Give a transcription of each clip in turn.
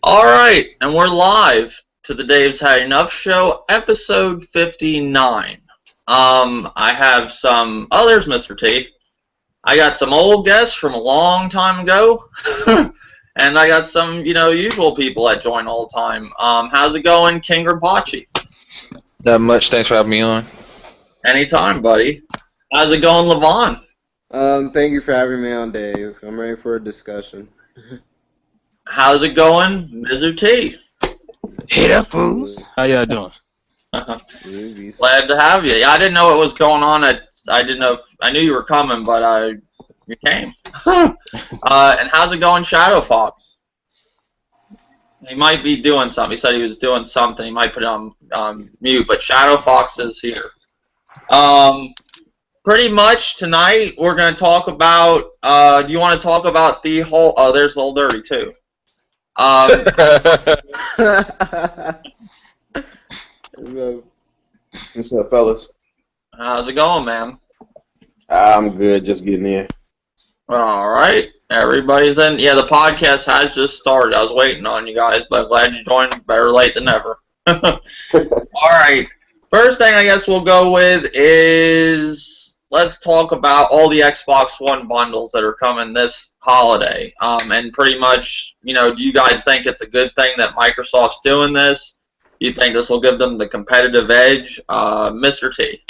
All right, and we're live to the Dave's Had Enough Show, episode 59. I have some others, Mr. T. I got some old guests from a long time ago, and I got some, usual people that join all the time. How's it going, King Rapachi? Not much. Thanks for having me on. Anytime, buddy. How's it going, Levon? Thank you for having me on, Dave. I'm ready for a discussion. How's it going, Mr. T? Hey there, fools. How y'all doing? Glad to have you. Yeah, I didn't know what was going on. I didn't know. I knew you were coming, but you came. And how's it going, Shadow Fox? He might be doing something. He said he was doing something. He might put it on mute, but Shadow Fox is here. Pretty much tonight we're going to talk about. Do you want to talk about the whole? Oh, there's Little Dirty too. What's up, fellas? How's it going, man? I'm good, just getting in. All right, everybody's in. Yeah, the podcast has just started. I was waiting on you guys, but glad you joined. Better late than never. All right, first thing I guess we'll go with is let's talk about all the Xbox One bundles that are coming this holiday. And pretty much, do you guys think it's a good thing that Microsoft's doing this? Do you think this will give them the competitive edge? Mr. T.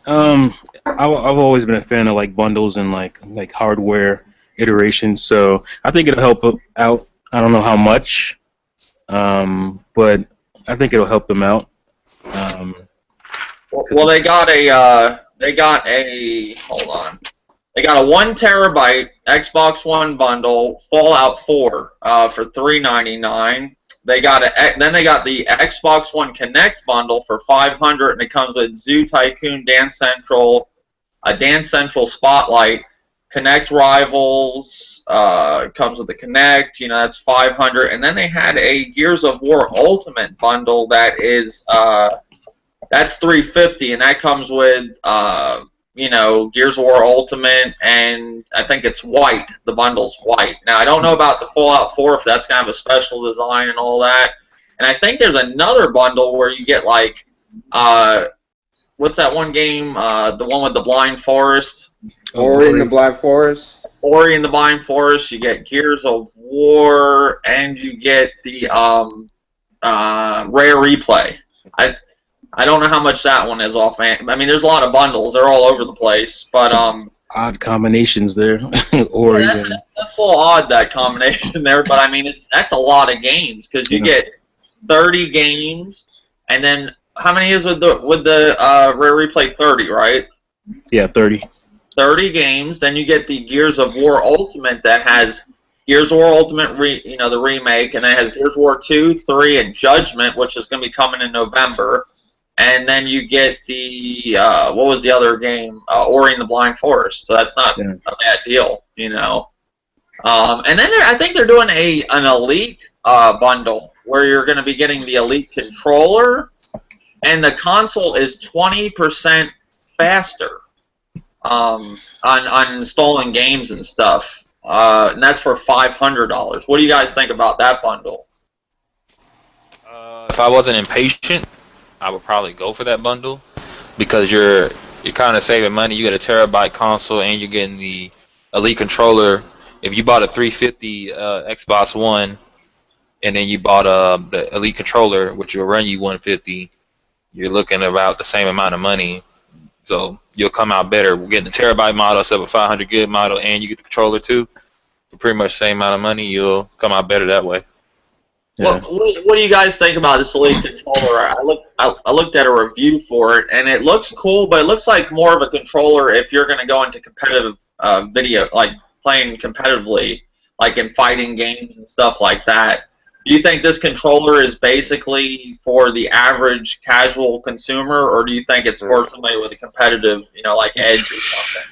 I've always been a fan of like bundles and like hardware iterations, so I think it'll help out. I don't know how much, but I think it'll help them out. Well, they got a hold on. They got a 1 terabyte Xbox One bundle, Fallout 4, for $399. Then they got the Xbox One Connect bundle for $500, and it comes with Zoo Tycoon, Dance Central, a Dance Central Spotlight, Connect Rivals, comes with the Connect. That's $500, and then they had a Gears of War Ultimate bundle that is that's $350, and that comes with Gears of War Ultimate, and I think it's white. The bundle's white. Now, I don't know about the Fallout 4, if that's kind of a special design and all that. And I think there's another bundle where you get, like, what's that one game? The one with the Blind Forest? Ori and the Blind Forest? Ori and the Blind Forest. You get Gears of War, and you get the Rare Replay. I don't know how much that one is offhand. I mean, there's a lot of bundles. They're all over the place. But odd combinations there. That's a little odd, that combination there. But I mean, that's a lot of games because you get 30 games, and then how many is with the Rare Replay? 30, right? Yeah, 30. 30 games. Then you get the Gears of War Ultimate that has Gears of War Ultimate, the remake, and then it has Gears of War 2, 3, and Judgment, which is going to be coming in November. And then you get the, what was the other game? Ori and the Blind Forest. So that's not a bad deal, And then I think they're doing an Elite bundle where you're going to be getting the Elite controller, and the console is 20% faster on installing games and stuff. And that's for $500. What do you guys think about that bundle? If I wasn't impatient, I would probably go for that bundle because you're kind of saving money. You get a terabyte console and you're getting the Elite controller. If you bought a $350 Xbox One and then you bought the Elite controller, which will run you $150, you're looking at about the same amount of money. So you'll come out better. We're getting the terabyte model instead of a 500 gig model, and you get the controller too. For pretty much the same amount of money, you'll come out better that way. Yeah. What do you guys think about this Elite controller? I looked at a review for it, and it looks cool, but it looks like more of a controller if you're going to go into competitive video, like playing competitively, like in fighting games and stuff like that. Do you think this controller is basically for the average casual consumer, or do you think it's for somebody with a competitive, like Edge or something?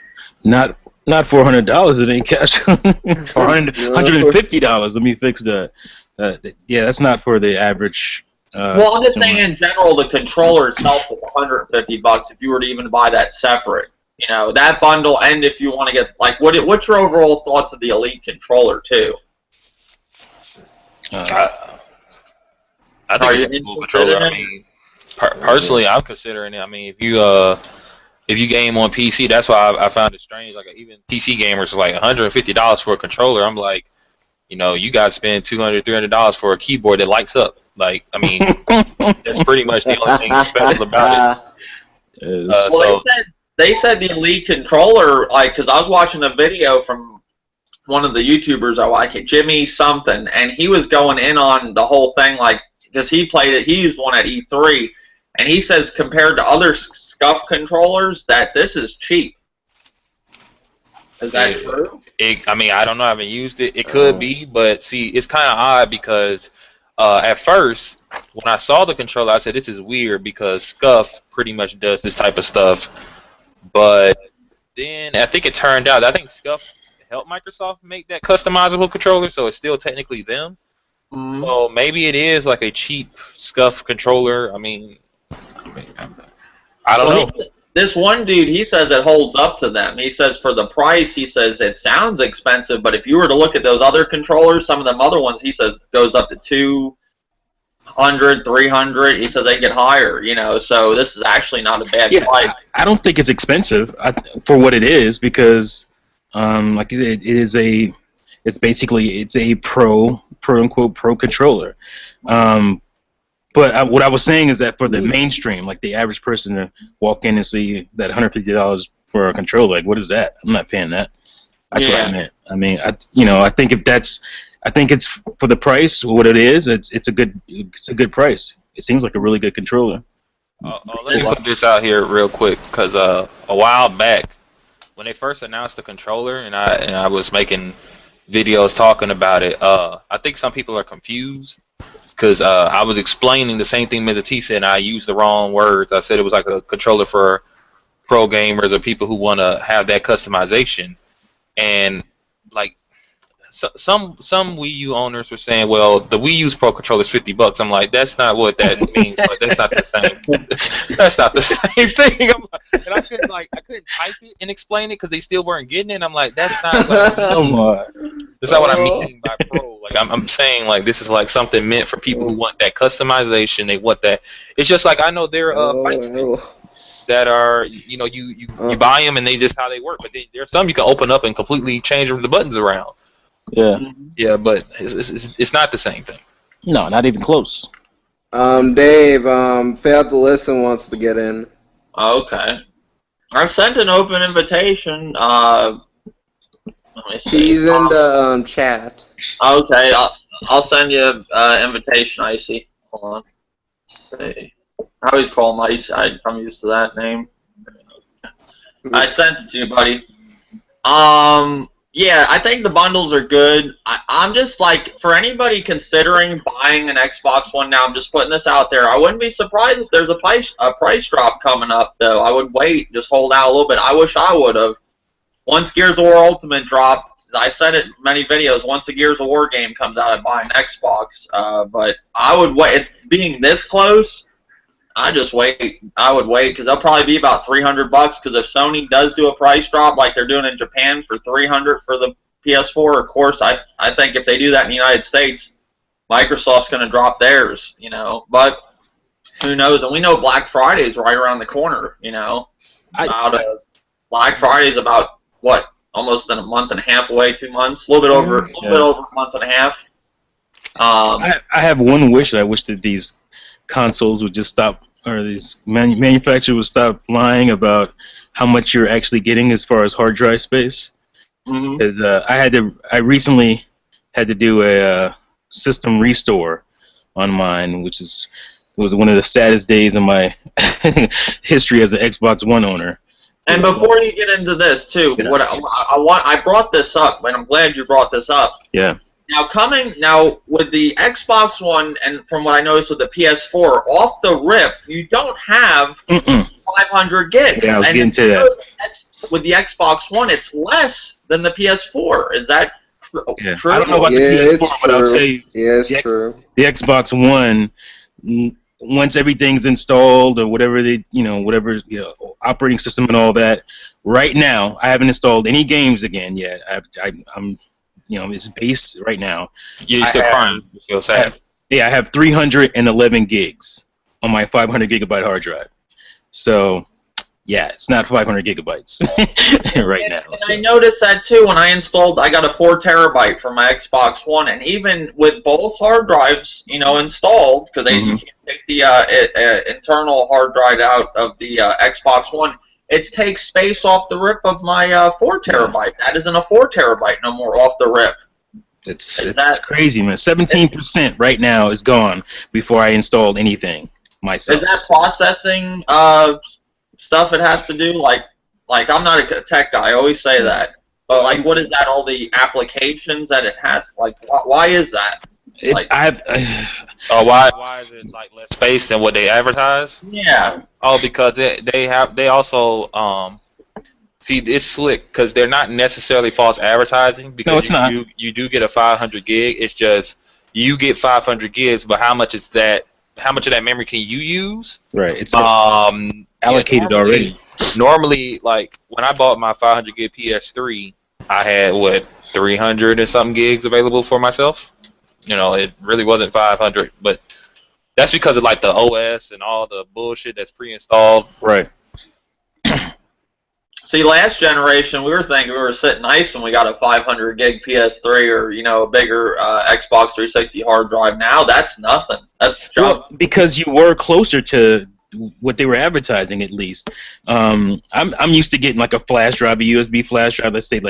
Not $400. It ain't cash. $150. Let me fix that. Yeah, that's not for the average. Well, I'm just saying in general, the controller itself is $150 if you were to even buy that separate. That bundle, and if you want to get, like, what's your overall thoughts of the Elite controller too? I think it's a cool controller. I mean, personally, I'm considering it. I mean, if you game on PC, that's why I found it strange. Like even PC gamers are like $150 for a controller. I'm like, you guys spend $200, $300 for a keyboard that lights up. Like, I mean, that's pretty much the only thing special about it. Well, they said the Elite controller, like, because I was watching a video from one of the YouTubers I like, Jimmy something, and he was going in on the whole thing, like, because he played it, he used one at E3, and he says compared to other SCUF controllers that this is cheap. Is that true? I mean, I don't know. I haven't used it. It could be, but see, it's kind of odd because at first, when I saw the controller, I said, this is weird because SCUF pretty much does this type of stuff. But then I think it turned out, I think SCUF helped Microsoft make that customizable controller, so it's still technically them. Mm-hmm. So maybe it is like a cheap SCUF controller. I mean I don't know. This one dude, he says it holds up to them. He says for the price, he says it sounds expensive, but if you were to look at those other controllers, some of them other ones, he says goes up to 200, 300. He says they get higher, so this is actually not a bad price. I don't think it's expensive for what it is because, like you said, it's a quote-unquote pro controller. But what I was saying is that for the mainstream, like the average person to walk in and see that $150 for a controller, like what is that? I'm not paying that. That's what I meant. I mean, I think it's for the price, what it is. It's a good price. It seems like a really good controller. Let me put this out here real quick because a while back, when they first announced the controller, and I was making videos talking about it, I think some people are confused. Because I was explaining the same thing Mr. T said, and I used the wrong words. I said it was like a controller for pro gamers or people who want to have that customization. And like some Wii U owners were saying, well, the Wii U's pro controller is $50. I'm like, that's not what that means. Like, that's not the same. That's not the same thing. And I couldn't type it and explain it because they still weren't getting it. And I'm like, that's not. That's not what I mean by pro. Like I'm saying, like this is like something meant for people who want that customization. They want that. It's just like I know there are fight sticks that are you buy them and they just how they work. But there's some you can open up and completely change the buttons around. Yeah, but it's not the same thing. No, not even close. Dave, failed to listen wants to get in. Okay. I sent an open invitation. Let me see. She's in the chat. Okay, I'll send you an invitation, Icy. Hold on. Let's see. I always call him Icy. I'm used to that name. I sent it to you, buddy. Yeah, I think the bundles are good. I'm just like, for anybody considering buying an Xbox One now, I'm just putting this out there. I wouldn't be surprised if there's a price drop coming up, though. I would wait, just hold out a little bit. I wish I would have. Once Gears of War Ultimate dropped, I said it in many videos, once a Gears of War game comes out, I'd buy an Xbox. But I would wait. It's being this close, I just wait. I would wait because they'll probably be about $300. Because if Sony does do a price drop like they're doing in Japan for $300 for the PS4, of course, I think if they do that in the United States, Microsoft's going to drop theirs. But who knows? And we know Black Friday is right around the corner. Black Friday is about what? Almost a month and a half away, 2 months, a little bit over a month and a half. I have one wish. I wish that these consoles would just stop, or these manufacturers would stop lying about how much you're actually getting as far as hard drive space. Because I recently had to do a system restore on mine, which was one of the saddest days in my history as an Xbox One owner. And before you get into this too, what I brought this up, and I'm glad you brought this up. Yeah. Now with the Xbox One, and from what I noticed with the PS4, off the rip, you don't have 500 gigs. Yeah, I was getting to that. With the Xbox One, it's less than the PS4. Is that true? Yeah. I don't know about the PS4, but I'll tell you. Yeah, it's true. The Xbox One, once everything's installed or whatever operating system and all that. Right now, I haven't installed any games again yet. I'm its base right now. You're still crying. You feel sad. I have 311 gigs on my 500 gigabyte hard drive. So, yeah, it's not 500 gigabytes right now. And I noticed that too when I got a 4 terabyte for my Xbox One, and even with both hard drives, installed, because you can't take the internal hard drive out of the Xbox One, it takes space off the rip of my 4 terabyte. That isn't a 4 terabyte no more off the rip. It's crazy, man. 17% right now is gone before I installed anything myself. Is that processing stuff it has to do? Like I'm not a tech guy. I always say that. But like, what is that? All the applications that it has. Like, why is that? It's why is it like less space than what they advertise? Yeah. Oh, because they also see, it's slick because they're not necessarily false advertising, because no, it's not. You do get a 500 gig. It's just you get 500 gigs, but how much of that memory can you use? Right. It's allocated already. Normally, like when I bought my 500 gig PS3, I had 300 and something gigs available for myself. It really wasn't 500, but that's because of like the OS and all the bullshit that's pre-installed. Right. See, last generation, we were thinking we were sitting nice when we got a 500 gig PS3 or, a bigger Xbox 360 hard drive. Now that's nothing. That's junk. Well, because you were closer to what they were advertising, at least. I'm used to getting like a flash drive, a USB flash drive. Let's say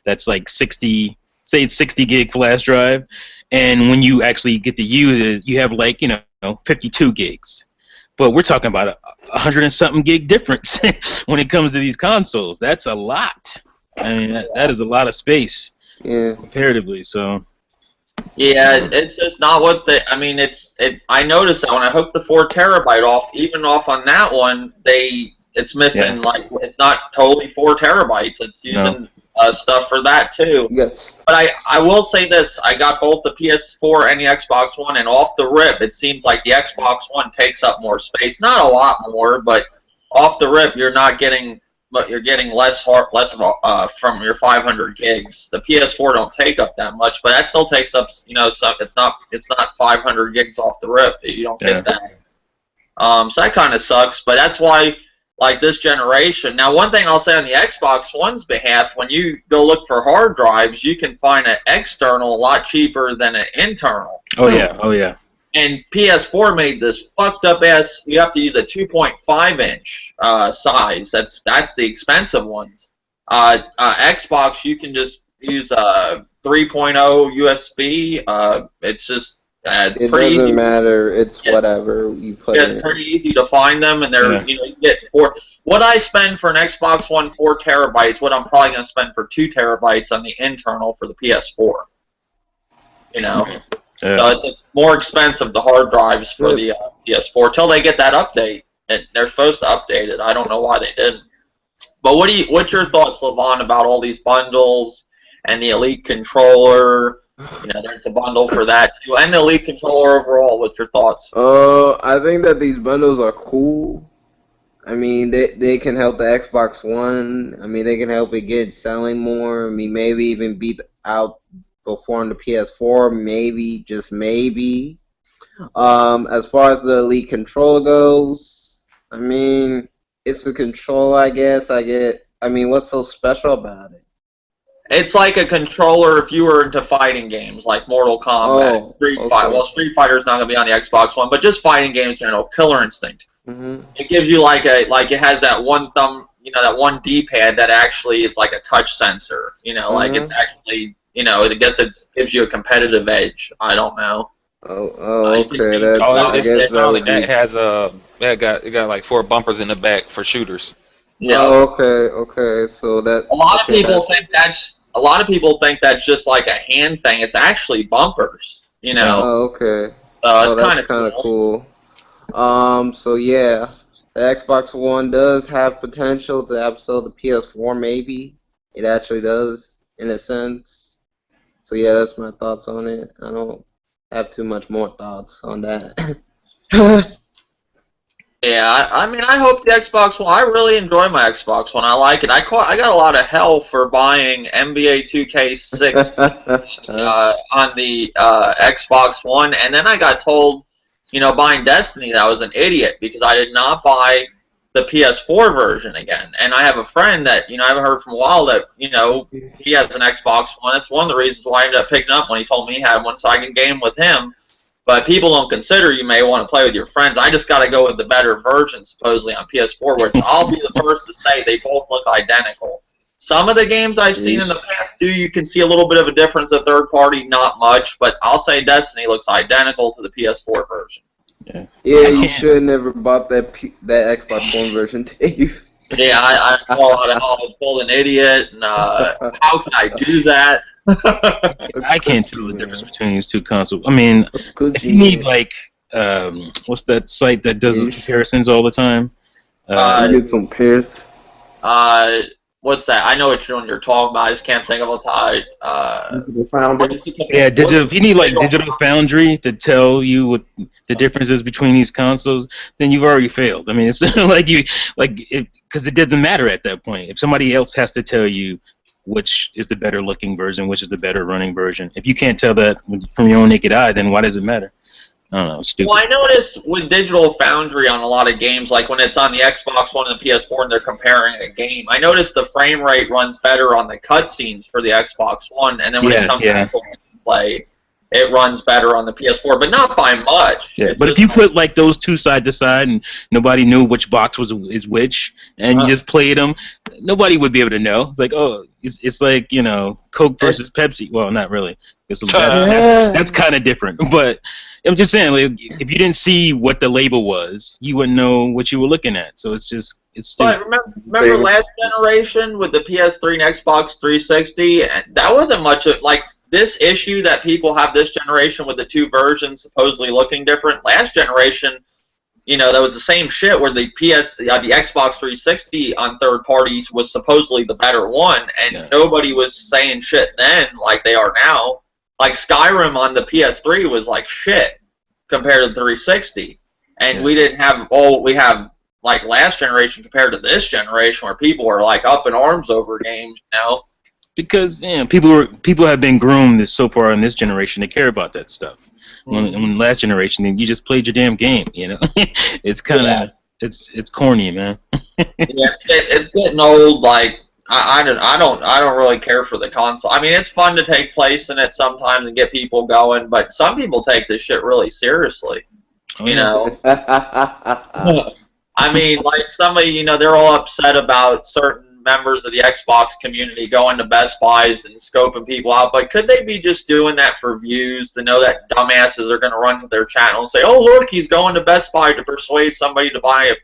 that's 60 gig flash drive, and when you actually get to use it, you have 52 gigs. But we're talking about 100 and something gig difference when it comes to these consoles. That's a lot. I mean, that is a lot of space, comparatively. So. Yeah, it's just not what I noticed that when I hooked the 4 terabyte off, even off on that one, it's missing it's not totally 4 terabytes. It's using stuff for that too. Yes. But I will say this: I got both the PS4 and the Xbox One, and off the rip, it seems like the Xbox One takes up more space. Not a lot more, but off the rip, you're getting less from your 500 gigs. The PS4 don't take up that much, but that still takes up some. It's not 500 gigs off the rip. You don't get that. So that kind of sucks. But that's why. Like this generation. Now, one thing I'll say on the Xbox One's behalf, when you go look for hard drives, you can find an external a lot cheaper than an internal. Oh yeah. And PS4 made this fucked up ass. You have to use a 2.5 inch size. That's the expensive ones. Xbox, you can just use a 3.0 USB. It's just. It doesn't matter. It's whatever you put in. It's pretty easy to find them, and they're you get what I spend for an Xbox One 4 terabytes. What I'm probably going to spend for 2 terabytes on the internal for the PS4. So it's more expensive, the hard drives for the PS4 till they get that update. And they're supposed to update it. I don't know why they didn't. But what's your thoughts, Levon, about all these bundles and the Elite controller? There's a bundle for that too, and the Elite controller overall. What's your thoughts? I think that these bundles are cool. I mean, they can help the Xbox One. I mean, they can help it get selling more. I mean, maybe even beat out perform the PS4. Maybe, just maybe. As far as the Elite controller goes, I mean, it's a controller, I guess. I mean, what's so special about it? It's like a controller if you were into fighting games, like Mortal Kombat, Street Fighter. Well, Street Fighter's not going to be on the Xbox One, but just fighting games in general. Killer Instinct. Mm-hmm. It gives you it has that one thumb, that one D-pad that actually is like a touch sensor. Like it's actually, I guess it gives you a competitive edge. I don't know. Okay. It got like 4 bumpers in the back for shooters. Yeah. Okay. So that a lot of people think that's just like a hand thing. It's actually bumpers. Okay. It's kind of cool. So yeah, the Xbox One does have potential to absolve the PS4. Maybe it actually does in a sense. So yeah, that's my thoughts on it. I don't have too much more thoughts on that. Yeah, I mean, I hope the Xbox One. I really enjoy my Xbox One. I like it. I got a lot of hell for buying NBA 2K6 on the Xbox One, and then I got told, buying Destiny, that I was an idiot because I did not buy the PS4 version again. And I have a friend that, I haven't heard from a while that, he has an Xbox One. That's one of the reasons why I ended up picking up when he told me he had one, so I can game with him. But people don't consider you may want to play with your friends. I just got to go with the better version, supposedly, on PS4, which I'll be the first to say they both look identical. Some of the games I've seen in the past, you can see a little bit of a difference of third party, not much, but I'll say Destiny looks identical to the PS4 version. Yeah, you should have never bought that Xbox One version, Dave. Yeah, I was pulled an idiot, and how can I do that? I can't tell the difference between these two consoles. I mean, if you need what's that site that does the comparisons all the time? Get some Pierce. What's that? I know what you're talking about. I just can't think of a time. Yeah, if you need Digital Foundry to tell you what the difference is between these consoles, then you've already failed. I mean, it's because it doesn't matter at that point. If somebody else has to tell you which is the better looking version, which is the better running version, if you can't tell that from your own naked eye, then why does it matter? I don't know, it's stupid. Well, I notice with Digital Foundry on a lot of games, like when it's on the Xbox One and the PS4 and they're comparing a game, I notice the frame rate runs better on the cutscenes for the Xbox One, and then when it comes to actual play, it runs better on the PS4, but not by much. Yeah, but if you put those two side to side and nobody knew which box is which, and you just played them, nobody would be able to know. It's like, oh, it's like, Coke versus Pepsi. Well, not really. That's kind of different. But I'm just saying, if you didn't see what the label was, you wouldn't know what you were looking at. So it's stupid. But remember last generation with the PS3 and Xbox 360? That wasn't much of this issue that people have this generation with the two versions supposedly looking different. Last generation, that was the same shit where the Xbox 360 on third parties was supposedly the better one, and nobody was saying shit then like they are now. Like Skyrim on the PS3 was like shit compared to the 360, and we didn't have we have last generation compared to this generation where people are up in arms over games now. Because people have been groomed so far in this generation to care about that stuff. When last generation, you just played your damn game. It's kind of it's corny, man. It's getting old. I don't really care for the console. I mean, it's fun to take place in it sometimes and get people going, but some people take this shit really seriously. I mean, somebody, they're all upset about certain members of the Xbox community going to Best Buys and scoping people out, but could they be just doing that for views to know that dumbasses are going to run to their channel and say, oh, look, he's going to Best Buy to persuade somebody to buy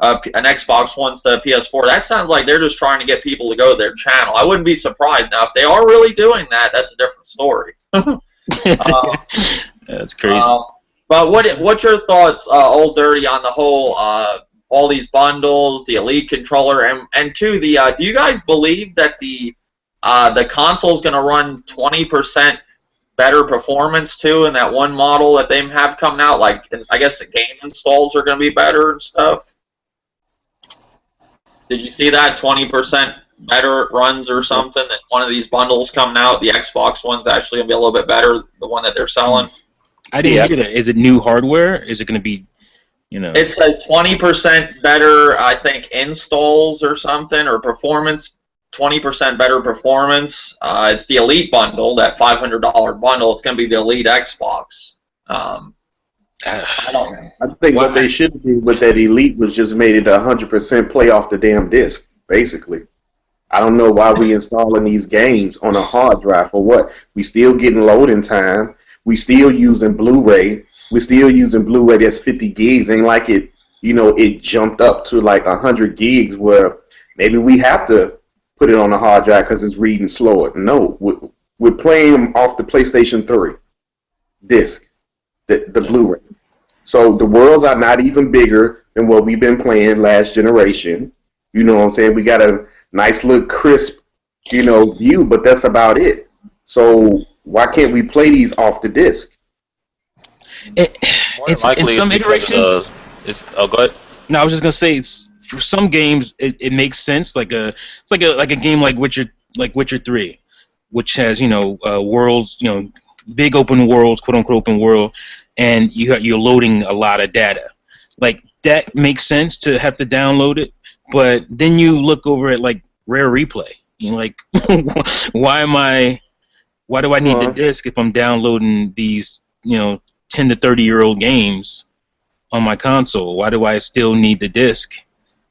an Xbox One instead of PS4? That sounds like they're just trying to get people to go to their channel. I wouldn't be surprised. Now, if they are really doing that, that's a different story. That's crazy. But what's your thoughts, Old Dirty, on the whole all these bundles, the Elite controller, and two, do you guys believe that the console's going to run 20% better performance too in that one model that they have coming out? I guess the game installs are going to be better and stuff. Did you see that 20% better runs or something? That one of these bundles coming out, the Xbox One's actually going to be a little bit better, the one that they're selling. I didn't hear that. Is it new hardware? Is it going to be? It says 20% better, I think, installs or something, or performance, 20% better performance. It's the Elite bundle, that $500 bundle. It's going to be the Elite Xbox. I don't know. I think what they should do with that Elite was just made it 100% play off the damn disc, basically. I don't know why we installing these games on a hard drive for what. We still getting loading time. We still using Blu-ray. We're still using Blu-ray that's 50 gigs. Ain't like it, it jumped up to 100 gigs where maybe we have to put it on a hard drive because it's reading slower. No, we're playing them off the PlayStation 3 disc, the Blu-ray. So the worlds are not even bigger than what we've been playing last generation. You know what I'm saying? We got a nice little crisp, view, but that's about it. So why can't we play these off the disc? It's in some iterations. Go ahead. No, I was just gonna say, for some games it makes sense. It's like a game like Witcher 3. which has worlds, big open worlds, quote unquote open world, and you're loading a lot of data. Like that makes sense to have to download it, but then you look over at like Rare Replay. You're like, why do I need the disc if I'm downloading these 10 to 30-year-old games on my console? Why do I still need the disc?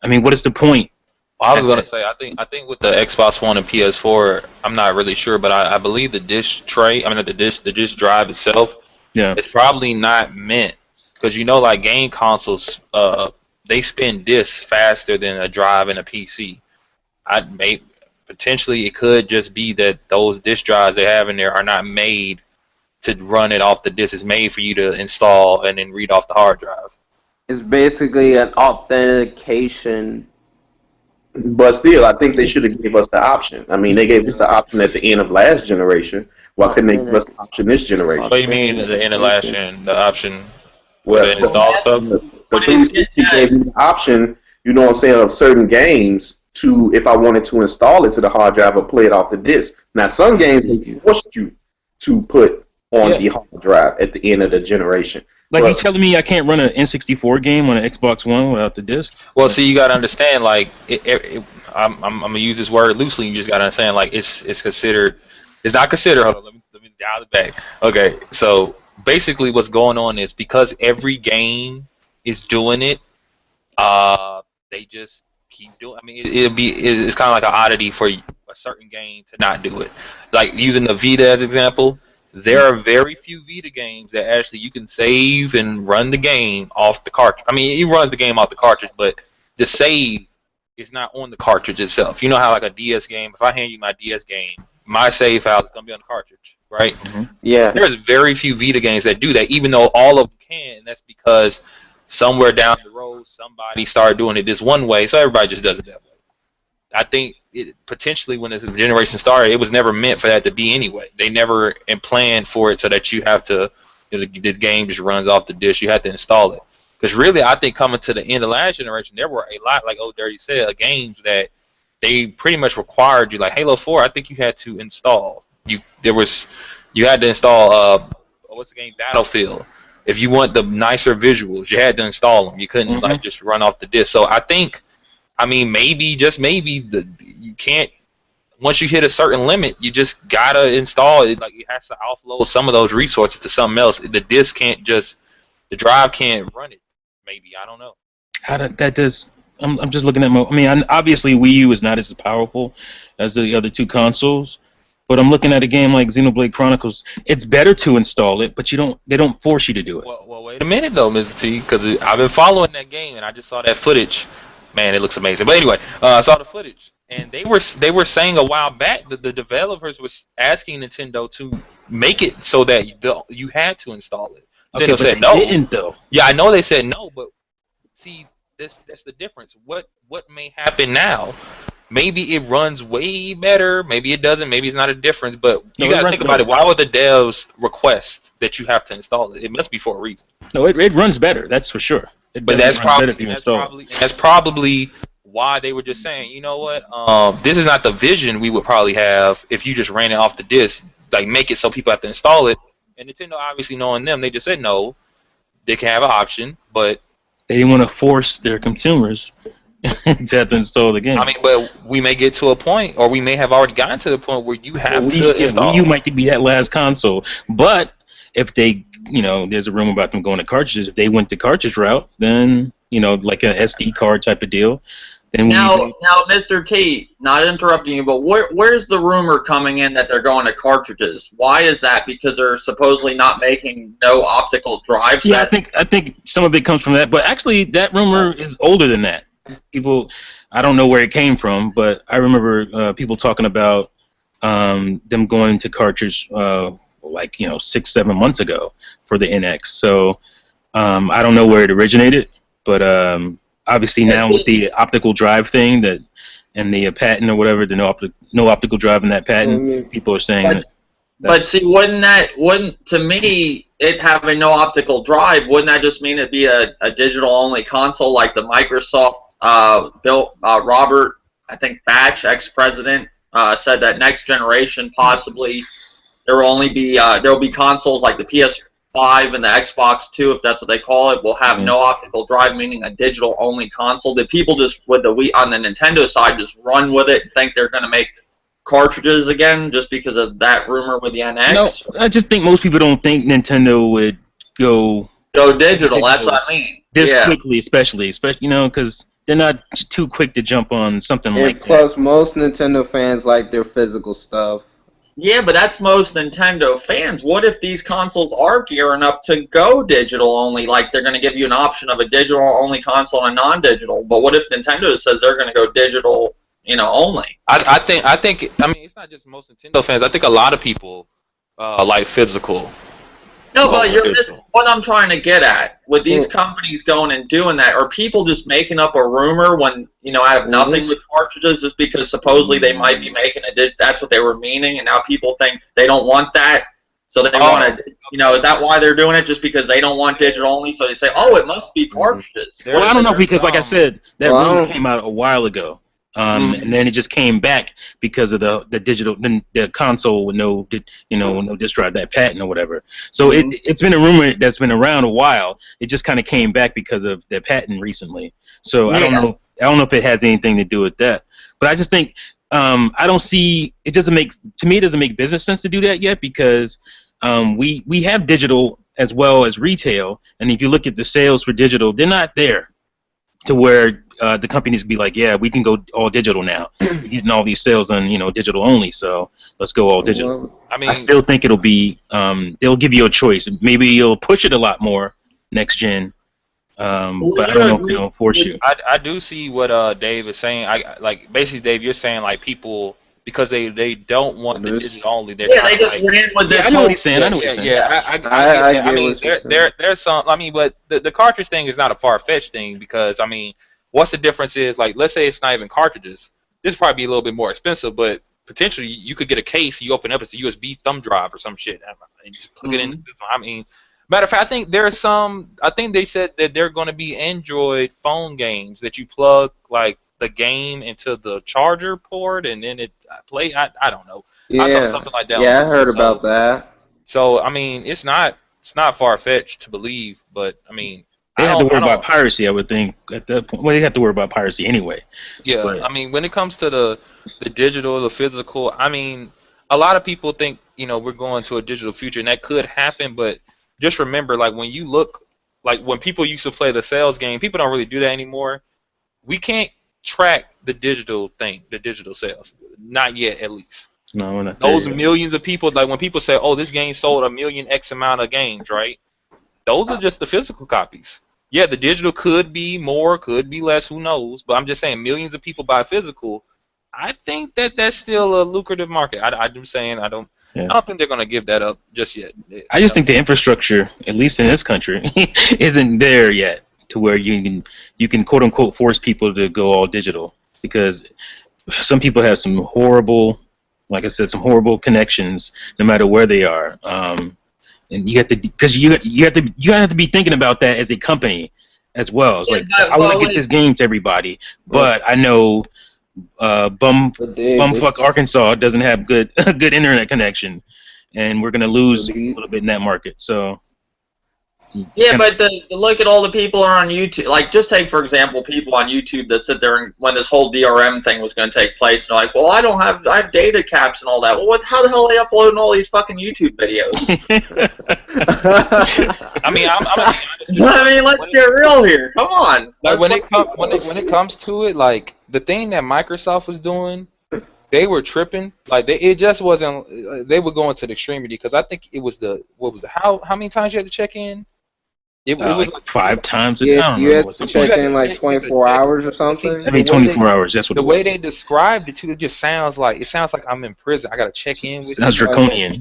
I mean, what is the point? Well, I was gonna say, I think with the Xbox One and PS4, I'm not really sure, but I believe the disc tray, the disc drive itself, it's probably not meant, because like game consoles, they spin discs faster than a drive in a PC. Potentially it could just be that those disc drives they have in there are not made to run it off the disc. It's made for you to install and then read off the hard drive. It's basically an authentication. But still, I think they should have gave us the option. I mean, they gave us the option at the end of last generation. Why couldn't they give us the option this generation? What do you mean at the end of last gen, the option? Well, install stuff? The 360 gave me the option, of certain games to, if I wanted to install it to the hard drive or play it off the disc. Now, some games they forced you to put on the hard drive at the end of the generation. Like, you telling me I can't run an N64 game on an Xbox One without the disc? Well, see, you got to understand, like, I'm going to use this word loosely. You just got to understand, like, it's not considered, hold on, let me dial it back. Okay, so basically what's going on is because every game is doing it, they just keep doing. I mean, it's kind of like an oddity for a certain game to not do it. Like using the Vita as example, there are very few Vita games that actually you can save and run the game off the cartridge. I mean, it runs the game off the cartridge, but the save is not on the cartridge itself. You know how like a DS game, if I hand you my DS game, my save file is going to be on the cartridge, right? Mm-hmm. Yeah. There's very few Vita games that do that, even though all of them can, and that's because somewhere down the road, somebody started doing it this one way, so everybody just does it that way. I think potentially when this generation started, it was never meant for that to be anyway. They never planned for it so that you have to, the game just runs off the disk. You have to install it. Because really, I think coming to the end of last generation, there were a lot, like Old Dirty said, games that they pretty much required you. Like Halo 4, I think you had to install. You had to install, what's the game, Battlefield. If you want the nicer visuals, you had to install them. You couldn't like just run off the disc. So I think, maybe, just maybe, you can't, once you hit a certain limit, you just gotta install it. Like, it has to offload some of those resources to something else. The disc can't just, the drive can't run it. Maybe, I don't know. I'm just looking at obviously Wii U is not as powerful as the other two consoles, but I'm looking at a game like Xenoblade Chronicles. It's better to install it, but they don't force you to do it. Well, wait a minute though, Mr. T, because I've been following that game and I just saw that footage. Man, it looks amazing. But anyway, I saw the footage, and they were saying a while back that the developers was asking Nintendo to make it so that you had to install it. Okay, Nintendo said no. Didn't though. Yeah, I know they said no, but see, that's the difference. What may happen now? Maybe it runs way better. Maybe it doesn't. Maybe it's not a difference. But you got to think about it. Why would the devs request that you have to install it? It must be for a reason. No, it runs better. That's for sure. But that's probably why they were just saying, you know what? This is not the vision we would probably have if you just ran it off the disc. Like, make it so people have to install it. And Nintendo, obviously knowing them, they just said no. They can have an option, but they didn't want to force their consumers to have to install the game. But we may get to a point, or we may have already gotten to the point where you have to install. You might be that last console, but if they, there's a rumor about them going to cartridges. If they went the cartridge route, then like an SD card type of deal. Then now, Mr. T, not interrupting you, but where's the rumor coming in that they're going to cartridges? Why is that? Because they're supposedly not making no optical drive set? Yeah, I think some of it comes from that, but actually that rumor is older than that. People, I don't know where it came from, but I remember people talking about them going to cartridge 6-7 months ago for the NX. So I don't know where it originated, but obviously now with the optical drive thing and the patent or whatever, the no optical drive in that patent, people are saying but see, wouldn't to me, it having no optical drive, wouldn't that just mean it'd be a digital only console like the Microsoft built Robert, I think Batch, ex-president, said that next generation possibly there will be consoles like the PS5 and the Xbox 2, if that's what they call it, will have no optical drive, meaning a digital only console. That people just with the Wii on the Nintendo side just run with it and think they're going to make cartridges again just because of that rumor with the NX. No, I just think most people don't think Nintendo would go digital. That's what I mean. This quickly, especially because they're not too quick to jump on something like that. Plus, most Nintendo fans like their physical stuff. Yeah, but that's most Nintendo fans. What if these consoles are gearing up to go digital only? Like they're going to give you an option of a digital only console and a non-digital. But what if Nintendo says they're going to go digital, only? I think. I mean, it's not just most Nintendo fans. I think a lot of people like physical. No, but you're missing what I'm trying to get at. With these companies going and doing that, are people just making up a rumor when, out of nothing with cartridges just because supposedly they might be making it? That's what they were meaning, and now people think they don't want that, so they want to, is that why they're doing it? Just because they don't want digital only, so they say, oh, it must be cartridges. Well, I don't know, because like I said, that rumor came out a while ago. And then it just came back because of the digital, the console with no disk drive, that patent or whatever. So it's been a rumor that's been around a while. It just kind of came back because of the patent recently. So I don't know if it has anything to do with that. But I just think I don't see it doesn't make business sense to do that yet, because we have digital as well as retail, and if you look at the sales for digital, they're not there to where the companies be like, yeah, we can go all digital now. We're getting all these sales on digital only, so let's go all digital. I mean, I still think it'll be they'll give you a choice. Maybe you'll push it a lot more next gen, but I don't know if they'll force you. I do see what Dave is saying. Basically, Dave, you're saying like people, because they don't want the digital only. They just ran with this. I know what he's saying. I know what he's saying. Yeah, I mean, there's some. I mean, but the cartridge thing is not a far-fetched thing, because I mean, what's the difference is, like, let's say it's not even cartridges. This would probably be a little bit more expensive, but potentially you could get a case, you open up, it's a USB thumb drive or some shit, and just plug it in. I mean, matter of fact, I think I think they said that there are going to be Android phone games that you plug like the game into the charger port and then it play. I don't know. Yeah, I saw something like that. Yeah, I heard about that. So I mean, it's not far fetched to believe, but I mean, they have to worry about piracy, I would think, at that point. Well, they have to worry about piracy anyway. Yeah, but I mean, when it comes to the digital, the physical, I mean, a lot of people think we're going to a digital future, and that could happen. But just remember, like, when you look, like when people used to play the sales game, people don't really do that anymore. We can't track the digital sales, not yet, at least. No, we're not. Those millions of people, like when people say, "Oh, this game sold 1 million X amount of games," right? Those are just the physical copies. Yeah, the digital could be more, could be less, who knows? But I'm just saying, millions of people buy physical. I think that's still a lucrative market. I'm saying I don't think they're gonna give that up just yet. I just think the infrastructure, at least in this country, isn't there yet to where you can quote unquote force people to go all digital, because some people have some horrible, like I said, some horrible connections no matter where they are. And you have to, because you have to be thinking about that as a company as well. It's like, I want to get this game to everybody, but I know bumfuck Arkansas doesn't have good internet connection, and we're gonna lose a little bit in that market. So yeah, but look at all the people are on YouTube. Like, just take for example people on YouTube that sit there and when this whole DRM thing was going to take place, and they're like, well, I have data caps and all that. Well, how the hell are they uploading all these fucking YouTube videos? I mean, I'm gonna be honest. I mean, let's get real here. Come on. Like when it comes to it, like the thing that Microsoft was doing, they were tripping. Like it just wasn't. They were going to the extremity, because I think it was how many times you had to check in? It was like 5 times. You had to check in like 24 hours or something. I mean, 24 hours. That's what. The way they described it too, it just sounds like I'm in prison. I gotta check in. With sounds draconian.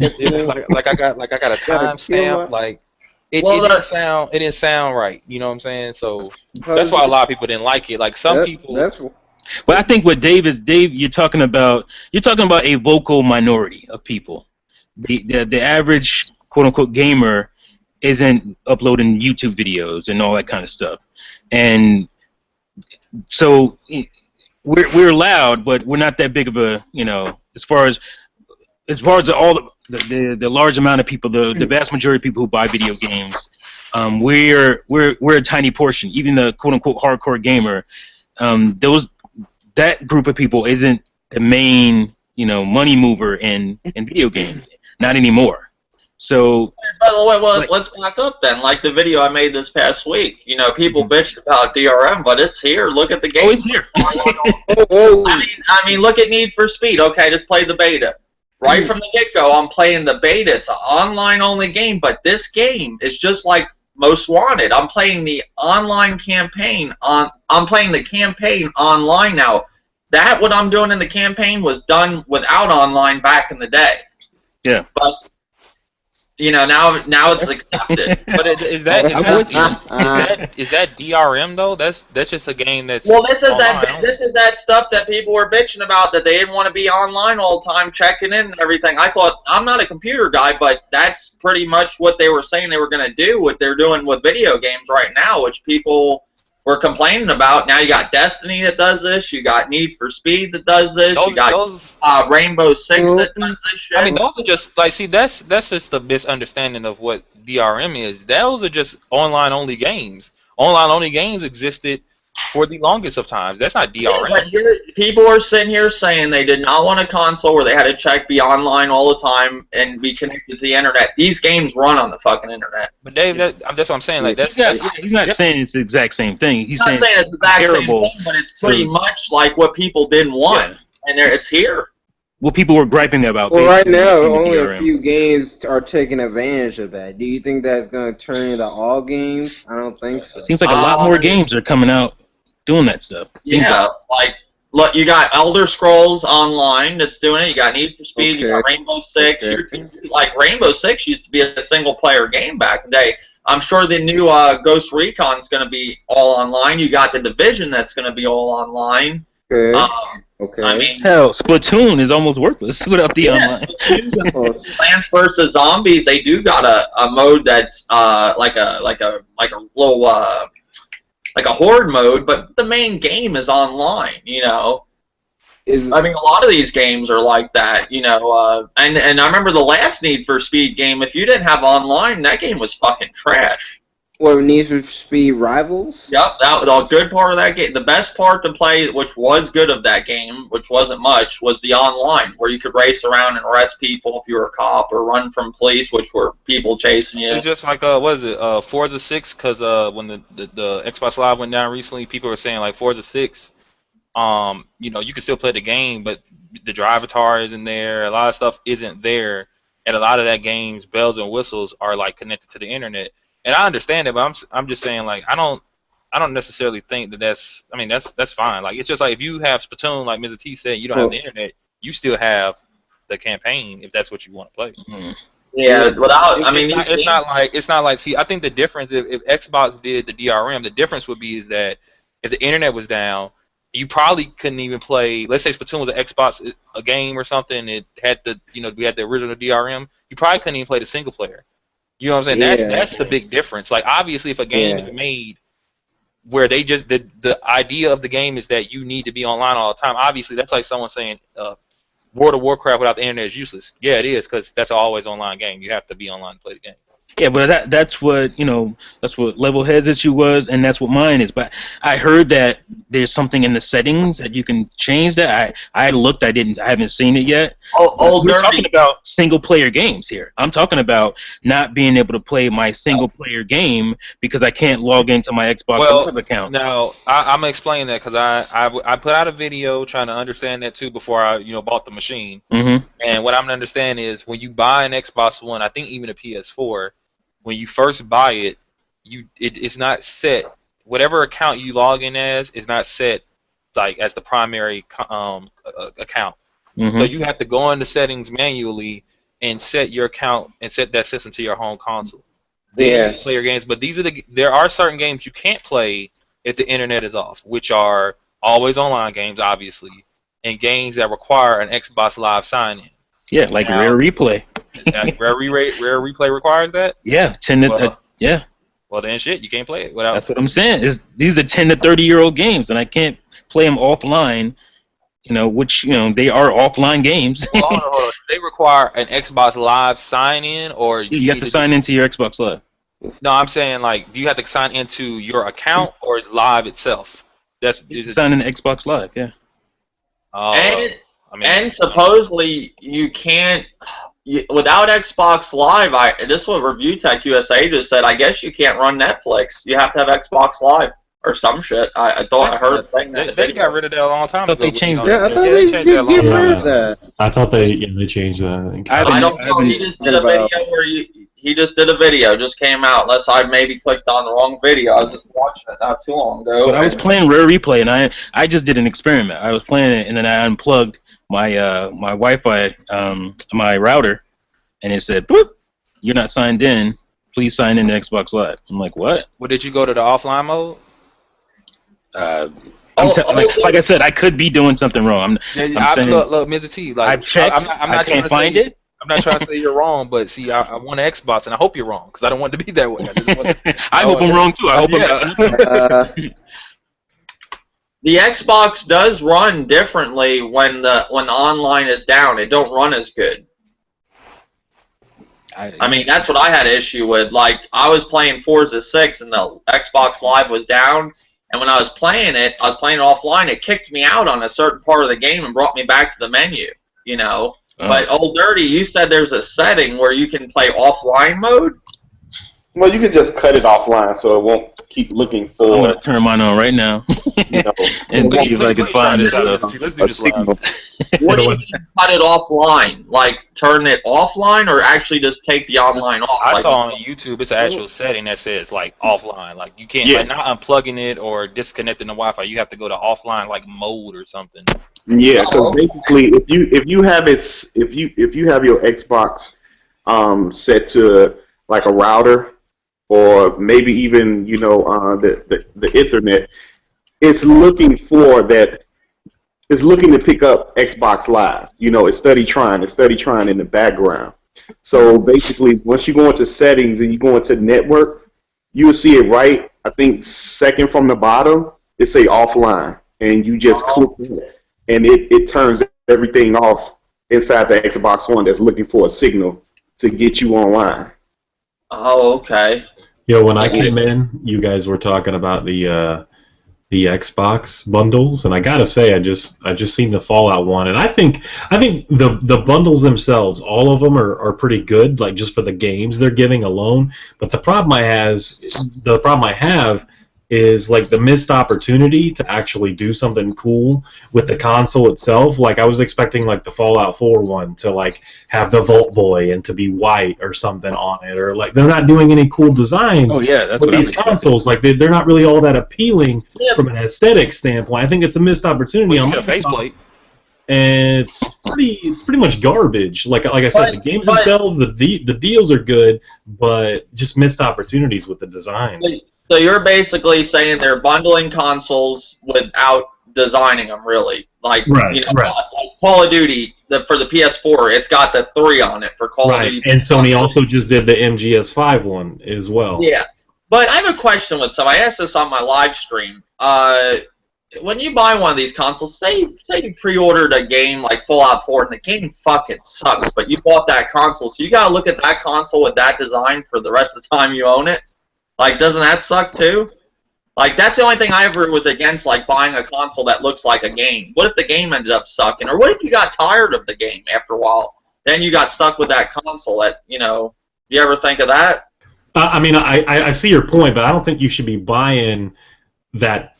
like I got a time stamp. Like it didn't sound right. You know what I'm saying? So that's why a lot of people didn't like it. Like some people. But I think what Dave, you're talking about a vocal minority of people. The average quote unquote gamer isn't uploading YouTube videos and all that kind of stuff, and so we're loud, but we're not that big of a, as far as all the large amount of people, the vast majority of people who buy video games, we're a tiny portion. Even the quote unquote hardcore gamer, that group of people isn't the main money mover in video games. Not anymore. So, well, let's back up then. Like the video I made this past week, people bitched about DRM, but it's here. Look at the game. Oh, it's here. I mean, look at Need for Speed. Okay, just play the beta. Right from the get-go, I'm playing the beta. It's an online-only game, but this game is just like Most Wanted. I'm playing the online campaign I'm playing the campaign online now. What I'm doing in the campaign was done without online back in the day. Yeah. But now it's accepted. But is that DRM though? That's just a game that's this is that stuff that people were bitching about, that they didn't want to be online all the time checking in and everything. I thought, I'm not a computer guy, but that's pretty much what they were saying they were going to do. What they're doing with video games right now, which people were complaining about. Now you got Destiny that does this. You got Need for Speed that does this. You got Rainbow Six that does this shit. I mean, those are just like, see, that's just the misunderstanding of what DRM is. Those are just online only games. Online only games existed for the longest of times. That's not DRM. Yeah, but people are sitting here saying they did not want a console where they had to be online all the time and be connected to the internet. These games run on the fucking internet. But Dave, that's what I'm saying. Like, he's not saying it's the exact same thing. He's not saying it's the exact same thing, but it's pretty much like what people didn't want, and it's here. What people were griping about. Well, right now, only a few games are taking advantage of that. Do you think that's going to turn into all games? I don't think so. Seems like a lot more games are coming out doing that stuff. Look, you got Elder Scrolls Online that's doing it. You got Need for Speed. You got Rainbow Six. Like Rainbow Six used to be a single-player game back in the day. I'm sure the new Ghost Recon is going to be all online. You got the Division that's going to be all online. Okay. I mean, hell, Splatoon is almost worthless without the online. Plants vs Zombies, they do got a mode that's like a little like a horde mode, but the main game is online. I mean, a lot of these games are like that. And I remember the last Need for Speed game. If you didn't have online, that game was fucking trash. What, Need for Speed Rivals? Yep, the good part of that game, the best part to play, which was good of that game, which wasn't much, was the online, where you could race around and arrest people if you were a cop, or run from police, which were people chasing you. It's just like, what is it, Forza 6, because when the Xbox Live went down recently, people were saying, like, Forza 6, you can still play the game, but the drivatar isn't there, a lot of stuff isn't there, and a lot of that game's bells and whistles are, like, connected to the internet. And I understand it, but I'm just saying, like, I don't necessarily think that's fine. Like, it's just like if you have Splatoon, like Mr. T said, you don't have the internet, you still have the campaign if that's what you want to play. Mm-hmm. Yeah, it's not like. See, I think the difference if Xbox did the DRM, the difference would be is that if the internet was down, you probably couldn't even play. Let's say Splatoon was an Xbox a game or something. It had we had the original DRM. You probably couldn't even play the single player. You know what I'm saying? That's the big difference. Like, obviously, if a game is made where they just the idea of the game is that you need to be online all the time, obviously that's like someone saying World of Warcraft without the internet is useless. Yeah, it is, because that's an always online game. You have to be online to play the game. Yeah, but that's what that's what Levelhead's issue was, and that's what mine is. But I heard that there's something in the settings that you can change that. I looked, I haven't seen it yet. We're talking about single player games here. I'm talking about not being able to play my single player game because I can't log into my Xbox Live account. Now I'm gonna explain that, because I put out a video trying to understand that too before I bought the machine. Mm-hmm. And what I'm gonna understand is when you buy an Xbox One, I think even a PS4. When you first buy it, it's not set. Whatever account you log in as is not set like as the primary account. Mm-hmm. So you have to go into settings manually and set your account and set that system to your home console. Then you play your games, but there are certain games you can't play if the internet is off, which are always online games, obviously, and games that require an Xbox Live sign-in. Yeah, like Rare Replay. Rare Replay requires that? Yeah, Well, then shit, you can't play it without. That's what I'm saying. These are 10 to 30-year-old games, and I can't play them offline. Which they are offline games. Well, hold on. Do they require an Xbox Live sign-in, or You have to sign into your Xbox Live. No, I'm saying like, do you have to sign into your account or Live itself? Sign in Xbox Live, yeah. Oh, and supposedly you can't without Xbox Live. This is what Review Tech USA just said. I guess you can't run Netflix. You have to have Xbox Live or some shit. I thought I heard a thing that they got rid of that a long time ago. They changed it. Yeah, I thought they changed that a long get time rid ago. of that. I thought they changed that. I don't know. He just did a video where he just did a video, just came out. Unless I maybe clicked on the wrong video. I was just watching it not too long ago. But I was playing Rare Replay, and I just did an experiment. I was playing it, and then I unplugged my my Wi-Fi, my router, and it said, "Boop, you're not signed in. Please sign in to Xbox Live." I'm like, what? Well, did you go to the offline mode? Like I said, I could be doing something wrong. I'm saying, look, Mr. T. Like, I've checked. I'm not I can't find it. I'm not trying to say you're wrong, but see, I want an Xbox, and I hope you're wrong, because I don't want it to be that way. I hope I'm wrong too. I hope I'm. The Xbox does run differently when the online is down. It don't run as good. I mean, that's what I had an issue with. Like, I was playing Forza 6 and the Xbox Live was down, and when I was playing it offline. It kicked me out on a certain part of the game and brought me back to the menu. But Old Dirty, you said there's a setting where you can play offline mode. Well, you can just cut it offline so it won't keep looking for. I'm gonna turn mine on right now and see if I can find this stuff. Let's do this live. What do you mean cut it offline? Like turn it offline, or actually just take the online off? I saw on YouTube it's an actual setting that says like offline. Like you can't like not unplugging it or disconnecting the Wi-Fi. You have to go to offline like mode or something. Yeah, because basically, if you have your Xbox set to like a router, or maybe even the Ethernet, it's looking for that. It's looking to pick up Xbox Live. It's study trying in the background. So basically, once you go into settings and you go into network, you'll see it right. I think second from the bottom, it say offline, and you just click it, and it turns everything off inside the Xbox One that's looking for a signal to get you online. Oh, okay. Yo, when I came in, you guys were talking about the Xbox bundles, and I gotta say, I just seen the Fallout one, and I think the bundles themselves, all of them are pretty good, like just for the games they're giving alone. But the problem I have is like the missed opportunity to actually do something cool with the console itself. Like I was expecting like the Fallout 4 one to like have the Vault Boy and to be white or something on it, or like they're not doing any cool designs. Oh yeah, that's with what these consoles. Like they're not really all that appealing from an aesthetic standpoint. I think it's a missed opportunity on a faceplate. And it's pretty much garbage. Like I said, the games themselves, the deals are good, but just missed opportunities with the designs. So you're basically saying they're bundling consoles without designing them, really. Like, right. Like Call of Duty for the PS4, it's got the 3 on it for Call of Duty. And Sony also just did the MGS5 one as well. Yeah. But I have a question with some. I asked this on my live stream. When you buy one of these consoles, say you pre-ordered a game like Fallout 4 and the game fucking sucks, but you bought that console, so you gotta look at that console with that design for the rest of the time you own it. Like, doesn't that suck too? Like, that's the only thing I ever was against, like, buying a console that looks like a game. What if the game ended up sucking? Or what if you got tired of the game after a while? Then you got stuck with that console that, you ever think of that? I mean, I see your point, but I don't think you should be buying that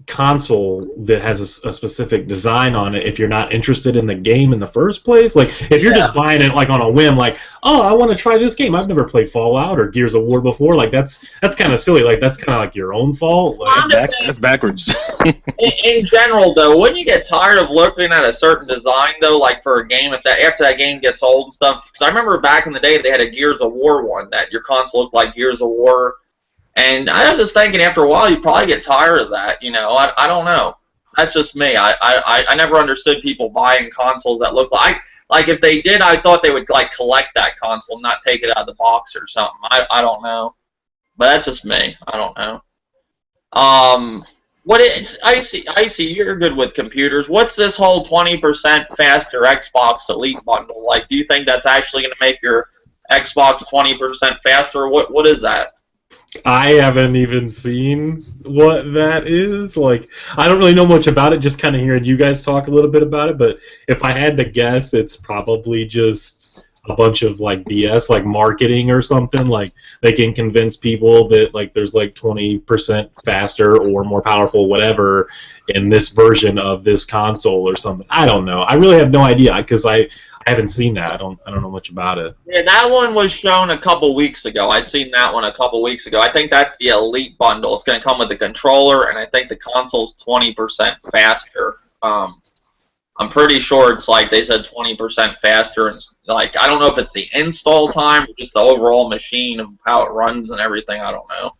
console that has a specific design on it if you're not interested in the game in the first place. Like if you're just buying it like on a whim, like, oh, I want to try this game, I've never played Fallout or Gears of War before, like that's kind of silly. Like that's kind of like your own fault. Like, that's backwards. in general though, wouldn't you get tired of looking at a certain design though, like for a game after that game gets old and stuff? Because I remember back in the day they had a Gears of War one that your console looked like Gears of War. And I was just thinking, after a while, you probably get tired of that. I don't know. That's just me. I never understood people buying consoles that look like if they did, I thought they would like collect that console, and not take it out of the box or something. I don't know, but that's just me. I don't know. What is I see you're good with computers. What's this whole 20% faster Xbox Elite bundle? Like, do you think that's actually going to make your Xbox 20% faster? What is that? I haven't even seen what that is. Like, I don't really know much about it, just kind of hearing you guys talk a little bit about it. But if I had to guess, it's probably just a bunch of like BS, like marketing or something. Like they can convince people that like there's like 20% faster or more powerful, whatever, in this version of this console or something. I don't know. I really have no idea because I haven't seen that. I don't know much about it. Yeah, that one was shown a couple weeks ago. I seen that one a couple weeks ago. I think that's the Elite bundle. It's going to come with the controller, and I think the console's 20% faster. I'm pretty sure it's like they said 20% faster, and like I don't know if it's the install time or just the overall machine of how it runs and everything. I don't know.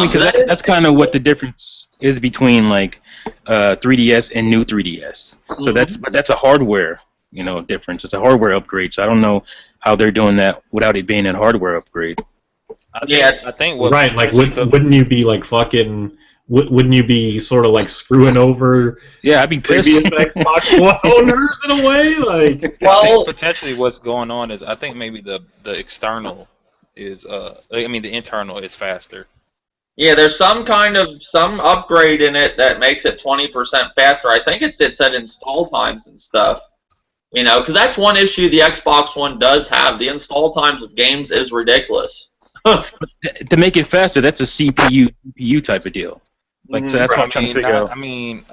Because that's kind of what the difference is between like 3DS and new 3DS. So that's a hardware difference. It's a hardware upgrade. So I don't know how they're doing that without it being a hardware upgrade. I think what right. Like, wouldn't you be like fucking? Wouldn't you be sort of like screwing over? Yeah, I'd be previous pissed. Xbox One owners in a way. Like, I think potentially what's going on is I think maybe the external is the internal is faster. Yeah, there's some upgrade in it that makes it 20% faster. I think it said install times and stuff. Because that's one issue the Xbox One does have. The install times of games is ridiculous. To make it faster, that's a CPU type of deal. Like, so that's what I'm trying to figure out. I mean,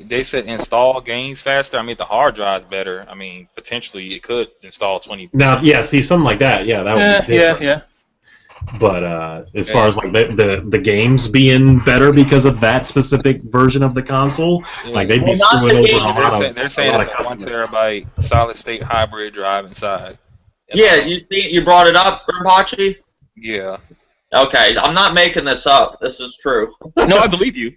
they said install games faster. I mean, the hard drive's better. I mean, potentially it could install 20. Now, yeah, see something like that. Yeah, that would be different. Yeah. But as far as like the games being better because of that specific version of the console, like they'd be screwing over a lot of. They're saying it's a 1 terabyte solid state hybrid drive inside. Yeah, you brought it up, Grimpachi? Yeah. Okay, I'm not making this up. This is true. No, I believe you.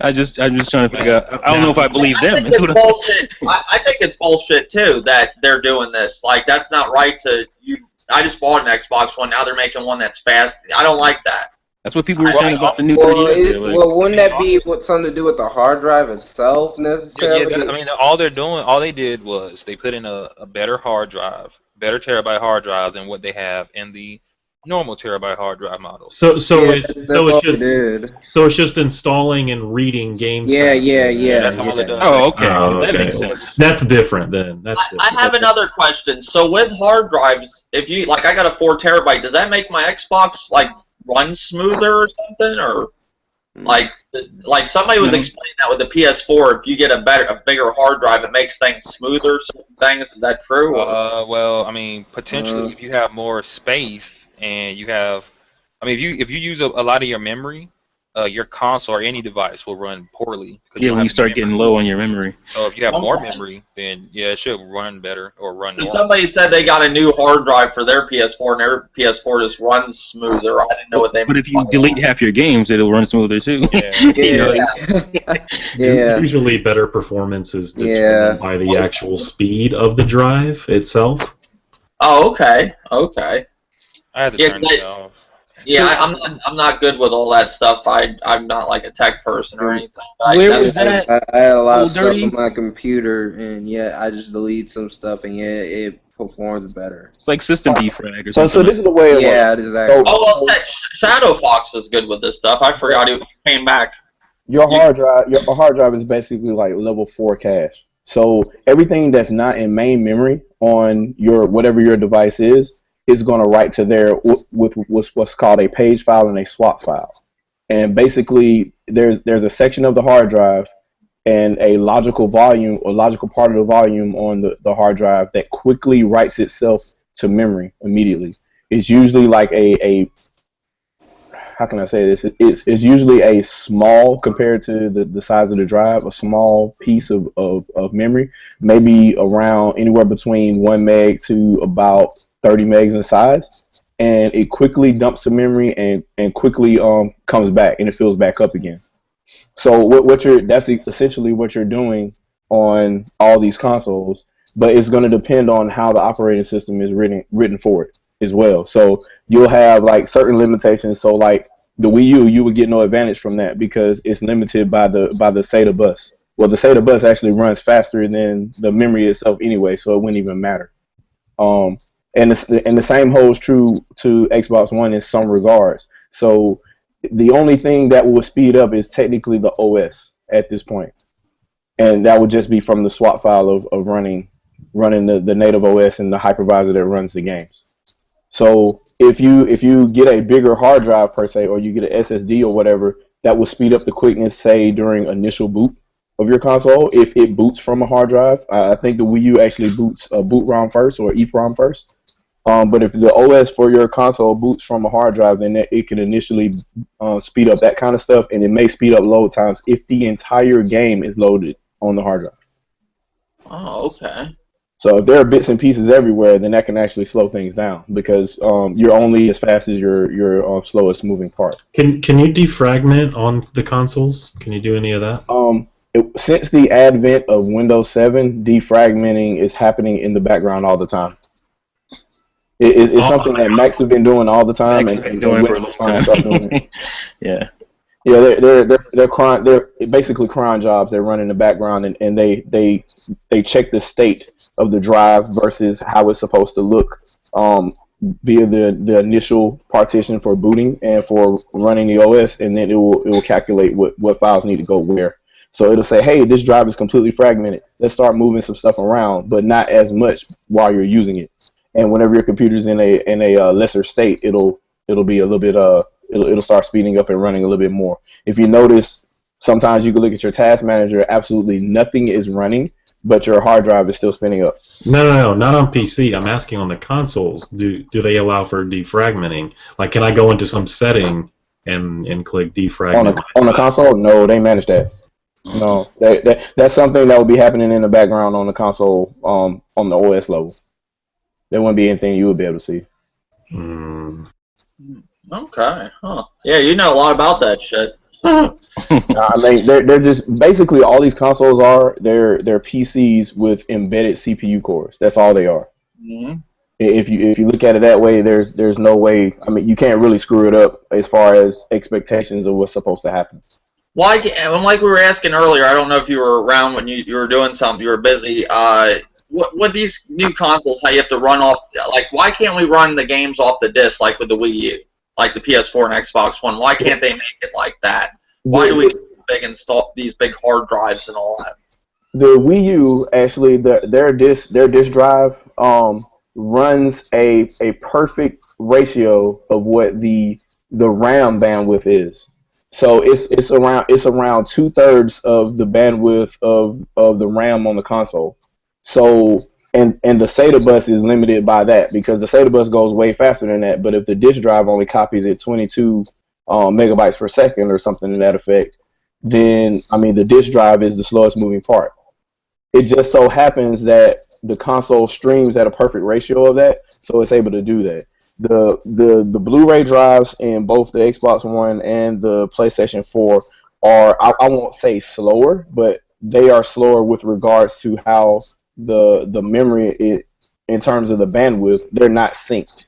I'm just trying to figure out. I don't know if I believe them. I think it's bullshit. I think it's bullshit too that they're doing this. Like, that's not right to you. I just bought an Xbox One. Now they're making one that's fast. I don't like that. That's what people were saying about the new 3DS. Well, wouldn't that be something to do with the hard drive itself necessarily? Yeah, I mean, all they did was they put in a better hard drive, better terabyte hard drive than what they have in the normal terabyte hard drive model. So it's just installing and reading games. Yeah. That's all it does. Oh, okay. Okay. That makes sense. That's different then. I have another question. So with hard drives, if you I got a 4 terabyte, does that make my Xbox like run smoother or something, or like somebody was explaining that with the PS4, if you get a bigger hard drive, it makes things smoother. Certain things, is that true? Well, I mean, potentially if you have more space and you have, I mean, if you use a lot of your memory, your console or any device will run poorly. Yeah, when you start getting low on your memory. So if you have more memory, then yeah, it should run better or run more. Somebody said they got a new hard drive for their PS4, and their PS4 just runs smoother. I didn't know what they meant. But if you delete half your games, it'll run smoother too. Yeah. Usually better performance is determined by the actual speed of the drive itself. Oh, okay. I had to turn it off. Yeah, I'm not good with all that stuff. I'm not like a tech person or anything. Where was that? I had a lot of stuff on my computer, and I just delete some stuff, and it performs better. It's like system defrag or something. So this is the way it works. Yeah, exactly. Oh well, Shadow Fox is good with this stuff. I forgot he came back. Your hard drive is basically like level 4 cache. So everything that's not in main memory on your whatever your device is going to write to there with what's called a page file and a swap file. And basically, there's a section of the hard drive and a logical volume or logical part of the volume on the hard drive that quickly writes itself to memory immediately. It's usually like a how can I say this? It's usually a small, compared to the size of the drive, a small piece of memory, maybe around anywhere between 1 meg to about 30 megs in size, and it quickly dumps the memory and quickly comes back and it fills back up again. So that's essentially what you're doing on all these consoles, but it's going to depend on how the operating system is written for it as well. So you'll have like certain limitations. So like The Wii U, you would get no advantage from that because it's limited by the SATA bus. Well, the SATA bus actually runs faster than the memory itself anyway, so it wouldn't even matter. And the same holds true to Xbox One in some regards. So the only thing that will speed up is technically the OS at this point, and that would just be from the swap file of running the native OS and the hypervisor that runs the games. So if you get a bigger hard drive per se, or you get an SSD or whatever, that will speed up the quickness, say during initial boot of your console. If it boots from a hard drive, I think the Wii U actually boots a boot ROM first or EEPROM first. But if the OS for your console boots from a hard drive, then it can initially speed up that kind of stuff, and it may speed up load times if the entire game is loaded on the hard drive. Oh, okay. So if there are bits and pieces everywhere, then that can actually slow things down because you're only as fast as your slowest moving part. Can you defragment on the consoles? Can you do any of that? Since the advent of Windows 7, defragmenting is happening in the background all the time. It's something that Macs have been doing all the time, Macs have been doing for a long time. Yeah. Yeah, they're basically cron jobs that run in the background, and they check the state of the drive versus how it's supposed to look via the initial partition for booting and for running the OS, and then it will calculate what files need to go where. So it'll say, hey, this drive is completely fragmented. Let's start moving some stuff around, but not as much while you're using it. And whenever your computer's in a lesser state, it'll be a little bit it'll start speeding up and running a little bit more. If you notice, sometimes you can look at your task manager, absolutely nothing is running, but your hard drive is still spinning up. No, not on PC. I'm asking on the consoles. Do they allow for defragmenting? Like, can I go into some setting and click defragment? On the console? No, they manage that. No, that's something that will be happening in the background on the console on the OS level. There wouldn't be anything you would be able to see. Okay. Huh. Yeah, you know a lot about that shit. I mean, they're just basically all these consoles are. They're PCs with embedded CPU cores. That's all they are. Mm-hmm. If you look at it that way, there's no way. I mean, you can't really screw it up as far as expectations of what's supposed to happen. Like we were asking earlier, I don't know if you were around when you were doing something, you were busy. What these new consoles, how you have to run off, like, why can't we run the games off the disc like with the Wii U, like the PS4 and Xbox One? Why can't they make it like that? Why do we install these big hard drives and all that? The Wii U, actually, their disc drive runs a perfect ratio of what the RAM bandwidth is. So it's around 2/3 of the bandwidth of the RAM on the console. So and the SATA bus is limited by that because the SATA bus goes way faster than that. But if the disk drive only copies at 22 megabytes per second or something to that effect, then I mean the disk drive is the slowest moving part. It just so happens that the console streams at a perfect ratio of that, so it's able to do that. The Blu-ray drives in both the Xbox One and the PlayStation 4 are, I won't say slower, but they are slower with regards to how the memory in terms of the bandwidth, they're not synced.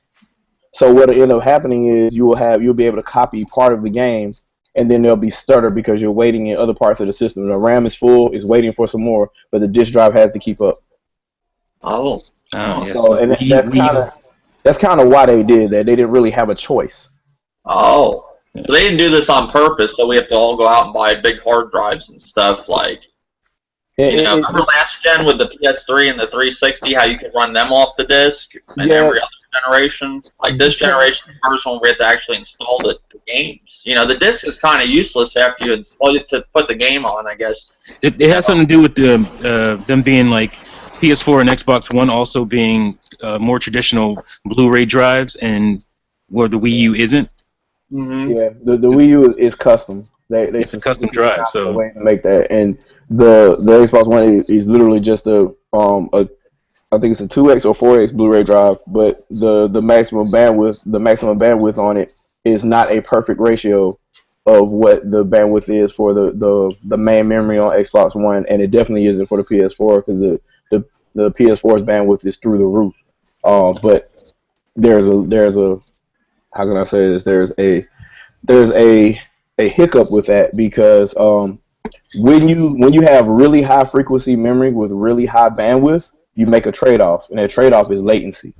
So what'll end up happening is you'll be able to copy part of the game, and then there'll be stutter because you're waiting in other parts of the system. The RAM is full, is waiting for some more, but the disk drive has to keep up. Oh, yes. So, and that's kind of why they did that. They didn't really have a choice. Oh, so they didn't do this on purpose, so we have to all go out and buy big hard drives and stuff like. Remember last gen with the PS3 and the 360, how you could run them off the disc, and every other generation? Like this generation, the first one, we have to actually install the games. The disc is kind of useless after you install it to put the game on, I guess. It has something to do with them being like PS4 and Xbox One also being more traditional Blu-ray drives, and where the Wii U isn't. Mm-hmm. Yeah, the Wii U is custom. It's a custom drive, so way to make that. And the Xbox One is literally just I think it's a 2x or 4x Blu-ray drive, but the maximum bandwidth on it is not a perfect ratio of what the bandwidth is for the main memory on Xbox One, and it definitely isn't for the PS4 because the PS4's bandwidth is through the roof. But there's a how can I say this? There's a there's a hiccup with that because when you have really high frequency memory with really high bandwidth, you make a trade off, and that trade off is latency.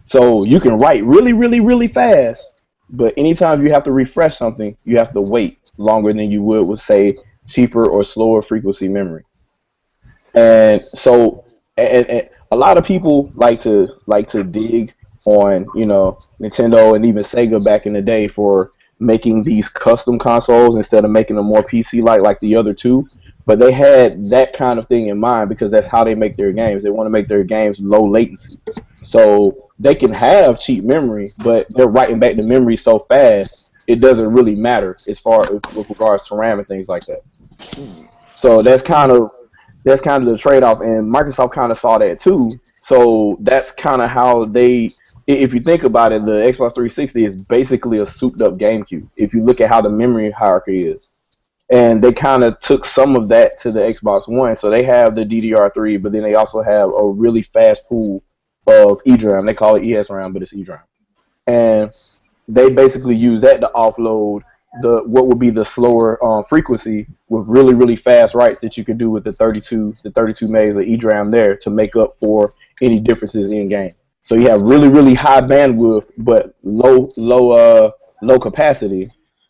So you can write really, really, really fast, but anytime you have to refresh something, you have to wait longer than you would with, say, cheaper or slower frequency memory. And so, and a lot of people like to dig on, you know, Nintendo and even Sega back in the day for making these custom consoles instead of making them more PC like the other two. But they had that kind of thing in mind because that's how they make their games. They want to make their games low latency. So they can have cheap memory, but they're writing back the memory so fast it doesn't really matter as far as with regards to RAM and things like that. So that's kind of the trade-off, and Microsoft kind of saw that too. So that's kind of how they, if you think about it, the Xbox 360 is basically a souped-up GameCube. If you look at how the memory hierarchy is, and they kind of took some of that to the Xbox One. So they have the DDR3, but then they also have a really fast pool of EDRAM. They call it ESRAM, but it's EDRAM, and they basically use that to offload what would be the slower frequency with really, really fast writes that you could do with the 32 megs of EDRAM there to make up for any differences in game. So you have really, really high bandwidth but low capacity.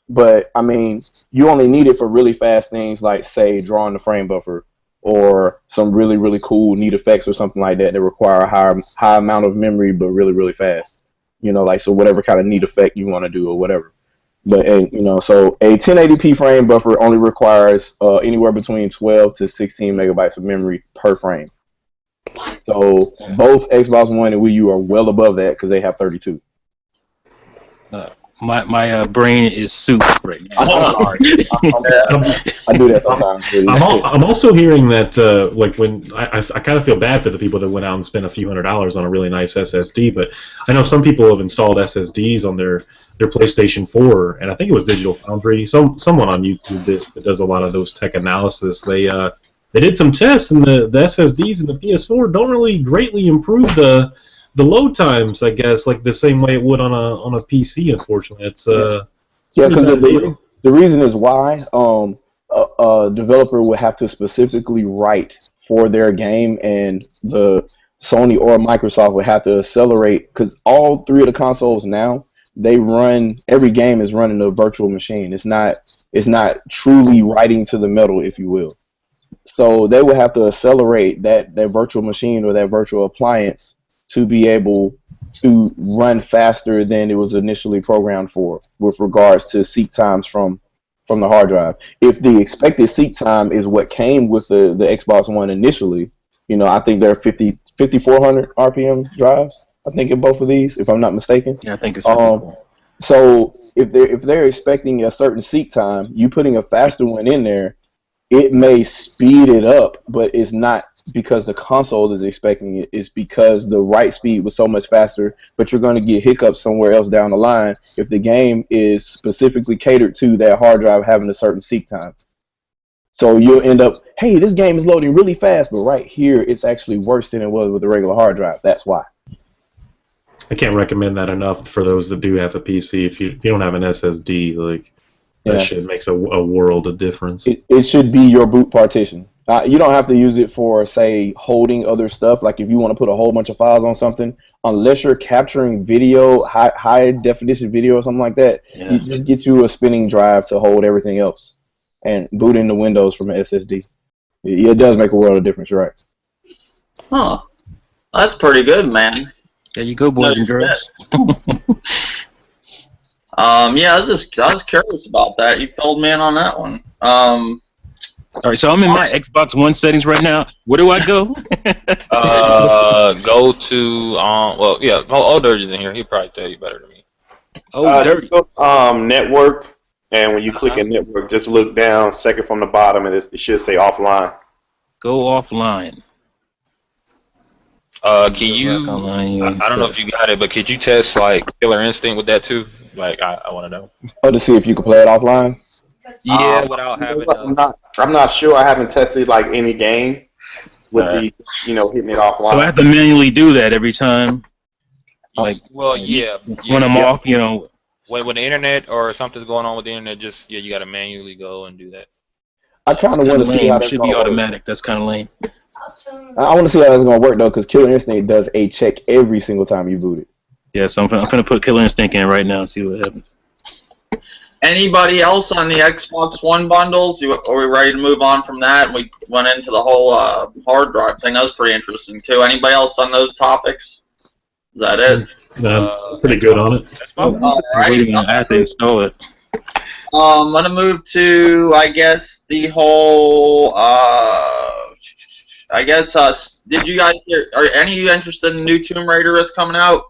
But I mean, you only need it for really fast things like, say, drawing the frame buffer or some really, really cool neat effects or something like that that require a high amount of memory but really, really fast. You know, like, so whatever kind of neat effect you want to do or whatever. But you know, so a 1080p frame buffer only requires anywhere between 12 to 16 megabytes of memory per frame. So both Xbox One and Wii U are well above that because they have 32. My brain is soup right now. I do that sometimes. I'm also hearing that like when I kind of feel bad for the people that went out and spent a few $100s on a really nice SSD, but I know some people have installed SSDs on their PlayStation 4, and I think it was Digital Foundry, someone on YouTube that does a lot of those tech analysis. They did some tests, and the SSDs in the PS4 don't really greatly improve the load times, I guess, like the same way it would on a PC. Unfortunately, it's yeah, because the reason is why a developer would have to specifically write for their game, and the Sony or Microsoft would have to accelerate, because all three of the consoles now, every game is running a virtual machine. It's not truly writing to the metal, if you will. So they would have to accelerate that virtual machine or that virtual appliance to be able to run faster than it was initially programmed for with regards to seek times from the hard drive. If the expected seek time is what came with the Xbox One initially, you know, I think they're 5400 RPM drives, I think, in both of these, if I'm not mistaken. Yeah, I think it's 54. So if they're expecting a certain seek time, you putting a faster one in there, it may speed it up, but it's not because the console is expecting it. It's because the write speed was so much faster, but you're going to get hiccups somewhere else down the line if the game is specifically catered to that hard drive having a certain seek time. So you'll end up, hey, this game is loading really fast, but right here it's actually worse than it was with the regular hard drive. That's why. I can't recommend that enough for those that do have a PC. If you don't have an SSD, like, that shit makes a world of difference. It should be your boot partition. You don't have to use it for, say, holding other stuff. Like if you want to put a whole bunch of files on something, unless you're capturing video, high definition video or something like that, you just get you a spinning drive to hold everything else and boot into Windows from an SSD. It does make a world of difference, you're right. Huh. That's pretty good, man. There you go, boys and girls. Yeah, I was curious about that. You filled me in on that one. All right, so I'm in my Xbox One settings right now. Where do I go? Go to Old Dirty's in here. He'll probably tell you better than me. Dirty. Network, and when you click in network, just look down, second from the bottom, and it should say offline. Go offline. Can you? I don't know if you got it, but could you test like Killer Instinct with that too? Like, I want to know. Oh, to see if you can play it offline? Yeah, without having. I'm not sure. I haven't tested like any game with the hitting it offline. So I have to manually do that every time. Like, well, yeah. When I'm off, when the internet or something's going on with the internet, just you got to manually go and do that. I kind of Kind want of to see lame. how that's Should going be to work. automatic. That's kind of lame. I want to see how that's going to work though, because Killer Instinct does a check every single time you boot it. Yeah, so I'm gonna put Killer Instinct in right now and see what happens. Anybody else on the Xbox One bundles? Are we ready to move on from that? We went into the whole hard drive thing. That was pretty interesting too. Anybody else on those topics? Is that it? Pretty good on it. That's fine. All I'm right. waiting on that to install it. I'm gonna move to, I guess, the whole. I guess. Did you guys hear? Are any of you interested in the new Tomb Raider that's coming out?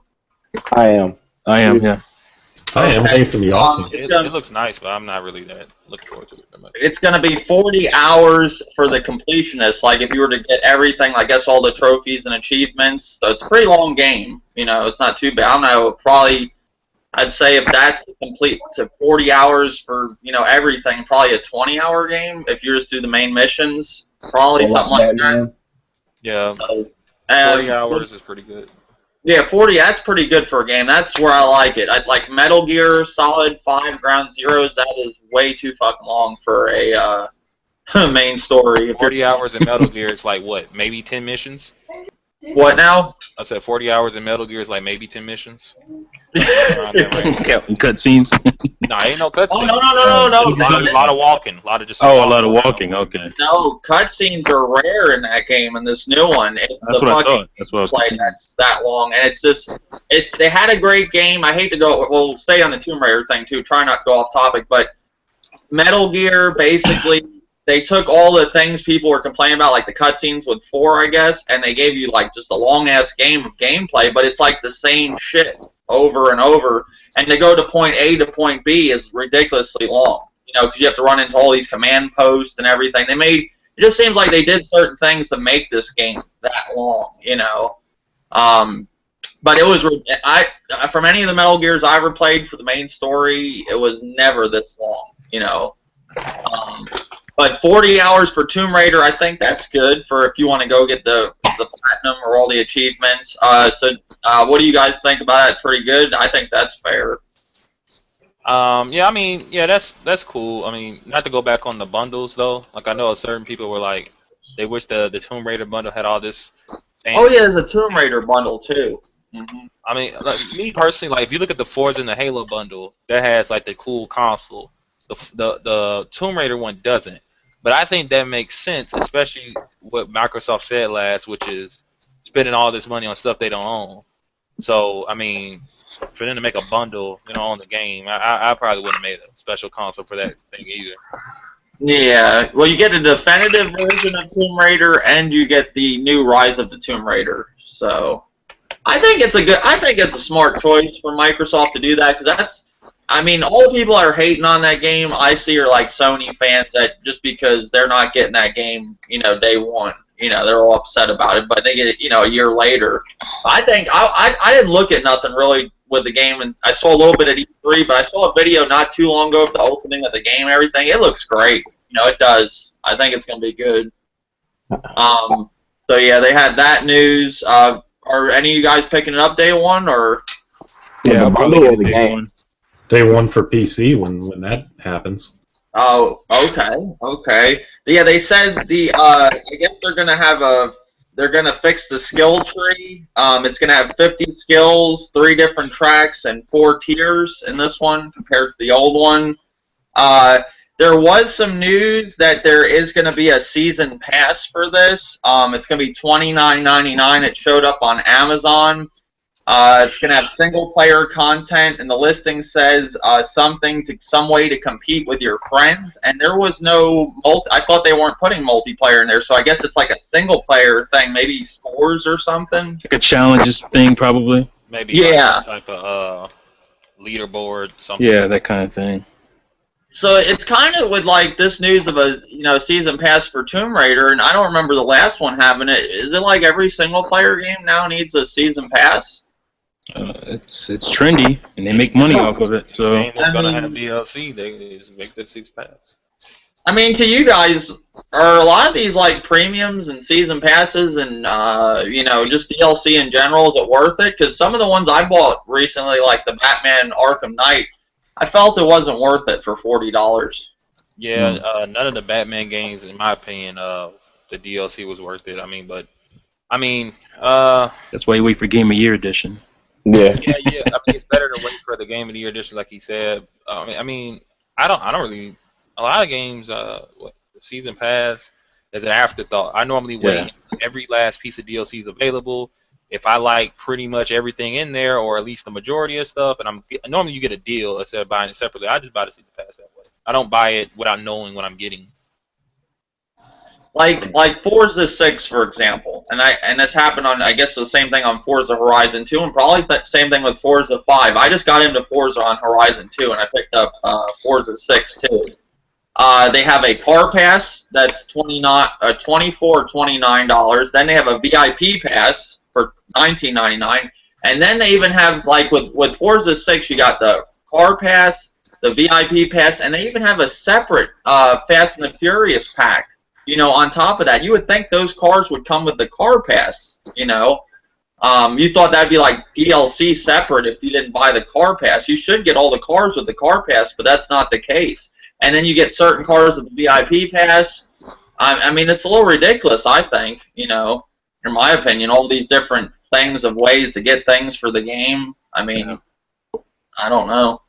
I am. Yeah. I am. It's gonna be awesome. It looks nice, but I'm not really that looking forward to it that much. It's gonna be 40 hours for the completionist. Like if you were to get everything, I guess all the trophies and achievements. So it's a pretty long game. You know, it's not too bad. I don't know. Probably, I'd say if that's complete to 40 hours for everything, probably a 20-hour game. If you just do the main missions, probably something like that. Yeah. So, 40 hours is pretty good. Yeah, 40, that's pretty good for a game. That's where I like it. I like Metal Gear Solid 5 Ground Zeroes. That is way too fucking long for a main story. 40 hours in Metal Gear is like what? Maybe 10 missions? What now? I said 40 hours in Metal Gear is like maybe 10 missions. Around that range. Cutscenes. No, ain't no cutscenes. Oh, no. A lot of walking. A lot of just. Oh, a lot of walking. Okay. No, cutscenes are rare in that game. In this new one, it's That's the what I fucking thought. That's what I was play thinking. that's that long, and it's just they had a great game. I hate to go. We'll stay on the Tomb Raider thing too. Try not to go off topic, but Metal Gear basically. They took all the things people were complaining about, like the cutscenes with 4, I guess, and they gave you like just a long-ass game of gameplay, but it's like the same shit over and over. And to go to point A to point B is ridiculously long, because you have to run into all these command posts and everything. It just seems like they did certain things to make this game that long, But it was, from any of the Metal Gears I ever played for the main story, it was never this long, But 40 hours for Tomb Raider, I think that's good for if you want to go get the platinum or all the achievements. So what do you guys think about it? Pretty good? I think that's fair. Yeah, I mean, yeah, that's cool. I mean, not to go back on the bundles though. Like I know certain people were like, they wish the Tomb Raider bundle had all this. Oh yeah, there's a Tomb Raider bundle too. Mm-hmm. I mean, like, me personally, like if you look at the Forza and the Halo bundle, that has like the cool console. The Tomb Raider one doesn't. But I think that makes sense, especially what Microsoft said last, which is spending all this money on stuff they don't own. So, I mean, for them to make a bundle, on the game, I probably wouldn't have made a special console for that thing either. Yeah. Well, you get a definitive version of Tomb Raider, and you get the new Rise of the Tomb Raider. So, I think it's a smart choice for Microsoft to do that, because all the people that are hating on that game, I see are like Sony fans that just because they're not getting that game, day one, they're all upset about it, but they get it, a year later. I think I didn't look at nothing really with the game, and I saw a little bit at E3, but I saw a video not too long ago of the opening of the game and everything. It looks great. It does. I think it's going to be good. So yeah, they had that news. Are any of you guys picking it up day one, or? Yeah, I'll probably bundle get of the day game. one. Day one for PC when that happens. Oh, okay. Yeah, they said I guess they're gonna fix the skill tree. It's gonna have 50 skills, 3 different tracks, and 4 tiers in this one compared to the old one. There was some news that there is gonna be a season pass for this. It's gonna be $29.99. It showed up on Amazon. It's going to have single-player content, and the listing says some way to compete with your friends. And there was no I thought they weren't putting multiplayer in there, so I guess it's like a single-player thing, maybe scores or something. Like a challenges thing, probably. Maybe Yeah. some type of leaderboard, something. Yeah, that kind of thing. So it's kind of with like this news of a season pass for Tomb Raider, and I don't remember the last one having it. Is it like every single-player game now needs a season pass? It's trendy, and they make money off of it. So Game is gonna have DLC. They just make that 6 pass. I mean, to you guys, are a lot of these like premiums and season passes and just DLC in general, is it worth it? Because some of the ones I bought recently, like the Batman Arkham Knight, I felt it wasn't worth it for $40. Yeah, none of the Batman games, in my opinion, the DLC was worth it. I mean, but I mean, That's why you wait for Game of Year edition. Yeah. yeah. I mean, it's better to wait for the Game of the Year edition, like he said. I don't really. A lot of games, the season pass is an afterthought. I normally wait Yeah. until every last piece of DLC is available. If I like pretty much everything in there, or at least the majority of stuff, and normally you get a deal instead of buying it separately. I just buy the season pass that way. I don't buy it without knowing what I'm getting. Like Forza 6, for example, and this happened on, I guess, the same thing on Forza Horizon 2, and probably the same thing with Forza 5. I just got into Forza on Horizon 2, and I picked up Forza 6 too. They have a car pass that's $24 or $29. Then they have a VIP pass for $19.99, and then they even have, like with Forza 6, you got the car pass, the VIP pass, and they even have a separate Fast and the Furious pack. You know, on top of that, you would think those cars would come with the car pass. You know, you thought that'd be like DLC separate if you didn't buy the car pass. You should get all the cars with the car pass, but that's not the case. And then you get certain cars with the VIP pass. I mean, it's a little ridiculous, I think. You know, in my opinion, all these different things of ways to get things for the game. I mean, I don't know.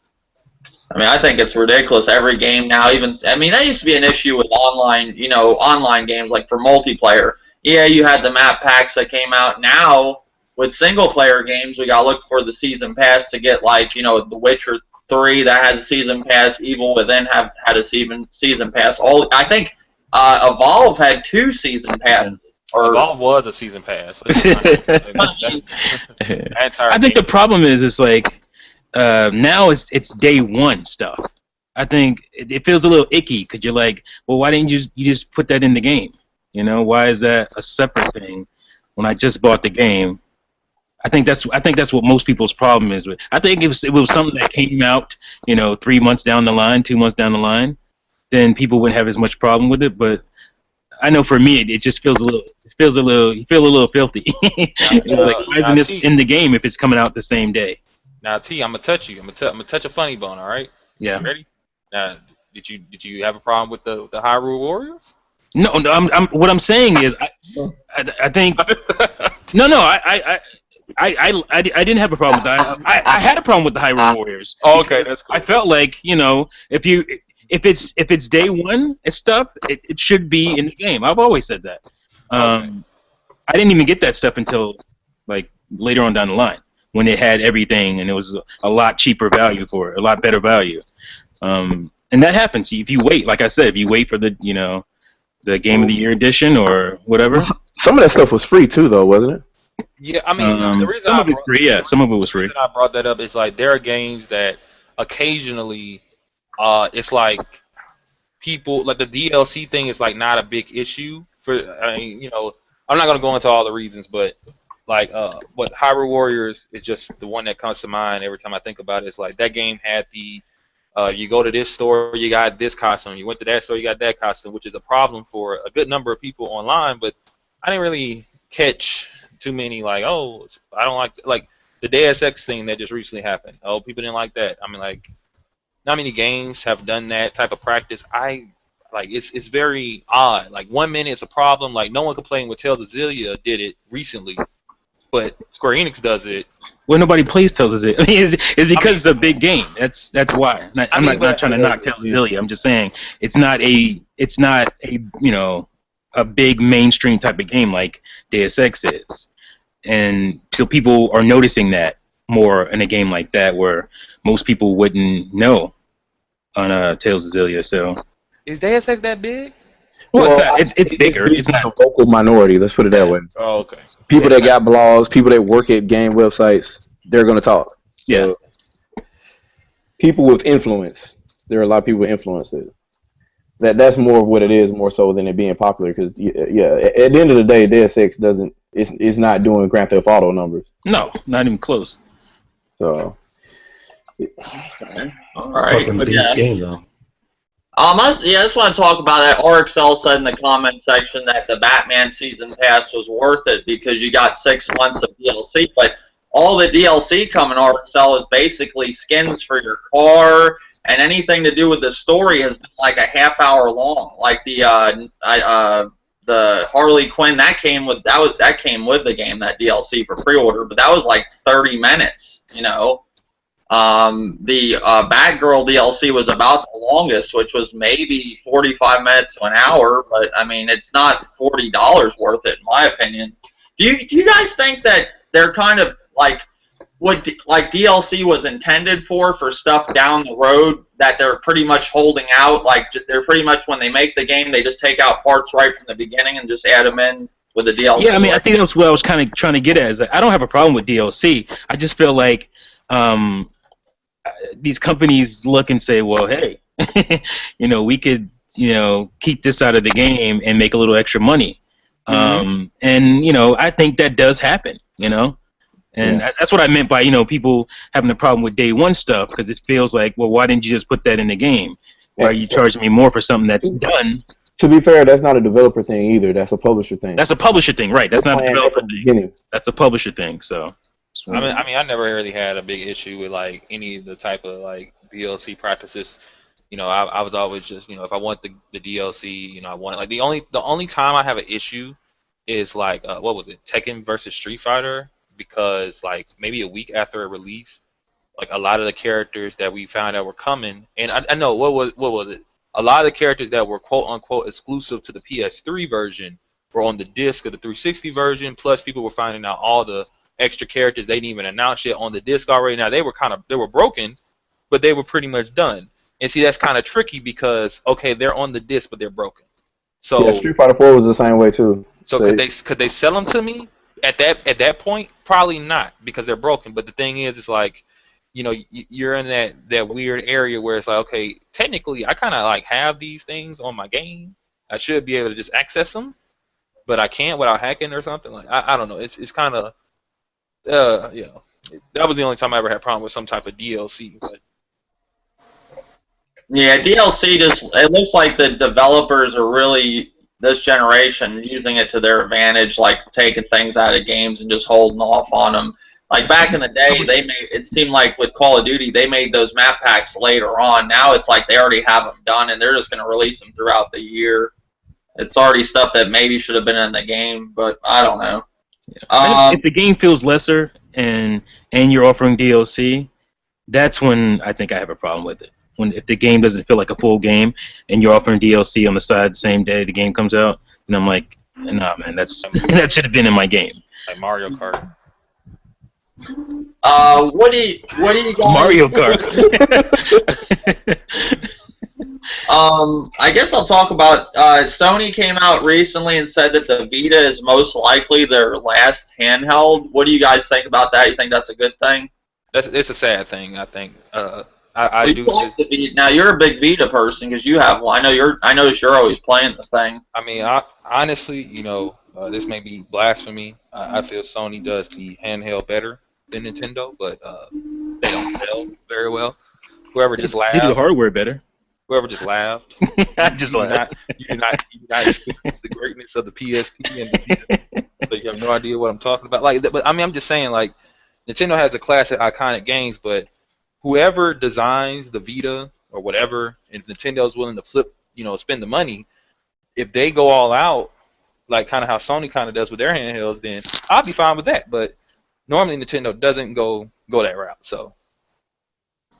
I mean, I think it's ridiculous. Every game now, that used to be an issue with online games, like for multiplayer. Yeah, you had the map packs that came out. Now, with single-player games, we got to look for the season pass to get, like, The Witcher 3 that has a season pass. Evil Within had a season pass. I think Evolve had 2 season passes. Evolve was a season pass. I think the problem is, it's like, now it's day one stuff. I think it feels a little icky because you're like, well, why didn't you just put that in the game? You know, why is that a separate thing when I just bought the game? I think that's what most people's problem is with. I think if it was something that came out, 3 months down the line, 2 months down the line, then people wouldn't have as much problem with it. But I know for me, it just feels a little. You feel a little filthy. It's like, why isn't this in the game if it's coming out the same day? Now, T, I'm gonna touch you. I'm gonna touch a funny bone. All right. Yeah. You ready? Now, did you have a problem with the Hyrule Warriors? No. What I'm saying is, I think no. I didn't have a problem with that. I had a problem with the Hyrule Warriors. Oh, okay, that's cool. I felt like if it's day one and stuff, it should be in the game. I've always said that. I didn't even get that stuff until like later on down the line, when it had everything and it was a lot cheaper value for it, a lot better value. And that happens if you wait. Like I said, if you wait for the Game of the Year edition or whatever. Some of that stuff was free too, though, wasn't it? Yeah, I mean, the reason some of it's free. Yeah, some of it was free. The reason I brought that up is like there are games that occasionally, it's like people like the DLC thing is like not a big issue for. I mean, I'm not gonna go into all the reasons, but like, what Hyrule Warriors is just the one that comes to mind every time I think about it. It's like that game had the, you go to this store, you got this costume. You went to that store, you got that costume, which is a problem for a good number of people online. But I didn't really catch too many like, oh, I don't like the Deus Ex thing that just recently happened. Oh, people didn't like that. I mean, like, not many games have done that type of practice. It's very odd. Like 1 minute it's a problem. Like no one complaining with Tales of Xillia did it recently. But Square Enix does it. Well, nobody plays Tales of Xillia. I mean, it's because it's a big game. That's why. I'm not trying to knock Tales of Xillia. I'm just saying it's not a a big mainstream type of game like Deus Ex is, and so people are noticing that more in a game like that where most people wouldn't know on Tales of Xillia. So is Deus Ex that big? Well, it's bigger. It's not a vocal minority. Let's put it that way. Oh, okay. People that got blogs, people that work at game websites, they're going to talk. Yeah. So, people with influence. There are a lot of people with influence. That's more of what it is, more so than it being popular. Because at the end of the day, Deus Ex it's not doing Grand Theft Auto numbers. No, not even close. So. All right. Fucking beast game though. I just want to talk about that. RXL said in the comment section that the Batman Season Pass was worth it because you got 6 months of DLC. But all the DLC coming to RSL is basically skins for your car, and anything to do with the story has been like a half hour long. Like the Harley Quinn that came with the game, that DLC for pre-order, but that was like 30 minutes, you know. The Batgirl DLC was about the longest, which was maybe 45 minutes to an hour, but I mean, it's not $40 worth it, in my opinion. Do you guys think that they're kind of like what DLC was intended for stuff down the road, that they're pretty much holding out? Like, they're pretty much, when they make the game, they just take out parts right from the beginning and just add them in with the DLC? Yeah, I mean, I think that's what I was kind of trying to get at. Is that I don't have a problem with DLC. I just feel like these companies look and say, well, hey, you know, we could, you know, keep this out of the game and make a little extra money. And, you know, I think that does happen, you know. And that's what I meant by, you know, people having a problem with day one stuff, because it feels like, well, why didn't you just put that in the game? Why are you charging me more for something that's done? To be fair, that's not a developer thing either. That's a publisher thing. That's a publisher thing, right? That's not a developer thing. That's a publisher thing. So, I mean, I never really had a big issue with like any of the type of like DLC practices. You know, I was always just, you know, if I want the DLC, you know, I want it. Like the only time I have an issue is like what was it, Tekken versus Street Fighter, because like maybe a week after it released, like a lot of the characters that we found out were coming, and I know what was it? A lot of the characters that were quote unquote exclusive to the PS3 version were on the disc of the 360 version. Plus, people were finding out all the extra characters they didn't even announce yet on the disc already. Now they were broken, but they were pretty much done. And see, that's kind of tricky because okay, they're on the disc, but they're broken. So yeah, Street Fighter 4 was the same way too. So could they sell them to me at that point? Probably not, because they're broken. But the thing is, it's like, you know, you're in that weird area where it's like, okay, technically I kind of like have these things on my game. I should be able to just access them, but I can't without hacking or something. Like I don't know. It's kind of you know, that was the only time I ever had a problem with some type of DLC. But yeah, DLC it looks like the developers are really, this generation, using it to their advantage, like taking things out of games and just holding off on them. Like back in the day, it seemed like with Call of Duty, they made those map packs later on. Now it's like they already have them done, and they're just going to release them throughout the year. It's already stuff that maybe should have been in the game, but I don't know. Yeah. If the game feels lesser and you're offering DLC, that's when I think I have a problem with it. If the game doesn't feel like a full game and you're offering DLC on the side the same day the game comes out, and I'm like, nah, man, that should have been in my game. Like Mario Kart. What do you guys... Mario Kart. I guess I'll talk about Sony came out recently and said that the Vita is most likely their last handheld. What do you guys think about that? You think that's a good thing? It's a sad thing, I think. I do. Like the Vita. Now you're a big Vita person because you have one. I notice you're always playing the thing. I mean, honestly, you know, this may be blasphemy. I feel Sony does the handheld better than Nintendo, but they don't sell very well. Whoever just laughed. They do the hardware better. Whoever just laughed. I just laughed. You do not experience the greatness of the PSP and the Vita, so you have no idea what I'm talking about. Like, but I mean, I'm just saying, like, Nintendo has the classic iconic games, but whoever designs the Vita or whatever, and Nintendo's willing to spend the money, if they go all out, like kind of how Sony kind of does with their handhelds, then I'll be fine with that. But normally Nintendo doesn't go that route. So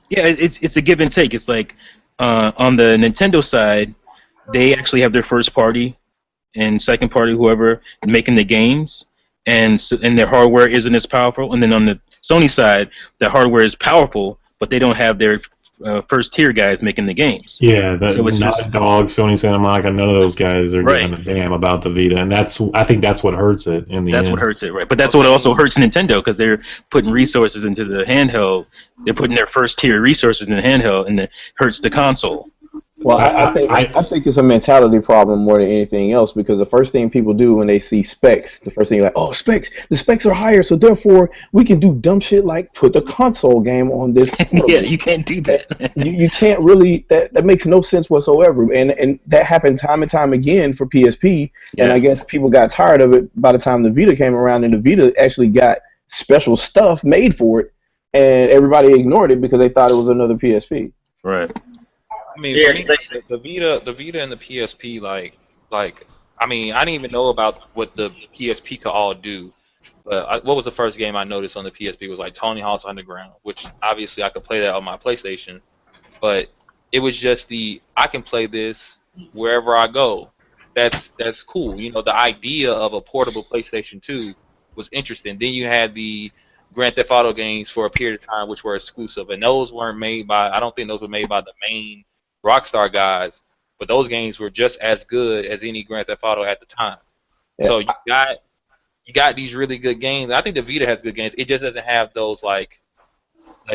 yeah, it's a give and take. It's like on the Nintendo side, they actually have their first party and second party, whoever, making the games, and their hardware isn't as powerful. And then on the Sony side, the hardware is powerful, but they don't have their first tier guys making the games. Yeah, Naughty Dog, Sony Santa Monica, none of those guys are giving a damn about the Vita, and I think that's what hurts it in the end. That's what hurts it, right? But that's what also hurts Nintendo, because they're putting resources into the handheld. They're putting their first tier resources in the handheld, and it hurts the console. Well, I think it's a mentality problem more than anything else, because the first thing people do when they see specs, the first thing they're like, oh, specs, the specs are higher, so therefore we can do dumb shit like put the console game on this. Yeah, you can't do that. you can't really, that makes no sense whatsoever. And that happened time and time again for PSP, and I guess people got tired of it by the time the Vita came around, and the Vita actually got special stuff made for it, and everybody ignored it because they thought it was another PSP. Right. I mean, Yeah, for me, the Vita and the PSP, I mean, I didn't even know about what the PSP could all do. But what was the first game I noticed on the PSP was like Tony Hawk's Underground, which obviously I could play that on my PlayStation, but it was just I can play this wherever I go. That's cool. You know, the idea of a portable PlayStation 2 was interesting. Then you had the Grand Theft Auto games for a period of time, which were exclusive, and those weren't made by. I don't think those were made by the main Rockstar guys, but those games were just as good as any Grand Theft Auto at the time. Yeah. So you got these really good games. I think the Vita has good games. It just doesn't have those like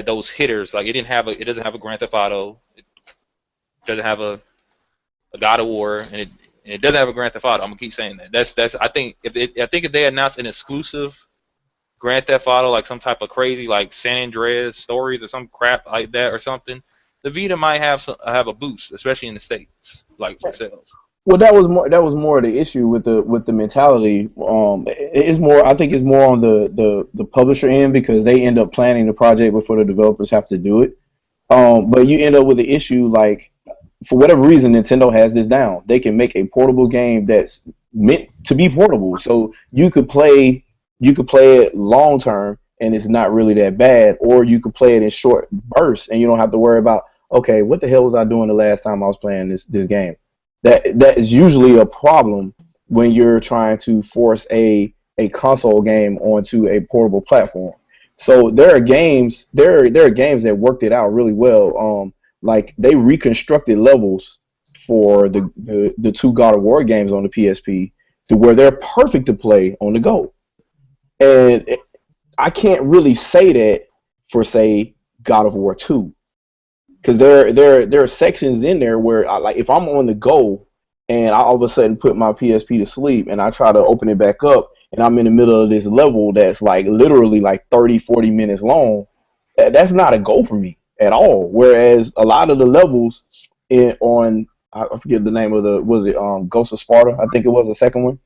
those hitters. Like it doesn't have a Grand Theft Auto. It doesn't have a God of War, and it doesn't have a Grand Theft Auto. I'm gonna keep saying that. That's I think if they announce an exclusive Grand Theft Auto, like some type of crazy like San Andreas stories or some crap like that or something, the Vita might have a boost, especially in the States, like for sales. Well, that was more the issue with the mentality. It's more. I think it's more on the publisher end because they end up planning the project before the developers have to do it. But you end up with the issue like, for whatever reason, Nintendo has this down. They can make a portable game that's meant to be portable, so you could play it long term and it's not really that bad, or you could play it in short bursts and you don't have to worry about, okay, what the hell was I doing the last time I was playing this game? That is usually a problem when you're trying to force a console game onto a portable platform. So there are games that worked it out really well. Like they reconstructed levels for the two God of War games on the PSP to where they're perfect to play on the go. And I can't really say that for, say, God of War 2. Because there are sections in there where, like, if I'm on the go and I all of a sudden put my PSP to sleep and I try to open it back up and I'm in the middle of this level that's, like, literally, like, 30, 40 minutes long, that's not a go for me at all. Whereas a lot of the levels I forget the name of Ghost of Sparta? I think it was the second one.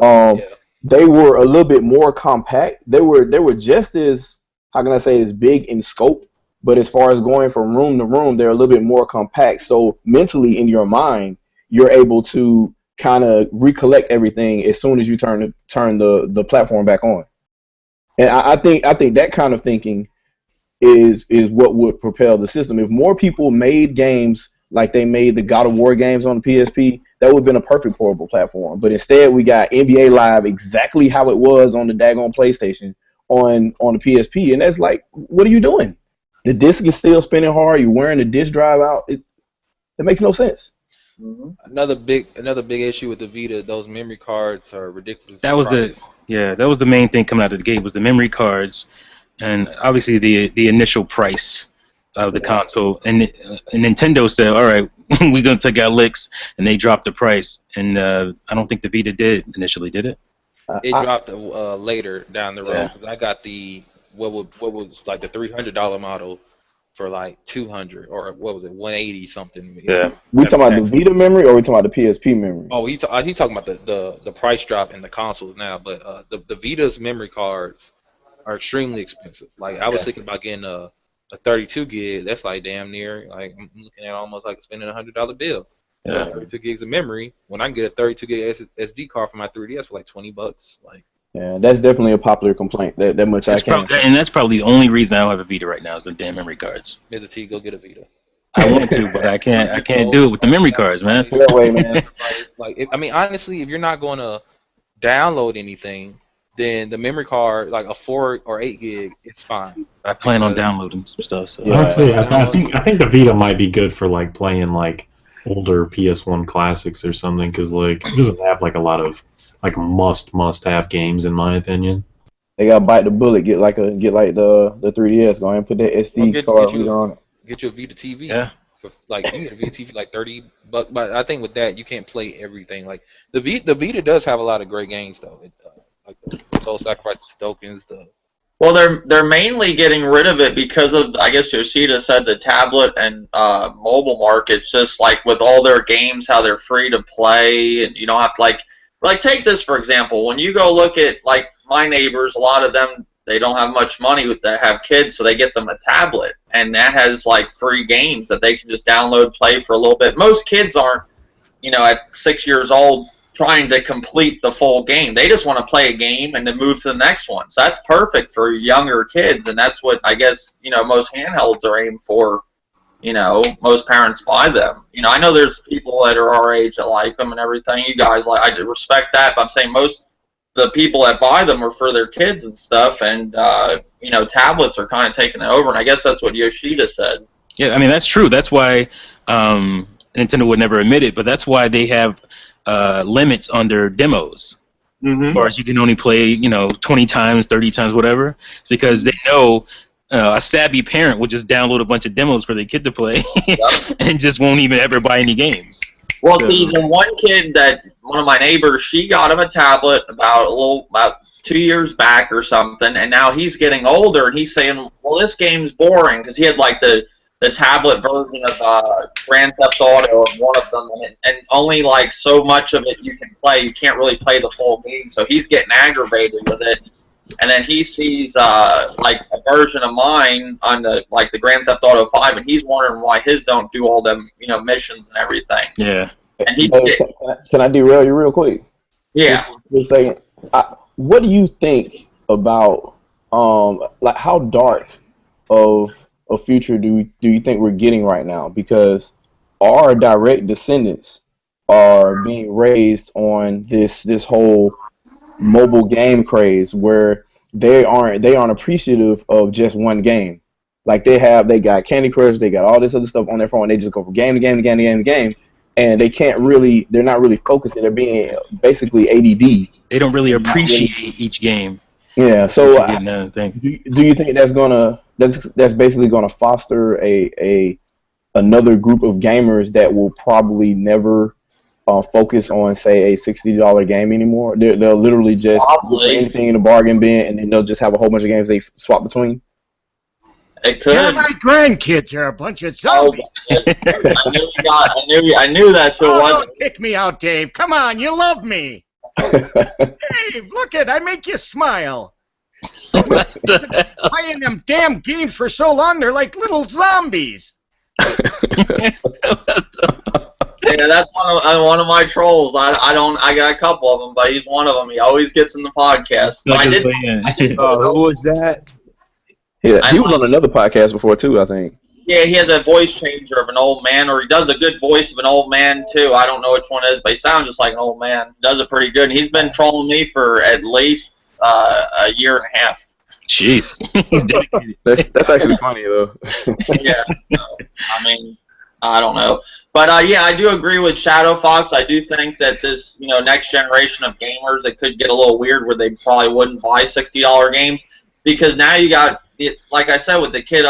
Yeah. They were a little bit more compact. They were just as, how can I say, as big in scope, but as far as going from room to room, they're a little bit more compact. So mentally in your mind, you're able to kind of recollect everything as soon as you turn the platform back on. And I think that kind of thinking is what would propel the system. If more people made games like they made the God of War games on the PSP, that would have been a perfect portable platform. But instead, we got NBA Live exactly how it was on the daggone PlayStation on the PSP, and that's like, what are you doing? The disc is still spinning hard. You're wearing the disc drive out. It makes no sense. Mm-hmm. Another big issue with the Vita, those memory cards are ridiculous. That was the main thing coming out of the gate was the memory cards, and obviously the initial price of the console. And Nintendo said, all right, we're going to take our licks, and they dropped the price. And I don't think the Vita did initially, did it? It dropped later down the road because I got the what was like the $300 model for like $200 or what was it, $180 something. Yeah. We talking about the Vita memory or we talking about the PSP memory? Oh, he's talking about the price drop in the consoles now, but the Vita's memory cards are extremely expensive. Like I was thinking about getting a 32 gig. That's like damn near, like I'm looking at almost like spending $100 bill. Yeah. 32 gigs of memory. When I can get a 32 gig SD card for my 3DS for like $20, like. Yeah, that's definitely a popular complaint. That much that's I can't. And that's probably the only reason I don't have a Vita right now is the damn memory cards. Mr. T, go get a Vita. I want to, but I can't do it with the memory cards, man. That way, man. I mean, honestly, if you're not going to download anything, then the memory card, like a 4 or 8 gig, it's fine. I plan on downloading some stuff. So. Honestly, I think the Vita might be good for like playing like older PS1 classics or something, because like it doesn't have like a lot of like must have games in my opinion. They gotta bite the bullet. Get like the 3DS. Go ahead and put that SD card reader on it. Get your Vita TV. Yeah. For, like you can get a Vita TV like $30, but I think with that you can't play everything. Like the Vita does have a lot of great games though. Like the Soul Sacrifice tokens. Well, they're mainly getting rid of it because of, I guess Yoshida said, the tablet and mobile market's just like with all their games, how they're free to play, and you don't have to like take this for example. When you go look at like my neighbors, a lot of them they don't have much money that have kids, so they get them a tablet, and that has like free games that they can just download, play for a little bit. Most kids aren't, at 6 years old trying to complete the full game. They just want to play a game and then move to the next one. So that's perfect for younger kids, and that's what I guess most handhelds are aimed for. Most parents buy them. I know there's people that are our age that like them and everything. You guys I respect that, but I'm saying most of the people that buy them are for their kids and stuff, and tablets are kind of taking it over, and I guess that's what Yoshida said. Yeah, I mean, that's true. That's why Nintendo would never admit it, but that's why they have limits on their demos. As far as you can only play, 20 times, 30 times, whatever, because they know a savvy parent will just download a bunch of demos for their kid to play and just won't even ever buy any games. Well, see, the one kid one of my neighbors, she got him a tablet about 2 years back or something, and now he's getting older, and he's saying, well, this game's boring, because he had like the tablet version of Grand Theft Auto of one of them, and only like so much of it you can play. You can't really play the full game, so he's getting aggravated with it. And then he sees like a version of mine on the Grand Theft Auto 5, and he's wondering why his don't do all them missions and everything. Yeah. And can I derail you real quick? Yeah. Just a second. What do you think about how dark of a future do you think we're getting right now? Because our direct descendants are being raised on this whole mobile game craze where they aren't appreciative of just one game. Like they got Candy Crush, they got all this other stuff on their phone, and they just go from game to game to game to game to game, and they're not really focusing. They're being basically ADD. They don't really appreciate each game. Yeah. So do you think that's basically gonna foster another group of gamers that will probably never focus on, say, a $60 game anymore? They'll literally just put anything in the bargain bin, and then they'll just have a whole bunch of games they swap between. It could. Yeah, my grandkids are a bunch of zombies. I knew that's who it was. Don't kick me out, Dave. Come on, you love me. Dave, look I make you smile. Playing them damn games for so long, they're like little zombies. Yeah, that's one of my trolls. I got a couple of them, but he's one of them. He always gets in the podcast. Who was that? Yeah, he was on another podcast before too, I think. Yeah, he has a voice changer of an old man, or he does a good voice of an old man too. I don't know which one it is, but he sounds just like an old man. He does it pretty good, and he's been trolling me for at least a year and a half. Jeez, he's dedicated. That's actually funny though. Yeah, I mean, I don't know, but yeah, I do agree with Shadow Fox. I do think that this next generation of gamers, it could get a little weird where they probably wouldn't buy $60 games, because now you got it, like I said, with the kid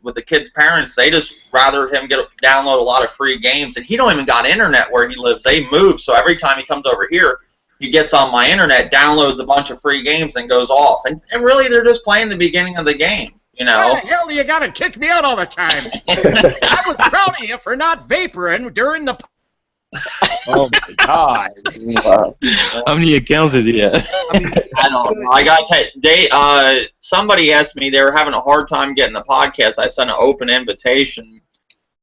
with the kid's parents, they just rather him download a lot of free games, and he don't even got internet where he lives. They moved, so every time he comes over here, he gets on my internet, downloads a bunch of free games, and goes off. And really, they're just playing the beginning of the game, Why the hell do you gotta kick me out all the time? I was proud of you for not vaporing during the... Oh my God! Wow. How many accounts is he at? I don't know. I got somebody asked me they were having a hard time getting the podcast. I sent an open invitation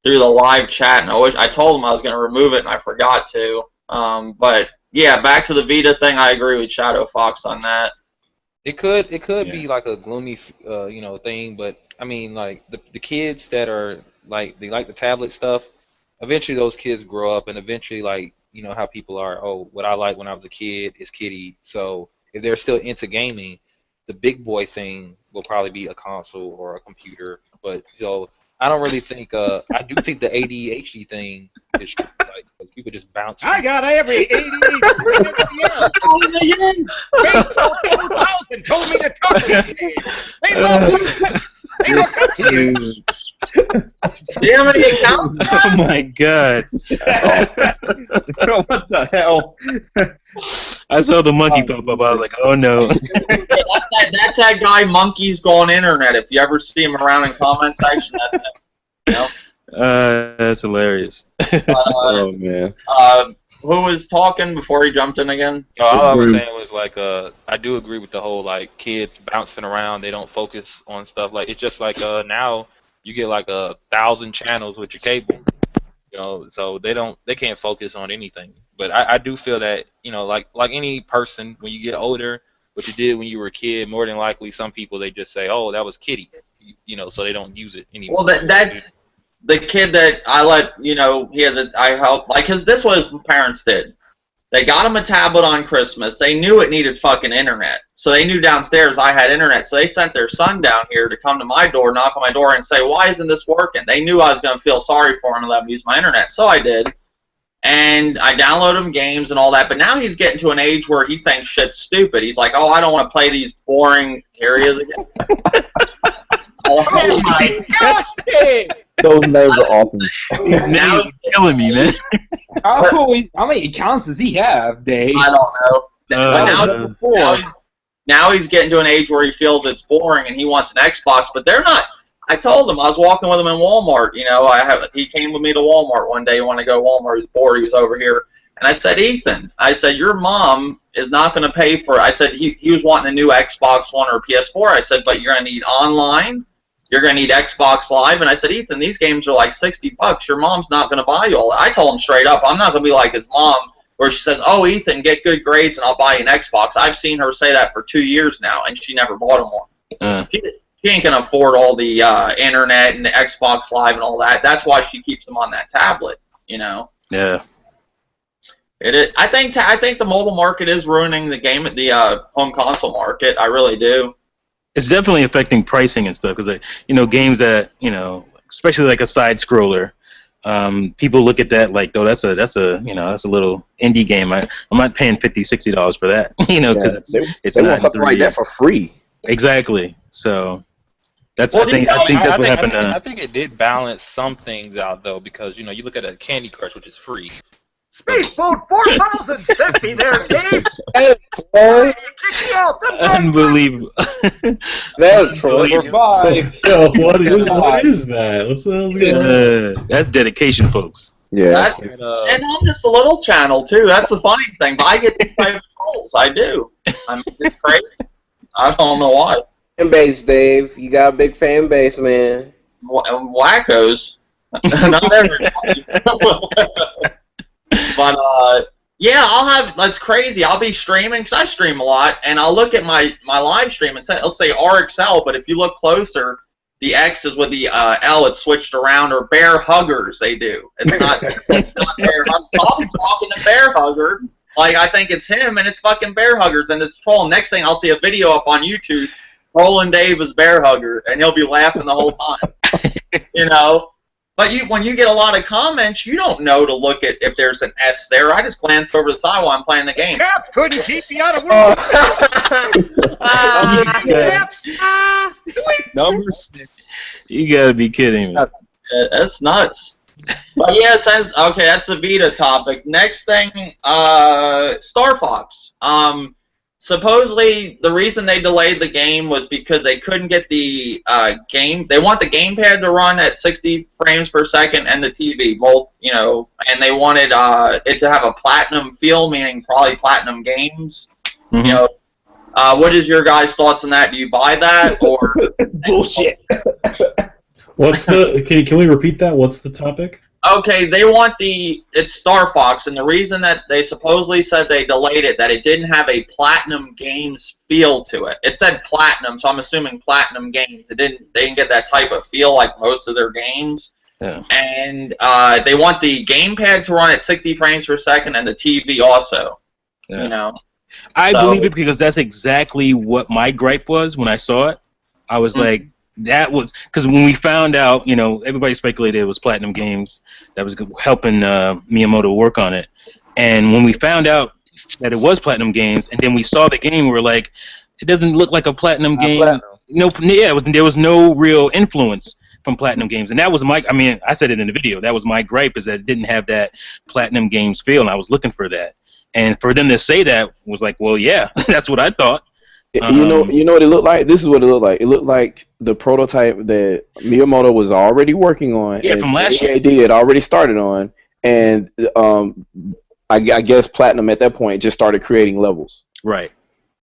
through the live chat, and I told them I was going to remove it, and I forgot to. But yeah, back to the Vita thing. I agree with Shadow Fox on that. It could be like a gloomy thing, but I mean, like the kids that are like they like the tablet stuff. Eventually, those kids grow up, and eventually, like how people are. Oh, what I liked when I was a kid is kiddie. So if they're still into gaming, the big boy thing will probably be a console or a computer. But so I don't really think. I do think the ADHD thing is true. Like people just bounce. I got every ADHD. They told me to talk to you. They love you. They look up to you. Do you have any accounts? Oh my God! What the hell? I saw the monkey pop up. I was like, oh no. That's that guy Monkey's Gone Internet. If you ever see him around in comment section, that's him. That's hilarious. Oh man. Who was talking before he jumped in again? All I was saying was like, I do agree with the whole like kids bouncing around. They don't focus on stuff. Like it's just like now you get like 1,000 channels with your cable. You know, so they can't focus on anything. But I do feel that, you know, like any person, when you get older, what you did when you were a kid, more than likely some people, they just say, oh, that was kiddie, you know, so they don't use it anymore. Well, that's the kid that I let, you know, I helped, like, because this was what parents did. They got him a tablet on Christmas. They knew it needed fucking internet. So they knew downstairs I had internet. So they sent their son down here to come to my door, knock on my door, and say, why isn't this working? They knew I was going to feel sorry for him and let him use my internet. So I did. And I downloaded him games and all that. But now he's getting to an age where he thinks shit's stupid. He's like, oh, I don't want to play these boring areas again. Oh my gosh, Dave! Those names are awesome. Now He's killing me, man. How many accounts does he have, Dave? I don't know. But now he's getting to an age where he feels it's boring and he wants an Xbox, but they're not. I told him, I was walking with him in Walmart, you know, he came with me to Walmart one day, he wanted to go to Walmart, he was bored, he was over here, and I said, Ethan, I said, your mom is not going to pay for, I said, he was wanting a new Xbox One or PS4, I said, but you're going to need online, you're going to need Xbox Live, and I said, Ethan, these games are like $60, your mom's not going to buy you all that. I told him straight up, I'm not going to be like his mom, where she says, oh, Ethan, get good grades and I'll buy you an Xbox. I've seen her say that for 2 years now, and she never bought him one. She ain't going to afford all the internet and the Xbox Live and all that. That's why she keeps them on that tablet, you know? Yeah. I think the mobile market is ruining the home console market. I really do. It's definitely affecting pricing and stuff because, you know, games that, you know, especially like a side scroller, people look at that like, oh, that's a little indie game. I'm not paying $50-$60 for that, you know, because it's they not want something like that for free. Exactly. So I think that's what happened. I think it did balance some things out though, because you know you look at a Candy Crush, which is free. Space Boat 4000 sent me there, Dave. Unbelievable. That's Troy. Number 5. Yo, what is that? What's that? That's dedication, folks. Yeah. And I'm just a little channel too. That's the funny thing. But I get these type of trolls. I do. I mean, it's crazy. I don't know why. Fan base, Dave. You got a big fan base, man. Wackos. Not everybody. But yeah, that's crazy. I'll be streaming because I stream a lot, and I'll look at my live stream and it'll say RXL, but if you look closer, the X is with the L. It's switched around, or Bear Huggers. They do. It's not Bear Huggers. I'll be talking to Bear Hugger. Like, I think it's him, and it's fucking Bear Huggers, and it's trolling. Next thing, I'll see a video up on YouTube, trolling Dave as Bear Hugger, and he'll be laughing the whole time. You know? But when you get a lot of comments, you don't know to look at if there's an S there. I just glance over the side while I'm playing the game. Cap couldn't keep me out of work. Number 6. You gotta be kidding me. That's nuts. But yeah, okay, that's the Vita topic. Next thing, Star Fox. Supposedly, the reason they delayed the game was because they couldn't get the game. They want the gamepad to run at 60 frames per second and the TV, both, you know, and they wanted it to have a platinum feel, meaning probably platinum games. Mm-hmm. You know, what is your guys' thoughts on that? Do you buy that or bullshit? What's the? Can we repeat that? What's the topic? Okay, they want it's Star Fox, and the reason that they supposedly said they delayed it, that it didn't have a Platinum Games feel to it. It said Platinum, so I'm assuming Platinum Games. They didn't get that type of feel like most of their games. Yeah. And they want the gamepad to run at 60 frames per second and the TV also. Yeah. You know. I believe it because that's exactly what my gripe was when I saw it. I was like, that was because when we found out, you know, everybody speculated it was Platinum Games that was helping Miyamoto work on it. And when we found out that it was Platinum Games, and then we saw the game, we were like, it doesn't look like a Platinum game. There was no real influence from Platinum Games, and that was I said it in the video. That was my gripe, is that it didn't have that Platinum Games feel, and I was looking for that. And for them to say that was like, well, yeah, that's what I thought. You know what it looked like? This is what it looked like. It looked like the prototype that Miyamoto was already working on, Yeah, and from last year. EAD had already started on, and I guess Platinum at that point just started creating levels. Right.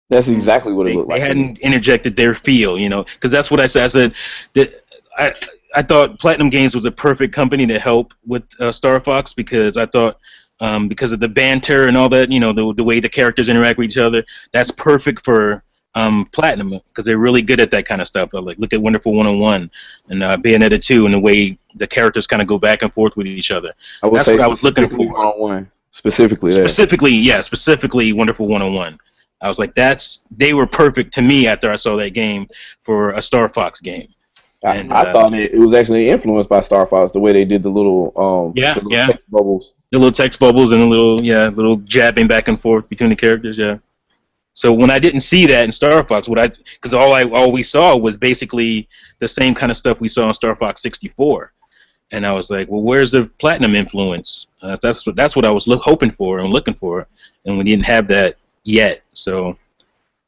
That's exactly what it They, looked they like. hadn't interjected their feel, because that's what I said. I said that I thought Platinum Games was a perfect company to help with Star Fox because I thought because of the banter and all that, the way the characters interact with each other, that's perfect for Platinum because they're really good at that kind of stuff. Like look at Wonderful 101 and Bayonetta 2 and the way the characters kind of go back and forth with each other. That's what I was looking for. 101 specifically. Specifically Wonderful 101. I was like, they were perfect to me after I saw that game for a Star Fox game. I thought it was actually influenced by Star Fox, the way they did the little text bubbles. The little text bubbles and the little jabbing back and forth between the characters, yeah. So when I didn't see that in Star Fox, because all we saw was basically the same kind of stuff we saw in Star Fox 64, and I was like, well, where's the Platinum influence? That's what I was hoping for and looking for, and we didn't have that yet. So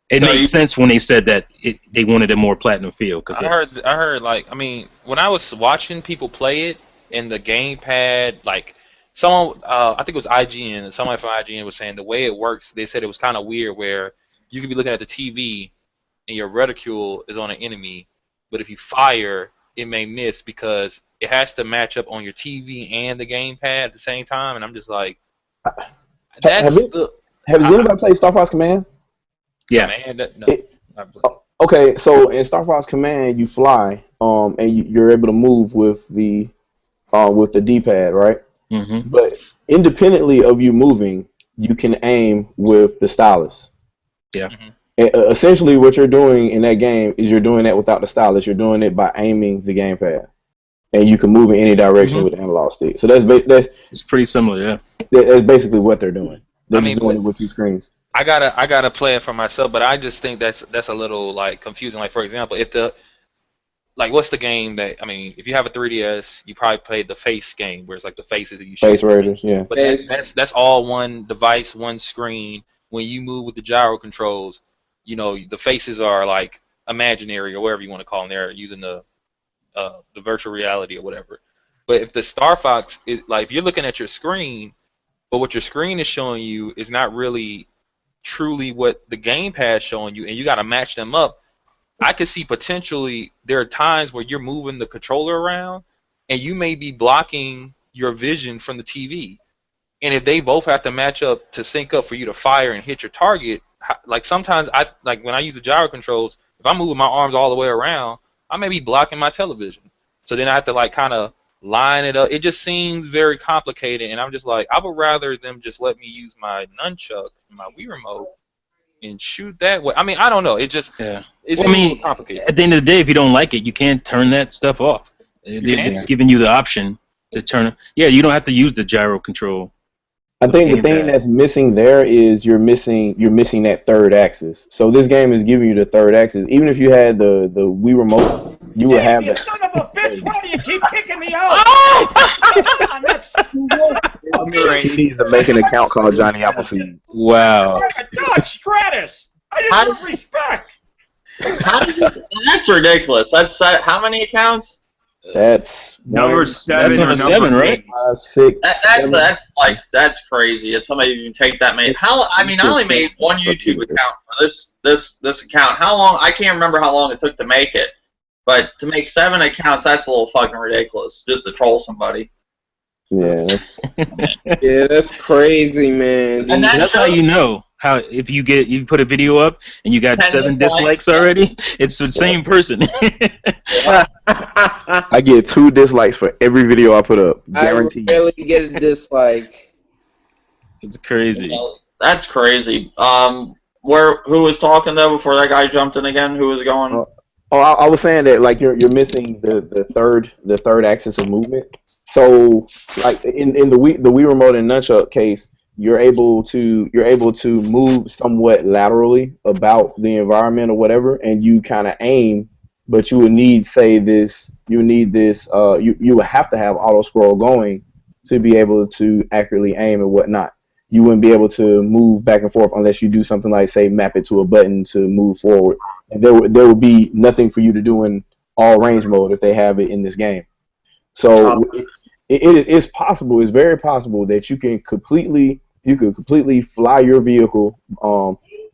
it made sense when they said that they wanted a more Platinum feel. Cause I heard when I was watching people play it in the gamepad, like someone, I think it was IGN, somebody from IGN was saying the way it works, they said it was kind of weird where you could be looking at the TV and your reticule is on an enemy, but if you fire, it may miss because it has to match up on your TV and the gamepad at the same time, and I'm just like, Has anybody played Star Fox Command? Yeah. Okay, so in Star Fox Command, you fly, and you're able to move with the D-pad, right? Mm-hmm. But independently of you moving, you can aim with the stylus. Yeah. Mm-hmm. Essentially, what you're doing in that game is you're doing that without the stylus. You're doing it by aiming the gamepad, and you can move in any direction with the analog stick. So it's pretty similar, yeah. That's basically what they're doing. They're just doing it with two screens. I gotta play it for myself, but I just think that's a little confusing. Like for example, what's the game that if you have a 3DS, you probably played the Face game where it's like the faces that you shoot. Face Raiders, yeah. But that's all one device, one screen. When you move with the gyro controls, the faces are like imaginary or whatever you want to call them. They're using the virtual reality or whatever. But if the Star Fox is if you're looking at your screen, but what your screen is showing you is not really truly what the gamepad is showing you, and you got to match them up. I could see potentially there are times where you're moving the controller around, and you may be blocking your vision from the TV. And if they both have to match up to sync up for you to fire and hit your target, sometimes when I use the gyro controls, if I'm moving my arms all the way around, I may be blocking my television. So then I have to kind of line it up. It just seems very complicated, and I'm just like, I would rather them just let me use my nunchuck, my Wii remote, and shoot that way. I don't know. It just it's complicated. At the end of the day, if you don't like it, you can't turn that stuff off. It's giving you the option to turn it. Yeah, you don't have to use the gyro control. I think the thing that's missing there is you're missing that third axis. So this game is giving you the third axis. Even if you had the Wii remote, you would have that. Son of a bitch! Why do you keep kicking me out? He needs to make an account called Johnny Appleseed. Wow. Like a Dodge Stratus. I deserve respect. That's ridiculous. That's how many accounts? That's number 7. That's number 7, right? 5, 6. That's crazy. That somebody even take that many. I only made one YouTube account for this account. How long? I can't remember how long it took to make it, but to make 7 accounts, that's a little fucking ridiculous. Just to troll somebody. Yeah. Yeah, that's crazy, man. And that's how you know. How if you put a video up and you got 7 dislikes already, it's the same person. I get 2 dislikes for every video I put up. Guaranteed. I rarely get a dislike. It's crazy. That's crazy. Who was talking though before that guy jumped in again? Who was going? I was saying that you're missing the third axis of movement. So in the Wii remote and nunchuck case, you're able to move somewhat laterally about the environment or whatever, and you kind of aim, but you would need you would have to have auto scroll going to be able to accurately aim and whatnot. you wouldn't be able to move back and forth unless you do something like, say, map it to a button to move forward. And there would be nothing for you to do in all range mode if they have it in this game. So it is possible. It's very possible that you could completely fly your vehicle.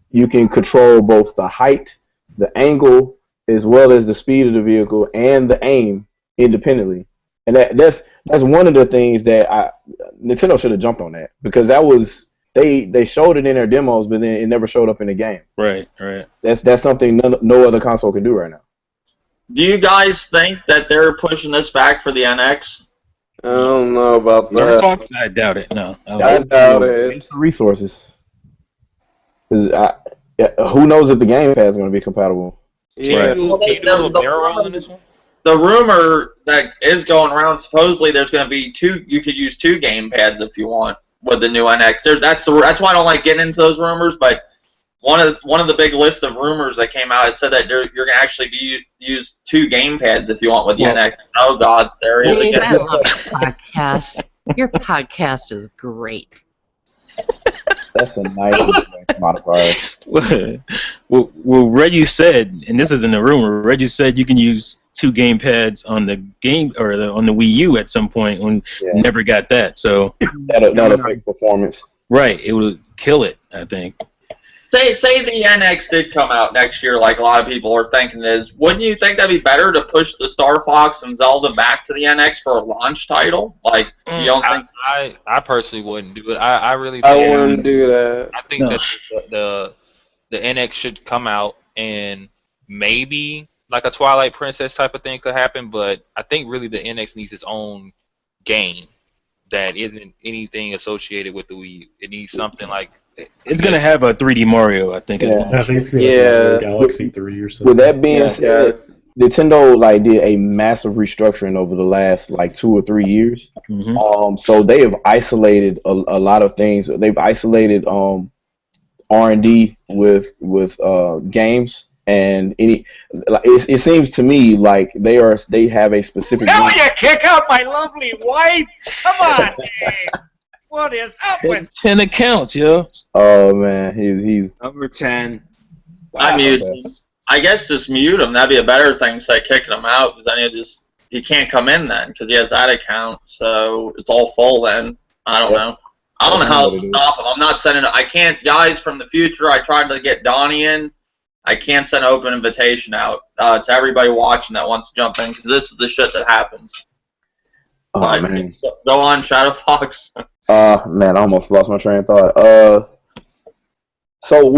You can control both the height, the angle, as well as the speed of the vehicle and the aim independently. And that's one of the things that Nintendo should have jumped on that, because that was they showed it in their demos, but then it never showed up in the game. Right. That's something no other console can do right now. Do you guys think that they're pushing this back for the NX? I don't know about Star that. Fox? I doubt it. No. I doubt it. Resources. 'Cause who knows if the Game Pass is going to be compatible? Yeah. Well, Can you do a little barrel roll in this one? The rumor that is going around, supposedly there's going to be two. You could use 2 game pads if you want with the new NX. That's why I don't like getting into those rumors. But one of the big list of rumors that came out, it said that you're going to actually use 2 game pads if you want with the NX. Oh God, there he is Dave, again. I love your podcast. Your podcast is great. That's a nice modifier. Well, Reggie said, and this isn't a rumor. Reggie said you can use 2 game pads on the game or on the Wii U at some point. When never got that, so that'll affect performance. Right, it would kill it. I think. Say the NX did come out next year, like a lot of people are thinking it is. Wouldn't you think that'd be better to push the Star Fox and Zelda back to the NX for a launch title? Like, you don't think? I personally wouldn't do it. I really I think wouldn't do that. I think that the NX should come out, and maybe like a Twilight Princess type of thing could happen, but I think really the NX needs its own game that isn't anything associated with the Wii U. It needs something like it's gonna have a 3D Mario, I think. Yeah. I think it's gonna be Galaxy 3 or something. With that being said, Nintendo did a massive restructuring over the last 2 or 3 years. Mm-hmm. So they have isolated a lot of things. They've isolated R&D with games, and it seems to me like they have a specific. Now you kick out my lovely wife. Come on, Dave. What is up with 10 accounts, yo? Oh man, he's Number 10. I guess just mute him. That'd be a better thing instead of kicking him out, because then he can't come in then because he has that account. So it's all full then. I don't know. I don't know how to stop him. I'm not sending. I can't, guys from the future. I tried to get Donnie in. I can't send an open invitation out to everybody watching that wants to jump in, because this is the shit that happens. Oh man. Go on, Shadow Fox. Man, I almost lost my train of thought. So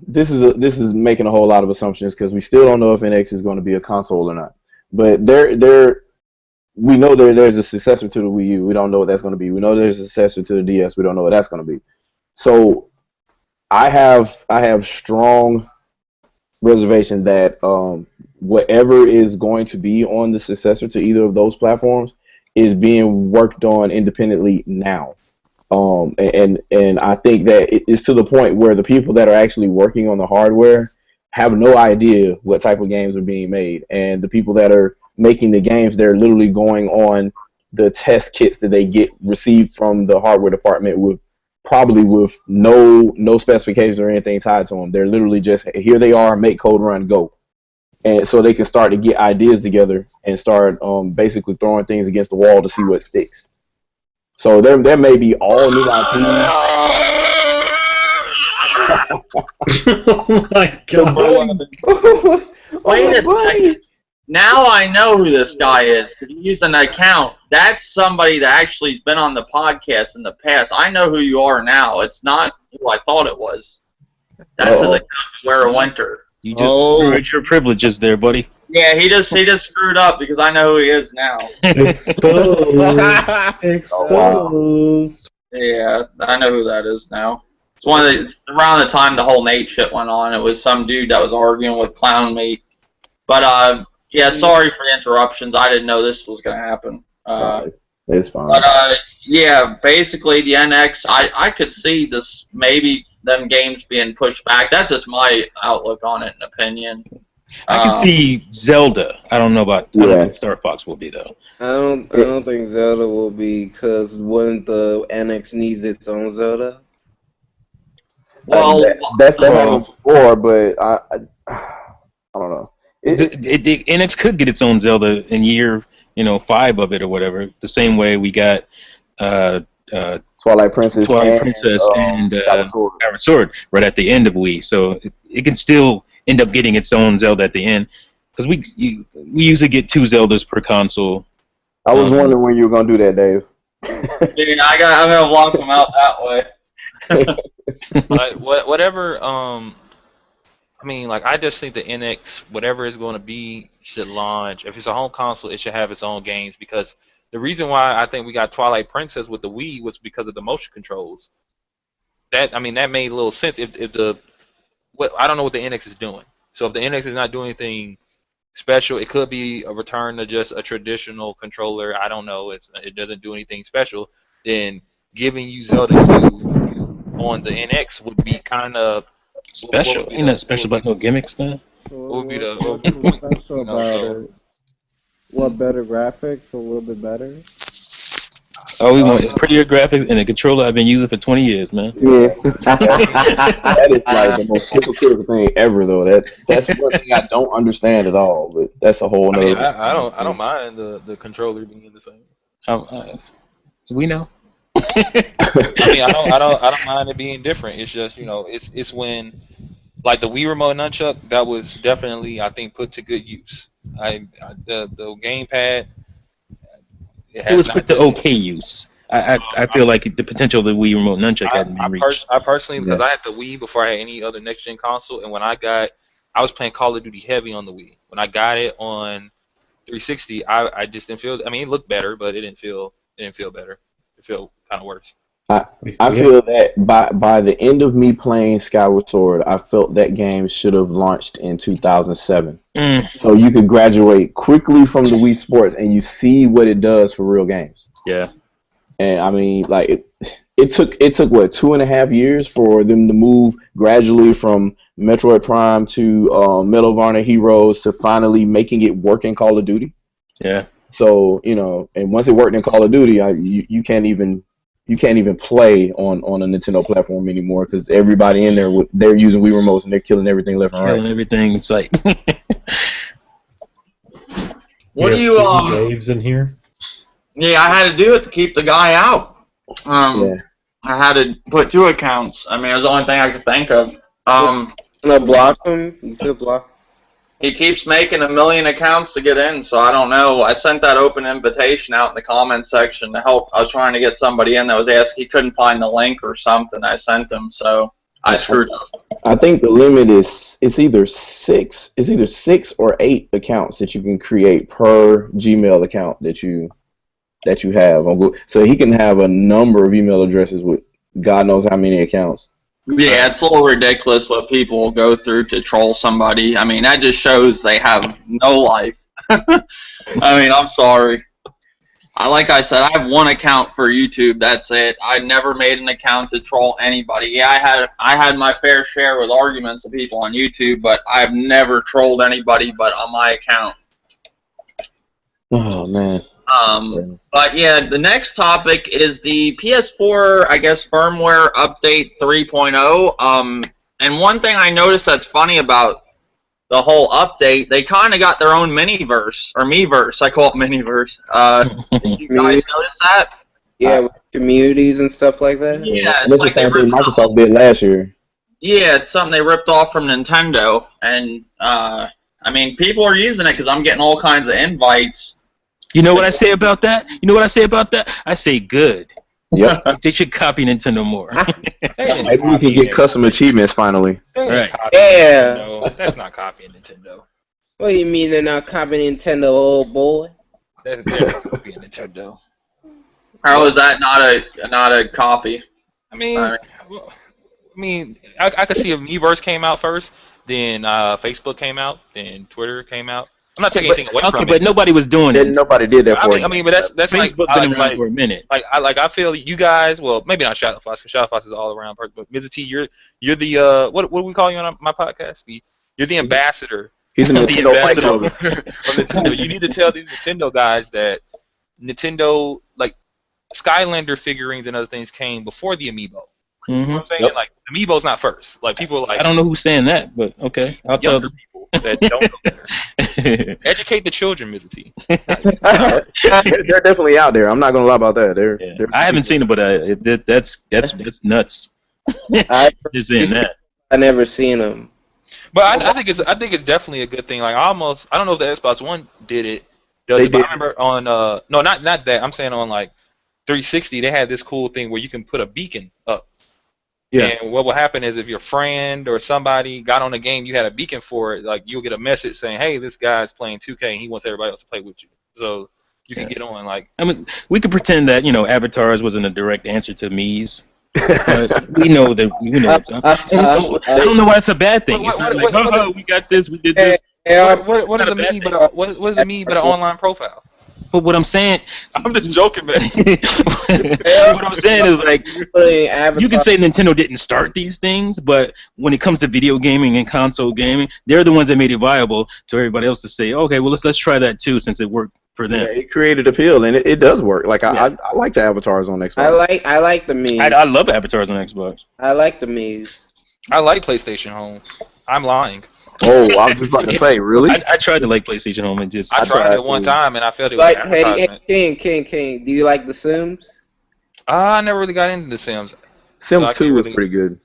this is making a whole lot of assumptions, because we still don't know if NX is going to be a console or not. But we know there's a successor to the Wii U. We don't know what that's going to be. We know there's a successor to the DS. We don't know what that's going to be. So I have strong reservation that whatever is going to be on the successor to either of those platforms is being worked on independently now. And I think that it's to the point where the people that are actually working on the hardware have no idea what type of games are being made, and the people that are making the games, they're literally going on the test kits that they get received from the hardware department with no specifications or anything tied to them. They're literally just, here they are, make code, run, go. And so they can start to get ideas together and start basically throwing things against the wall to see what sticks. So there may be all new IP. Oh my god. Wait a second. Now I know who this guy is, because he used an account. That's somebody that actually has been on the podcast in the past. I know who you are now. It's not who I thought it was. That's his account, Where Winter. You just destroyed your privileges there, buddy. Yeah, he just screwed up, because I know who he is now. Exposed. Yeah, I know who that is now. It's around the time the whole Nate shit went on. It was some dude that was arguing with Clown Meat. But yeah, sorry for the interruptions. I didn't know this was gonna happen. It's fine. But yeah, basically the NX, I could see this, maybe them games being pushed back. That's just my outlook on it and opinion. I can see Zelda. I don't know about. I don't think Star Fox will be though. I don't think Zelda will be, because wouldn't the NX needs its own Zelda? Well, that's happened before, but I don't know. The NX could get its own Zelda in year 5 of it or whatever. The same way we got Twilight Princess, and Skyward Sword right at the end of Wii. So it can still end up getting its own Zelda at the end, because we usually get 2 Zeldas per console. I was wondering when you were gonna do that, Dave. Dude, I'm gonna block them out that way. Like whatever. I mean, like, I just think the NX, whatever it's going to be, should launch. If it's a home console, it should have its own games, because the reason why I think we got Twilight Princess with the Wii was because of the motion controls. That made a little sense. I don't know what the NX is doing. So if the NX is not doing anything special, it could be a return to just a traditional controller. I don't know. It doesn't do anything special. Then giving you Zelda 2 on the NX would be kind of special. Ain't that special about no gimmicks, man? What would be the special about it? What, better graphics? A little bit better? All we want is prettier graphics and a controller I've been using for 20 years, man. Yeah. That is like the most hypocritical thing ever, though. That's one thing I don't understand at all. But that's a whole nother. I don't mind the controller being the same. We know. I don't mind it being different. It's just, it's when, like, the Wii remote nunchuck, that was definitely, I think, put to good use. The gamepad, it was put to okay use. I feel like the potential of the Wii remote nunchuck hadn't been reached. I personally, because I had the Wii before I had any other next gen console, and when I was playing Call of Duty heavy on the Wii. When I got it on 360, I just didn't feel. I mean, it looked better, but it didn't feel better. It felt kind of worse. I feel that by the end of me playing Skyward Sword, I felt that game should have launched in 2007. So you could graduate quickly from the Wii Sports and you see what it does for real games. Yeah. And I mean, like, it took what, 2.5 years for them to move gradually from Metroid Prime to Medal of Honor Heroes to finally making it work in Call of Duty. Yeah. So, and once it worked in Call of Duty, you can't even play on a Nintendo platform anymore, because everybody in there, they're using Wii remotes and they're killing everything left and right. Killing everything. It's like. What do you Dave's in here? Yeah, I had to do it to keep the guy out. I had to put 2 accounts. I mean, it was the only thing I could think of. Block him. You could block. He keeps making 1 million accounts to get in, so I don't know. I sent that open invitation out in the comments section to help. I was trying to get somebody in that was asking. He couldn't find the link or something. I sent him, so I screwed up. I think the limit is it's either 6 or 8 accounts that you can create per Gmail account that you have on Google. So he can have a number of email addresses with God knows how many accounts. Yeah, it's a little ridiculous what people will go through to troll somebody. I mean, that just shows they have no life. I mean, I'm sorry. Like I said, I have 1 account for YouTube. That's it. I never made an account to troll anybody. Yeah, I had my fair share with arguments of people on YouTube, but I've never trolled anybody but on my account. Oh, man. But yeah, the next topic is the PS4, I guess, firmware update 3.0. And one thing I noticed that's funny about the whole update, they kind of got their own mini-verse, or me-verse. I call it mini-verse. Did you guys notice that? Yeah, with communities and stuff like that? Yeah, it's like the same thing Microsoft did last year. Yeah, it's something they ripped off from Nintendo. And, I mean, people are using it because I'm getting all kinds of invites. You know what I say about that? I say good. Yep. They should copy Nintendo more. Maybe we can get custom achievements finally. Right. Yeah. That's not copying Nintendo. What do you mean they're not copying Nintendo, old boy? They're copying Nintendo. How is that not a copy? I mean, I could see if Miiverse came out first, then Facebook came out, then Twitter came out. I'm not taking anything away from it. But nobody was doing it. Nobody did that for you. I mean, but that's Facebook like, been around for a minute. I feel you guys. Well, maybe not Shadowfox, because Shadowfox is all around. But Mrs. T, you're the what do we call you on my podcast? You're the ambassador He's a The Nintendo fight ambassador. club. From Nintendo. You need to tell these Nintendo guys that Nintendo, like Skylander figurines and other things, came before the amiibo. You know what I'm saying? Yep. Like amiibo's not first. Like people are like I don't know who's saying that, but okay, I'll tell younger them. people that don't know. Educate the children, Mr. T. They're definitely out there. I'm not gonna lie about that. They're I haven't seen it, but that's nuts. I Just saying that. never seen them. But I think it's definitely a good thing. Like I don't know if the Xbox One did it. Does They it? But did. I remember on no, not that. I'm saying on like 360, they had this cool thing where you can put a beacon up. Yeah. And what will happen is if your friend or somebody got on the game, you had a beacon for it, like you'll get a message saying, "Hey, this guy's playing 2K and he wants everybody else to play with you." So you can get on like. I mean, we could pretend that avatars wasn't a direct answer to Mies. But we know that. I don't know why it's a bad thing. It's not like, we got this, we did this. What does it mean? But what does it mean? But an online profile. But what I'm saying, I'm just joking, man. what I'm saying is like, you can say Nintendo didn't start these things, but when it comes to video gaming and console gaming, they're the ones that made it viable to everybody else to say, okay, well let's try that too, since it worked for them. Yeah, it created appeal, and it does work. Like I like the avatars on Xbox. I like the Mii's. I love avatars on Xbox. I like the Mii's. I like PlayStation Home. I'm lying. Oh, I was just about to say, really? I tried to like PlayStation Home and just. I tried it one time and I felt it was Like, an advertisement. King, do you like The Sims? I never really got into The Sims. Sims So 2 was really- pretty good.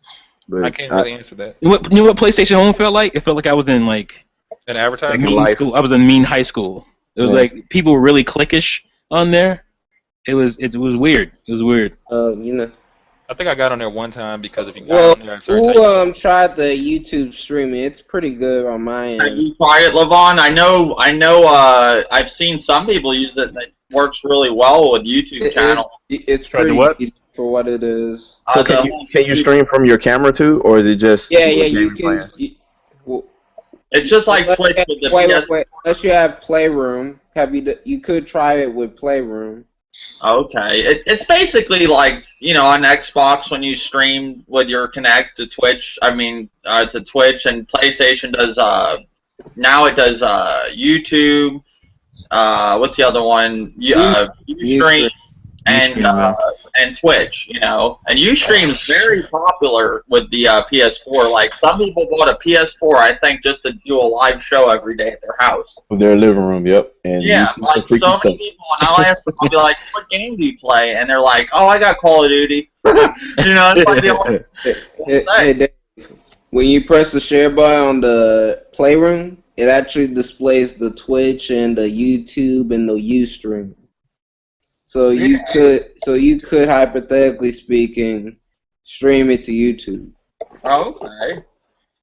But I can't really answer that. You know what PlayStation Home felt like? It felt like I was in like An advertisement? mean life. school. I was in mean high school. It was like people were really cliquish on there. It was weird. It was weird. I think I got on there one time because if you got Well, on there, at a certain time, who tried the YouTube streaming? It's pretty good on my Have end. you tried it, Levon? I know. I've seen some people use it, and it works really well with YouTube channel. It's Tried the pretty what? easy for what it is. So can you stream from your camera too, or is it just Yeah, the you game can. plan? It's just like Twitch with the PS. Wait. Unless you have Playroom, you could try it with Playroom. Okay, it's basically like on Xbox when you stream with your Kinect to Twitch. I mean to Twitch, and PlayStation does now it does YouTube. What's the other one? Ustream and Twitch. And Ustream is very popular with the PS4. Like some people bought a PS4, I think, just to do a live show every day at their house. Their living room, yep. And Yeah, you see some like freaky so many stuff. people, and I'll ask them, I'll be like, "What game do you play?" And they're like, "Oh, I got Call of Duty." It's like the only Hey, Dave, when you press the share button on the Playroom, it actually displays the Twitch and the YouTube and the Ustream. So you could hypothetically speaking stream it to YouTube. Okay.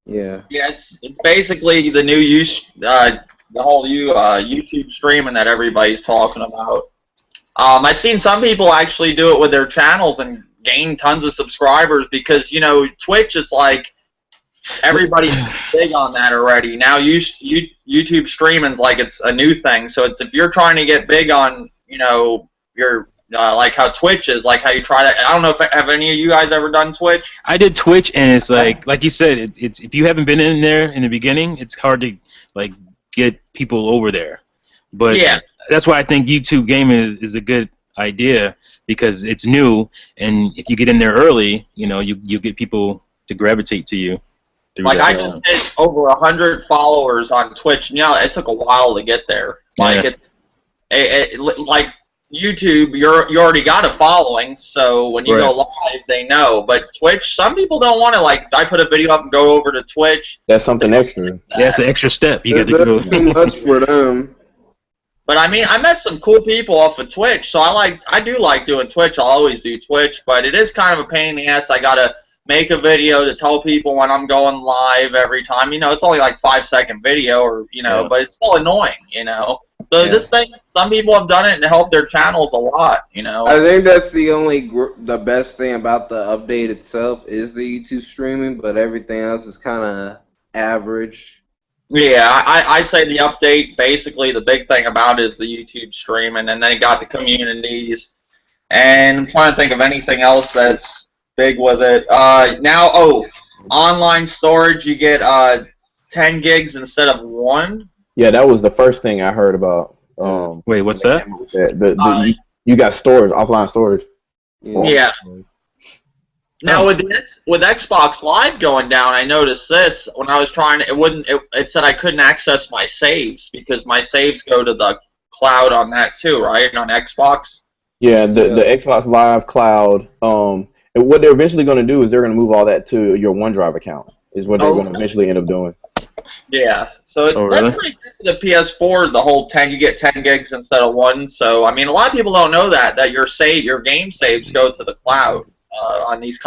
Yeah. Yeah, it's basically the new the whole YouTube streaming that everybody's talking about. I've seen some people actually do it with their channels and gain tons of subscribers because Twitch is like everybody's big on that already. Now YouTube streaming's like it's a new thing. So it's if you're trying to get big on your like how Twitch is, like how you try that. I don't know have any of you guys ever done Twitch? I did Twitch, and it's like you said, it's if you haven't been in there in the beginning, it's hard to like get people over there. But Yeah. that's why I think YouTube gaming is a good idea because it's new, and if you get in there early, you get people to gravitate to you. Like I just hit over 100 followers on Twitch. And, it took a while to get there. Like like YouTube, you already got a following, so when you go live, they know. But Twitch, some people don't want to. Like, I put a video up and go over to Twitch. That's something extra. Yeah, it's an extra step. You got to go. That's too much for them. But I mean, I met some cool people off of Twitch, so I do like doing Twitch. I'll always do Twitch, but it is kind of a pain in the ass. I gotta make a video to tell people when I'm going live every time. It's only like 5-second video, or but it's still annoying. So this thing, some people have done it and helped their channels a lot. I think that's the best thing about the update itself is the YouTube streaming, but everything else is kind of average. Yeah, I say the update, basically the big thing about it is the YouTube streaming, and then it got the communities. And I'm trying to think of anything else that's big with it. Now, online storage, you get 10 gigs instead of 1. Yeah, that was the first thing I heard about. Wait, what's that? You got storage, offline storage. Yeah. Now with Xbox Live going down, I noticed this when I was trying. It said I couldn't access my saves because my saves go to the cloud on that too, right? On Xbox. Yeah, the Xbox Live cloud. What they're eventually going to do is they're going to move all that to your OneDrive account. Is what they're going to eventually end up doing. Yeah, so that's pretty good for the PS4. The whole 10, you get 10 gigs instead of 1. So I mean, a lot of people don't know that your game saves go to the cloud on these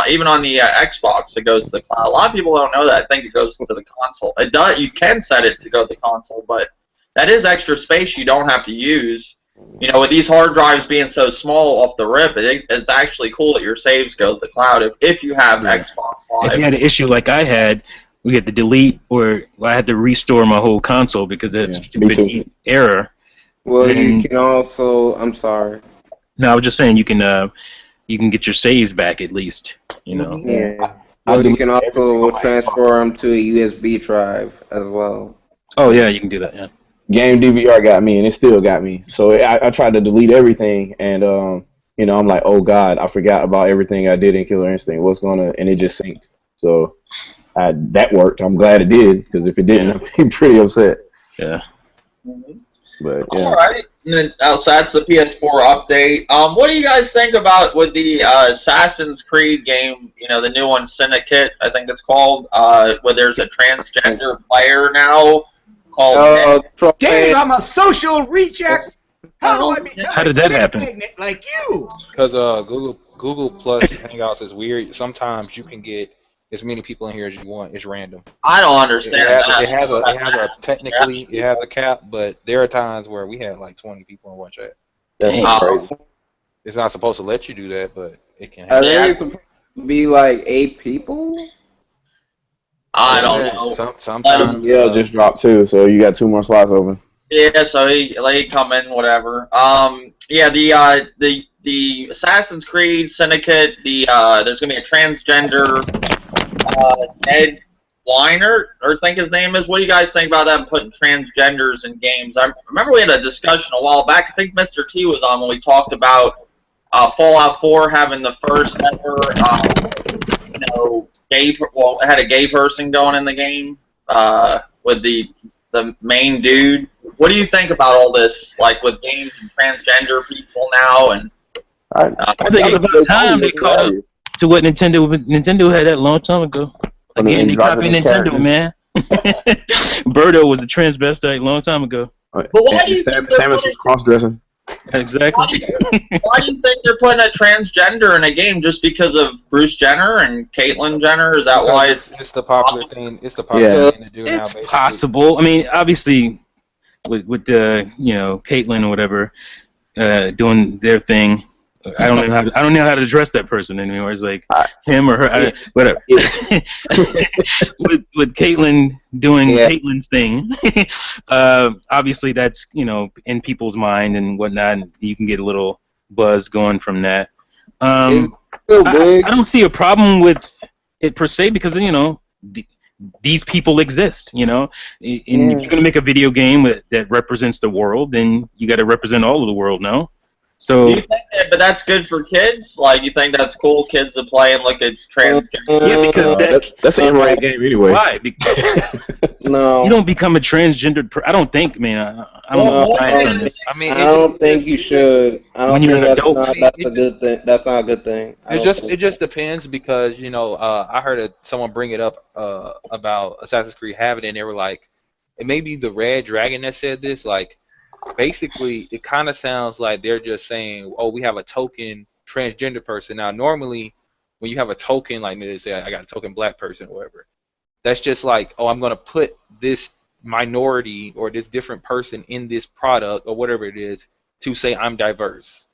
even on the Xbox, it goes to the cloud. A lot of people don't know that. I think it goes to the console. It does. You can set it to go to the console, but that is extra space you don't have to use. You know, with these hard drives being so small off the rip, it's actually cool that your saves go to the cloud if you have Xbox Live. If you had an issue like I had, we had to delete or I had to restore my whole console because of that stupid error. Well, you can also. I'm sorry. No, I was just saying you can get your saves back at least. You know. Yeah. Well, you can also transfer them to a USB drive as well. Oh yeah, you can do that. Yeah. Game DVR got me, and it still got me. So I tried to delete everything, and I'm like, oh god, I forgot about everything I did in Killer Instinct. What's and it just synced. So that worked. I'm glad it did, because if it didn't, I'd be pretty upset. Yeah. But yeah. All right. And then, so that's the PS4 update. What do you guys think about with the Assassin's Creed game? You know, the new one, Syndicate, I think it's called. Where there's a transgender player now called. Dave, I'm a social reject. How did that happen? Like you. Because Google Plus Hangouts is weird. Sometimes you can get as many people in here as you want. It's random. I don't understand that. It has a technically it has a cap, but there are times where we had like 20 people in one chat. That's crazy. It's not supposed to let you do that, but it can. Are they supposed to be like 8 people? I don't know. Sometimes just dropped 2, so you got 2 more slots open. Yeah, so they come in, whatever. Yeah, the Assassin's Creed Syndicate. There's gonna be a transgender Ed Weiner, or I think his name is. What do you guys think about that? Putting transgenders in games. I remember we had a discussion a while back. I think Mr. T was on when we talked about Fallout 4 having the first ever, it had a gay person going in the game with the main dude. What do you think about all this, like with games and transgender people now? And I think it's about time they caught up to what Nintendo had that a long time ago. Again, they copied Nintendo, man. Birdo was a transvestite a long time ago. But why do you think Samus was cross-dressing? Exactly. Why do you think they're putting a transgender in a game just because of Bruce Jenner and Caitlyn Jenner? Is that why it's the popular thing? It's the popular thing to do now. It's possible. I mean, obviously, with the Caitlyn or whatever doing their thing. I don't know how to address that person anymore. It's like him or her, whatever. with Caitlyn doing Caitlyn's thing, obviously that's in people's mind and whatnot. And you can get a little buzz going from that. I don't see a problem with it per se because these people exist. And if you're gonna make a video game that represents the world, then you got to represent all of the world. No. So, but that's good for kids. Like, you think that's cool? Kids to play and look at transgender. Yeah, because that's an M-rated game anyway. Why? No, you don't become a transgendered. I don't think, man. I don't know science on this. I don't think you should. I don't think that's a good thing. That's not a good thing. It just depends because I heard someone bring it up about Assassin's Creed having it, and they were like, it may be the Red Dragon that said this, like. Basically, it kind of sounds like they're just saying, "Oh, we have a token transgender person." Now, normally, when you have a token, like they say, "I got a token black person," or whatever, that's just like, "Oh, I'm going to put this minority or this different person in this product or whatever it is to say I'm diverse."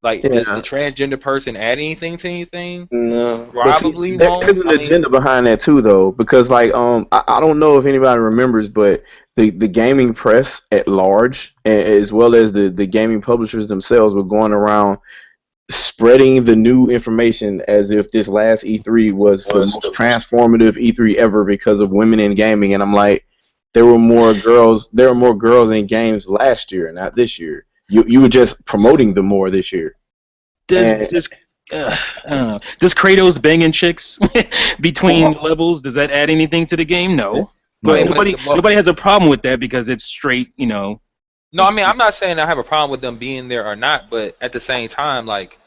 Like, does the transgender person add anything to anything? No. Probably won't. There's an agenda behind that too, though, because like I don't know if anybody remembers, but the gaming press at large, as well as the gaming publishers themselves, were going around spreading the new information as if this last E3 was the most transformative E3 ever because of women in gaming, and I'm like, there were more girls in games last year, not this year. You were just promoting them more this year. Does Kratos banging chicks between levels, does that add anything to the game? No. But nobody has a problem with that because it's straight, No, I mean, I'm not saying I have a problem with them being there or not, but at the same time, like,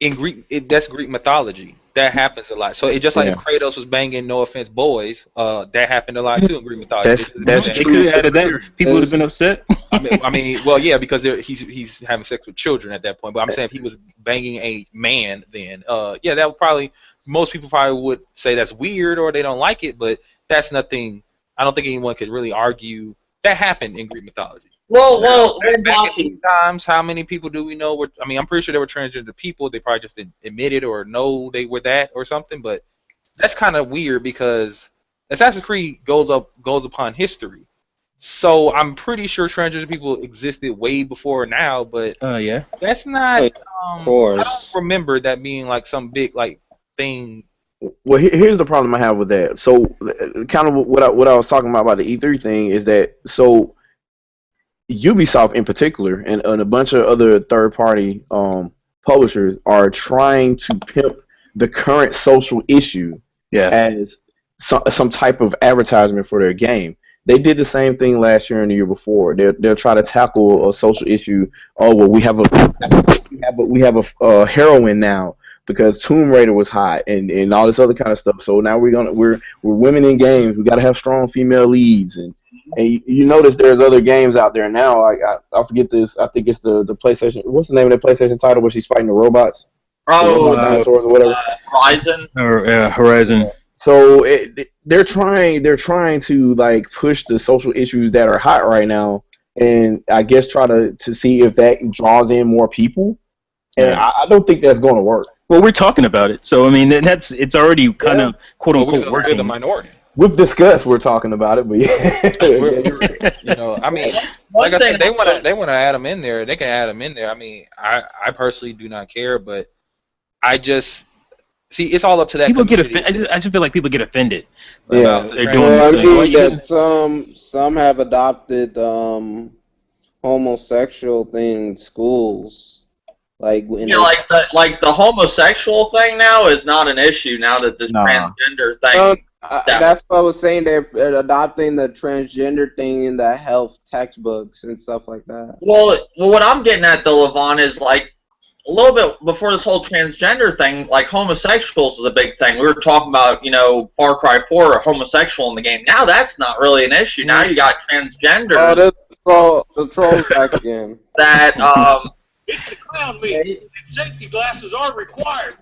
in Greek, that's Greek mythology. That happens a lot. So it just like if Kratos was banging, no offense, boys, that happened a lot too in Greek mythology. That's true. Could have added that. People would have been upset. I mean, well, yeah, because he's having sex with children at that point. But I'm saying if he was banging a man, then yeah, that would probably most people probably would say that's weird or they don't like it. But that's nothing. I don't think anyone could really argue that happened in Greek mythology. Well, back in times, how many people do we know? I mean, I'm pretty sure they were transgender people. They probably just didn't admit it or know they were that or something. But that's kind of weird because Assassin's Creed goes upon history. So I'm pretty sure transgender people existed way before now. But yeah, that's not. Of course. I don't remember that being like some big like thing. Well, here's the problem I have with that. So, kind of what I was talking about the E3 thing is that so. Ubisoft in particular and a bunch of other third-party publishers are trying to pimp the current social issue as some type of advertisement for their game. They did the same thing last year and the year before. They'll try to tackle a social issue. Oh well, we have a heroine now because Tomb Raider was hot and all this other kind of stuff. So now we're women in games. We got to have strong female leads and you notice there's other games out there now. I forget this. I think it's the PlayStation. What's the name of the PlayStation title where she's fighting the robots? Dinosaurs or whatever. Horizon. Horizon. So they're trying to like push the social issues that are hot right now, and I guess try to see if that draws in more people. And I don't think that's going to work. Well, we're talking about it, so I mean it's already kind of quote unquote working. We're the minority. With disgust, we're talking about it, but I mean, like I said, they want to add them in there. They can add them in there. I mean, I personally do not care, but I just see it's all up to that. People get offended. I just feel like people get offended. Yeah, they're doing. Well, I mean that some have adopted homosexual thing in schools. Like the homosexual thing now is not an issue now that the transgender thing. That's what I was saying. They're adopting the transgender thing in the health textbooks and stuff like that. Well, what I'm getting at though, Levon, is like a little bit before this whole transgender thing, like homosexuals was a big thing. We were talking about, Far Cry 4 or homosexual in the game. Now that's not really an issue. Now you got transgenders. Oh, the trolls back again. That It's the clown meat, and safety glasses are required.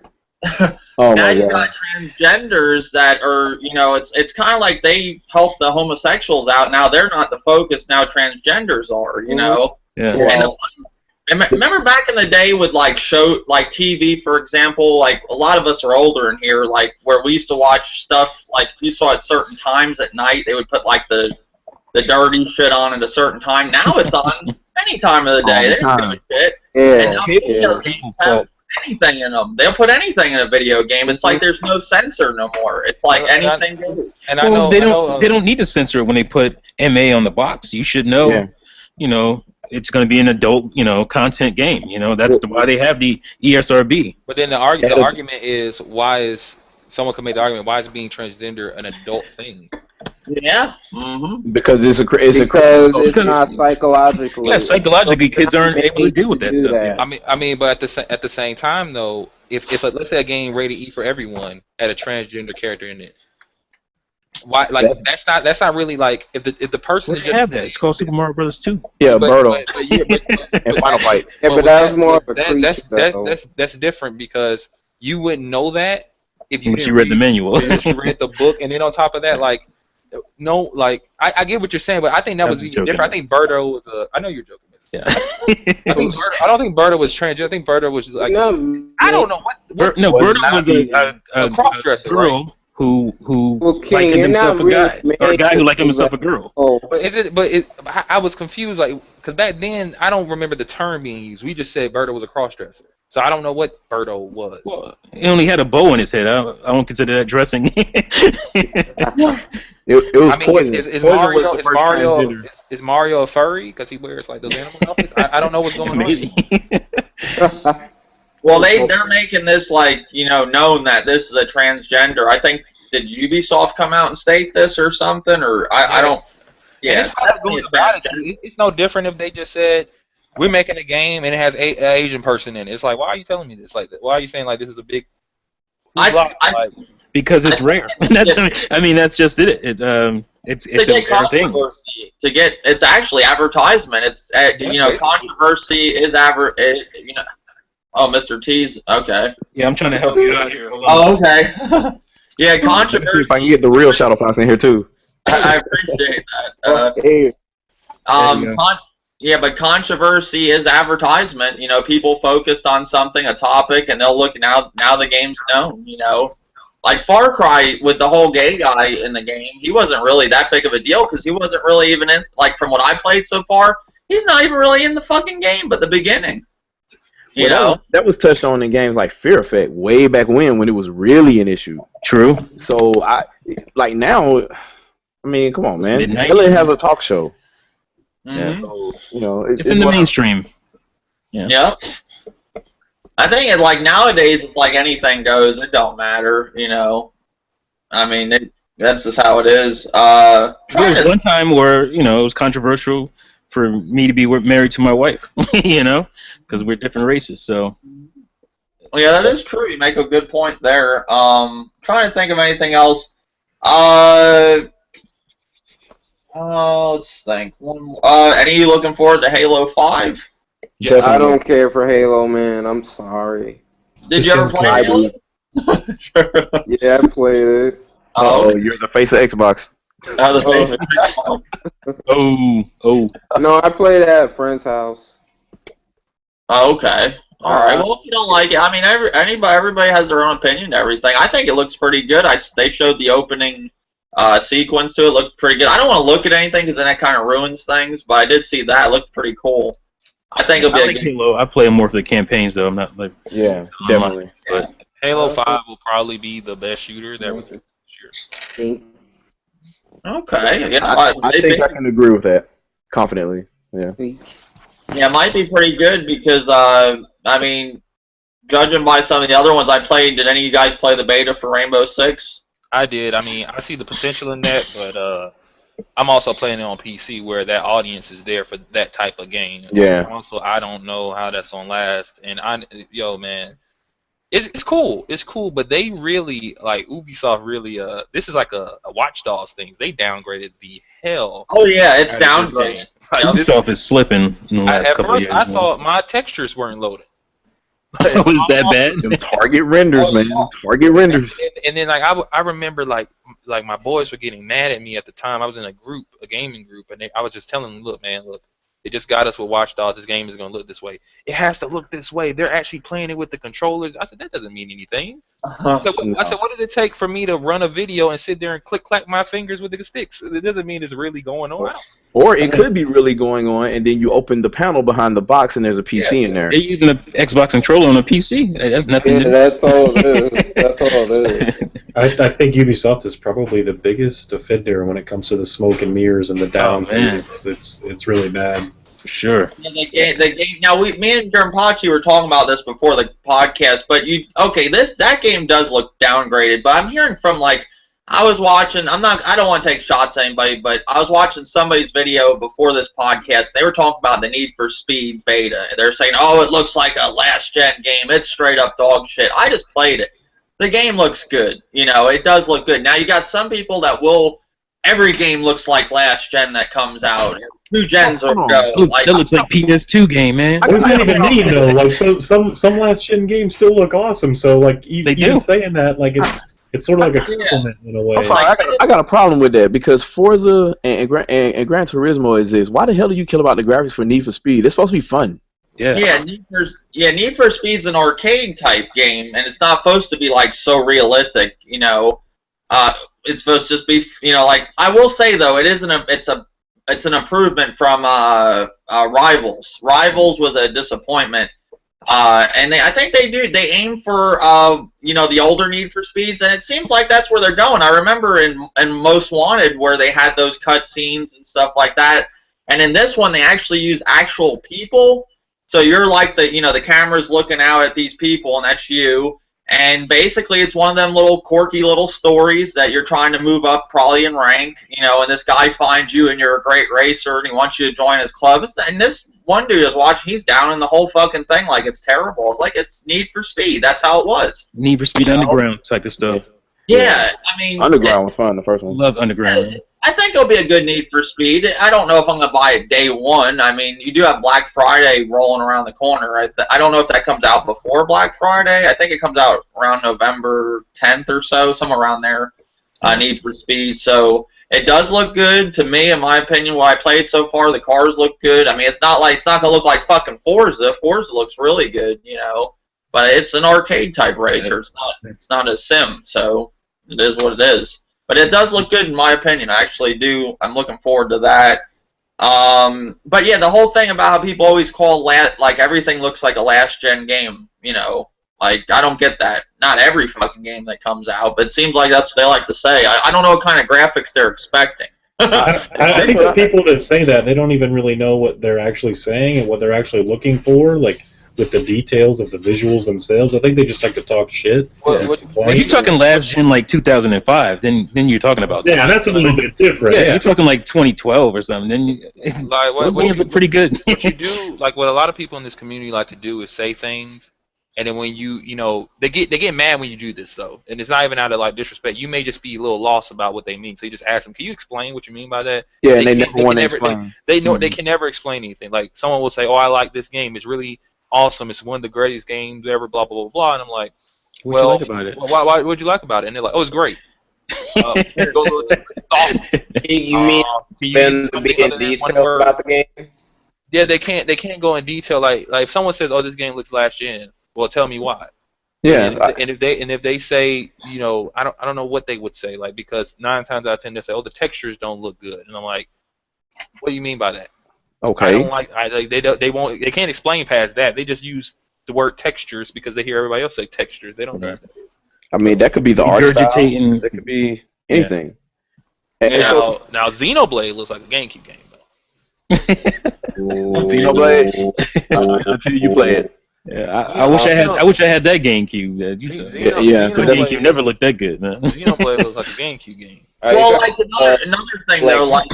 Now you got transgenders that are, it's kind of like they help the homosexuals out. Now they're not the focus. Now transgenders are, Yeah. And remember back in the day with like TV, for example, like a lot of us are older in here, like where we used to watch stuff like you saw at certain times at night. They would put like the dirty shit on at a certain time. Now it's on any time of the day. They don't give a shit. Yeah. And now video games have anything in them. They'll put anything in a video game. It's like there's no censor no more. It's like anything goes. And I know they don't need to censor it when they put MA on the box. You should know, it's going to be an adult, content game. That's why they have the ESRB. But then the argument is someone could make the argument why is being transgender an adult thing? Yeah. Mm-hmm. Because it's not psychologically. Yeah, psychologically, kids aren't able to deal with that stuff. I mean, but at the same time, though, if let's say a game rated E for everyone had a transgender character in it, why? Like that's not really like if the person is just have that. It's called Super Mario Brothers 2. Yeah, Birdo and Final Fight. Yeah, but that was more of a creature, that's different because you wouldn't know that if you read the manual. If you read the book, and then on top of that, like. No, like I get what you're saying, but I think that was even different. I think Birdo was I know you're joking. Yeah. I don't think Birdo was transgender. I think Birdo was like I don't know what. Birdo was a cross-dresser, girl right? who Well, King, likened you're himself not a guy, really or a guy who likened made himself a girl. Oh, But I was confused, like, because back then I don't remember the term being used. We just said Birdo was a crossdresser, so I don't know what Birdo was. Well, he only had a bow in his head. I don't consider that dressing. It was I mean, Poison. is Poison was the first transgender. is Mario a furry because he wears like those animal outfits? I don't know what's going on. Maybe. Well, they're making this like known that this is a transgender. I think did Ubisoft come out and state this or something, or I don't. Yeah, And it's not going about it. It's no different if they just said we're making a game and it has an Asian person in it. It's like, why are you telling me this? Like, why are you saying like this is a big? Because it's rare. I mean, that's just it. It's a rare thing. It's actually advertisement. It's controversy is Oh, Mr. T's okay. Yeah, I'm trying to help you out here. Oh, okay. Yeah, controversy. See if I can get the real Shadowfox in here too. I appreciate that. But controversy is advertisement. People focused on something, a topic, and they'll look now the game's known. Like Far Cry with the whole gay guy in the game, he wasn't really that big of a deal because he wasn't really even in. Like from what I played so far, he's not even really in the fucking game. But the beginning, that was touched on in games like Fear Effect way back when it was really an issue. True. So now, I mean, come on, man. Ellen has a talk show. Mm-hmm. So, it's in the mainstream. Yeah. Yep. I think nowadays it's like anything goes. It don't matter. I mean, that's just how it is. There was one time where it was controversial for me to be married to my wife. Because we're different races. So. Well, yeah, that is true. You make a good point there. Trying to think of anything else. Let's think. Any of you looking forward to Halo 5? Yes. I don't care for Halo, man. I'm sorry. Did you ever play Halo? Yeah, I played it. Oh, you're the face of Xbox. The face of Xbox. Oh. No, I played it at a friend's house. Oh, okay. All right. Well, if you don't like it, I mean, everybody has their own opinion and everything. I think it looks pretty good. They showed the opening sequence to it. Looked pretty good. I don't want to look at anything because then that kind of ruins things. But I did see that. It looked pretty cool. I think it'll be a good. Halo. I play more for the campaigns though. I'm not like. Yeah, definitely. But Halo 5 will probably be the best shooter that we can this Okay. Yeah, I think I can agree with that confidently. Yeah. Yeah, it might be pretty good because I mean, judging by some of the other ones I played, did any of you guys play the beta for Rainbow Six? I did. I mean, I see the potential in that, but I'm also playing it on PC where that audience is there for that type of game. Yeah. Also, I don't know how that's gonna last, and man, it's cool. It's cool, but they really Ubisoft really this is like a Watch Dogs thing. They downgraded the hell. Oh yeah, it's downgraded. Ubisoft is slipping in the last couple of years. I thought my textures weren't loaded. Was that bad? Target renders, man. Target renders. And then I remember like my boys were getting mad at me at the time. I was in a gaming group, and I was just telling them, look, they just got us with Watch Dogs. This game is gonna look this way. It has to look this way. They're actually playing it with the controllers. I said that doesn't mean anything. I said, what does it take for me to run a video and sit there and clack my fingers with the sticks? It doesn't mean it's really going on. Or it could be really going on, and then you open the panel behind the box, and there's a PC in there. They're using an Xbox controller on a PC. That's nothing. Yeah, that's all it is. That's all it is. I think Ubisoft is probably the biggest offender when it comes to the smoke and mirrors and the downgrade. It's really bad. For sure. Yeah, the game. Now, me and Gernpachi were talking about this before the podcast, but that game does look downgraded. But I'm hearing from I was watching. I don't want to take shots at anybody, but I was watching somebody's video before this podcast. They were talking about the Need for Speed beta. They're saying, "Oh, it looks like a last-gen game. It's straight up dog shit." I just played it. The game looks good. It does look good. Now you got some people that will. Every game looks like last gen that comes out. 2 gens ago. That looks like PS2 game, man. What does that even mean though? Like some last gen games still look awesome. So even saying that it's sort of like a compliment in a way. I'm sorry, I got a problem with that because Forza and Gran Turismo is this. Why the hell do you kill about the graphics for Need for Speed? It's supposed to be fun. Yeah. Need for Speed's an arcade type game, and it's not supposed to be so realistic. it's supposed to just be, like I will say though, it's an improvement from Rivals. Rivals was a disappointment. And I think they aim for, the older Need for Speeds, and it seems like that's where they're going. I remember in Most Wanted where they had those cutscenes and stuff like that, and in this one they actually use actual people. So you're like the camera's looking out at these people, and that's you. And basically, it's one of them little quirky little stories that you're trying to move up probably in rank, and this guy finds you and you're a great racer and he wants you to join his club. And this one dude is watching, he's down in the whole fucking thing like it's terrible. It's like it's Need for Speed. That's how it was. Need for Speed Underground type of stuff. Yeah, I mean... Underground was fun, the first one. Love Underground. I think it'll be a good Need for Speed. I don't know if I'm going to buy it day one. I mean, you do have Black Friday rolling around the corner. I don't know if that comes out before Black Friday. I think it comes out around November 10th or so, somewhere around there, Need for Speed. So it does look good to me, in my opinion. What I played so far, the cars look good. I mean, it's not going to look like fucking Forza. Forza looks really good, But it's an arcade type racer. It's not a sim, so it is what it is. But it does look good in my opinion. I actually do. I'm looking forward to that. But yeah, the whole thing about how people always call like everything looks like a last gen game. Like I don't get that. Not every fucking game that comes out, but it seems like that's what they like to say. I don't know what kind of graphics they're expecting. I think the people that say that, they don't even really know what they're actually saying and what they're actually looking for. Like with the details of the visuals themselves. I think they just like to talk shit. When you're talking last gen, like 2005, then you're talking about something. Yeah, that's a little bit different. Yeah, you're talking like 2012 or something. Then those games look pretty good. What you do, like what a lot of people in this community like to do, is say things, and then when they get mad when you do this though, and it's not even out of like disrespect. You may just be a little lost about what they mean, so you just ask them, "Can you explain what you mean by that?" Yeah, and they never want to explain. They can never explain anything. Like someone will say, "Oh, I like this game. It's really awesome. It's one of the greatest games ever." Blah blah blah blah. And I'm like, "What'd you like about it? Why? What'd you like about it?" And they're like, "Oh, it's great. Awesome." You mean then be in detail about the game? Yeah, they can't go in detail. Like if someone says, "Oh, this game looks last gen," well, tell me why. Yeah. And if they say, I don't know what they would say, like, because 9 times out of 10 they say, "Oh, the textures don't look good," and I'm like, "What do you mean by that?" Okay. I don't they can't explain past that. They just use the word textures because they hear everybody else say textures. They don't know what that is. I mean, that could be the art style. That could be anything. Yeah. Now Xenoblade looks like a GameCube game though. Xenoblade. Until you play it. Yeah, I wish I had that GameCube. GameCube never looked that good, man. Xenoblade looks like a GameCube game. Well, like another thing though, like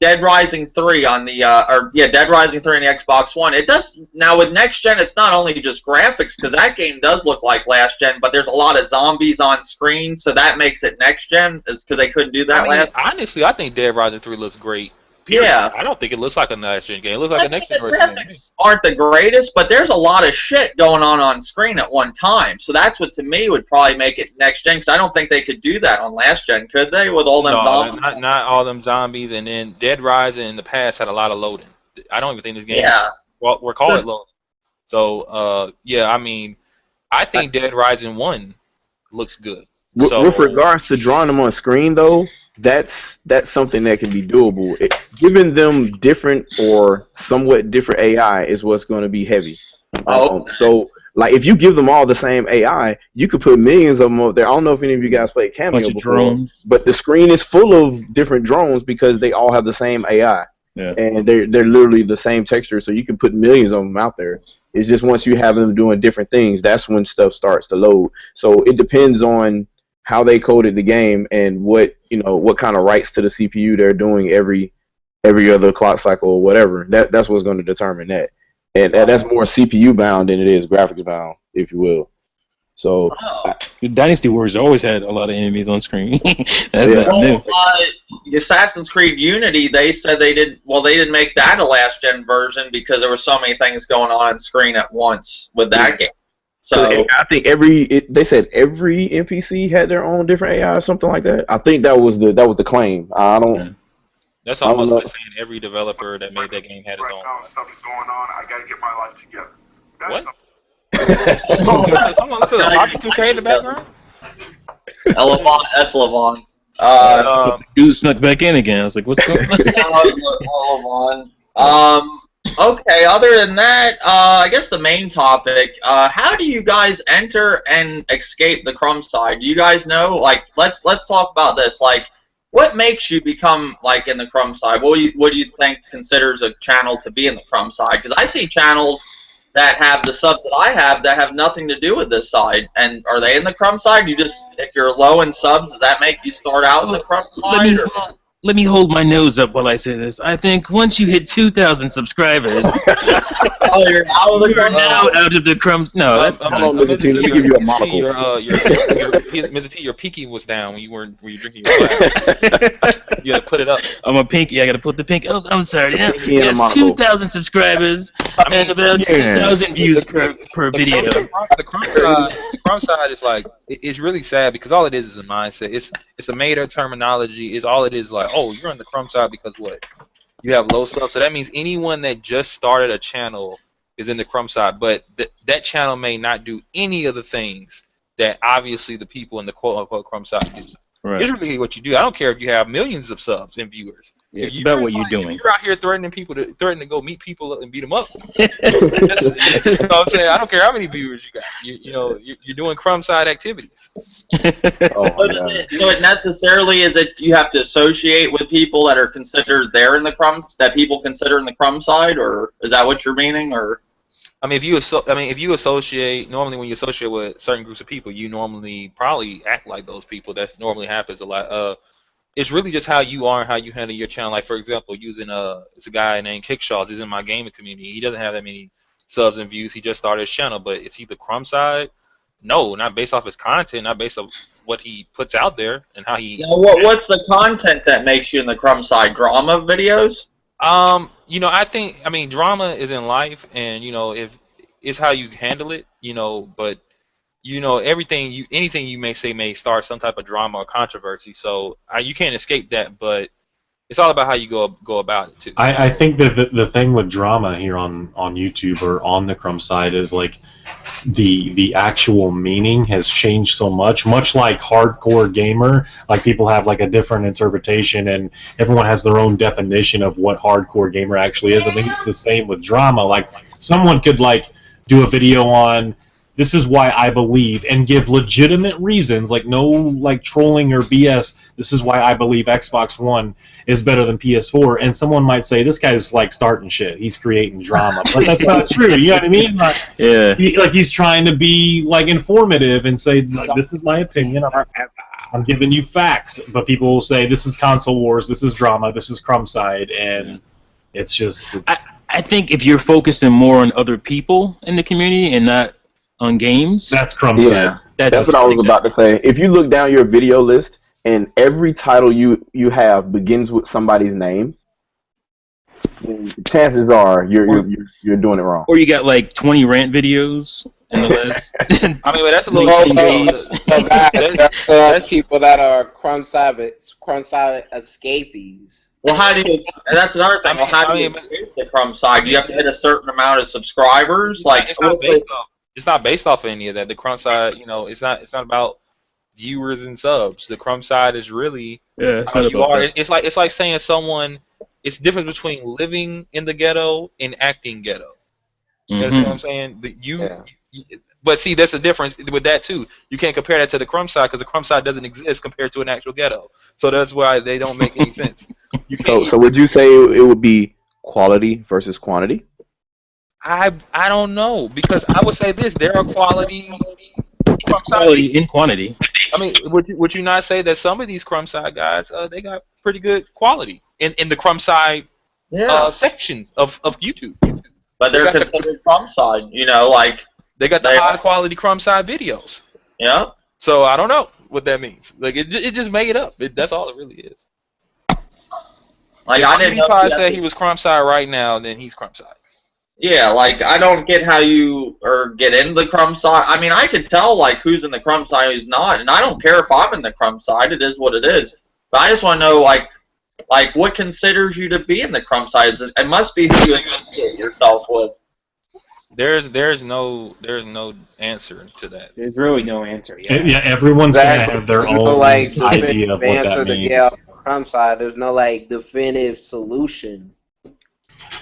Dead Rising 3 on the Dead Rising 3 on the Xbox One. It does now with next gen. It's not only just graphics, because that game does look like last gen, but there's a lot of zombies on screen, so that makes it next gen, is because they couldn't do that last. Honestly, I think Dead Rising 3 looks great. Yeah, I don't think it looks like a next gen game. It looks like a next gen game. Graphics aren't the greatest, but there's a lot of shit going on screen at one time. So that's what to me would probably make it next gen, because I don't think they could do that on last gen, could they? With all them zombies. Not all them zombies, and then Dead Rising in the past had a lot of loading. I don't even think this game. We're calling it loading. So I mean, I think Dead Rising 1 looks good. With regards to drawing them on screen, though, that's something that can be doable. Giving them different or somewhat different AI is what's going to be heavy. So, like, if you give them all the same AI, you could put millions of them up there. I don't know if any of you guys played Cameo before, drones. But the screen is full of different drones because they all have the same AI. Yeah. And they're literally the same texture, so you can put millions of them out there. It's just once you have them doing different things, that's when stuff starts to load. So it depends on how they coded the game and what kind of writes to the CPU they're doing every other clock cycle or whatever. That's what's going to determine that, and that's more CPU bound than it is graphics bound, if you will. So, Dynasty Warriors always had a lot of enemies on screen. Assassin's Creed Unity, they said they didn't make that a last gen version because there were so many things going on screen at once with that game. So I think they said every NPC had their own different AI or something like that. I think that was the claim. I don't. That's almost like saying every developer that made that game had his own. Stuff is going on. I gotta get my life together. What? Someone listen to Rocky 2K in the background. Levon, that's Levon. Dude snuck back in again. I was like, what's going on? Levon. Okay, other than that, I guess the main topic, how do you guys enter and escape the Crumside? Do you guys know? Like, let's talk about this. Like, what makes you become, like, in the Crumside? What do you think considers a channel to be in the Crumside? Because I see channels that have the subs that I have that have nothing to do with this side. And are they in the Crumside? You just, if you're low in subs, does that make you start out in the Crumside? Let me hold my nose up while I say this. I think once you hit 2,000 subscribers, oh, you're out of the you're now out of the crumbs. No, that's Hold on, Mr. T, let me give you a monocle. Mr. T, your pinky was down when you were drinking your glass. You had to put it up. I'm a pinky. I got to put the pinky. Oh, I'm sorry. Yes, 2,000 subscribers and about 2,000 views per video. The Crumside is like, it's really sad because all it is a mindset. It's a made-up terminology. It's all it is like, oh, you're on the Crumside because what? You have low stuff. So that means anyone that just started a channel is in the Crumside, but that channel may not do any of the things that obviously the people in the quote-unquote Crumside do. Right. It's really what you do. I don't care if you have millions of subs and viewers. Yeah, it's about what you're doing. You're out here threatening to go meet people and beat them up. You know what I'm saying? I don't care how many viewers you got. You're doing Crumside activities. So it necessarily is it you have to associate with people that are considered there in the Crums, that people consider in the Crumside, or is that what you're meaning? Or I mean, if you associate, normally when you associate with certain groups of people, you normally probably act like those people. That normally happens a lot. It's really just how you are and how you handle your channel. Like, for example, it's a guy named Kickshaws. He's in my gaming community. He doesn't have that many subs and views. He just started his channel, but is he the Crumside? No, not based off his content, not based off what he puts out there and how he. What's the content that makes you in the Crumside? Drama videos? I mean, drama is in life, and if it's how you handle it, but anything you may say may start some type of drama or controversy. So you can't escape that, but it's all about how you go about it too. I think that the thing with drama here on YouTube or on the Crumside is like the actual meaning has changed so much like hardcore gamer. Like, people have like a different interpretation and everyone has their own definition of what hardcore gamer actually is. I think it's the same with drama. Like, someone could like do a video on this is why I believe and give legitimate reasons, like no like trolling or BS. This is why I believe Xbox One is better than PS4, and someone might say this guy's like starting shit. He's creating drama, but that's not true. You know what I mean? Like, yeah. He's trying to be like informative and say like, this is my opinion. I'm giving you facts, but people will say this is console wars, this is drama, this is Crumside, and it's just. I think if you're focusing more on other people in the community and not on games, that's Crumside. Yeah, that's what I was about to say. If you look down your video list and every title you have begins with somebody's name, then chances are you're doing it wrong. Or you got like 20 rant videos in the list. I mean, but that's a little. That's people that are Crumside escapees. Well, how do you? That's another thing. Well, how do you escape the Crumside? Do you have to hit a certain amount of subscribers? Like, it's not based off of any of that. The Crumside, it's not about viewers and subs. The Crumside is really how you are. It's like saying someone. It's the difference between living in the ghetto and acting ghetto. You understand what I'm saying? But see, that's the difference with that too. You can't compare that to the Crumside because the Crumside doesn't exist compared to an actual ghetto. So that's why they don't make any sense. So would you say it would be quality versus quantity? I don't know, because I would say this: there are quality. It's quality in quantity. I mean, would you not say that some of these Crumside guys, they got pretty good quality in the Crumside section of YouTube? But they're considered Crumside, like they got the high quality Crumside videos. Yeah. So I don't know what that means. Like it just made it up. That's all it really is. Like, I didn't know. If I say he was Crumside right now, then he's Crumside. Yeah, like, I don't get how you get into the Crumside. I mean, I could tell, like, who's in the Crumside and who's not, and I don't care if I'm in the Crumside. It is what it is. But I just want to know, like, what considers you to be in the Crumside? It must be who you associate yourself with. There's no answer to that. There's really no answer. Yeah, everyone's Exactly. gonna have their There's no own like idea of definitive what answer that to means. get out Crumside. There's no like definitive solution.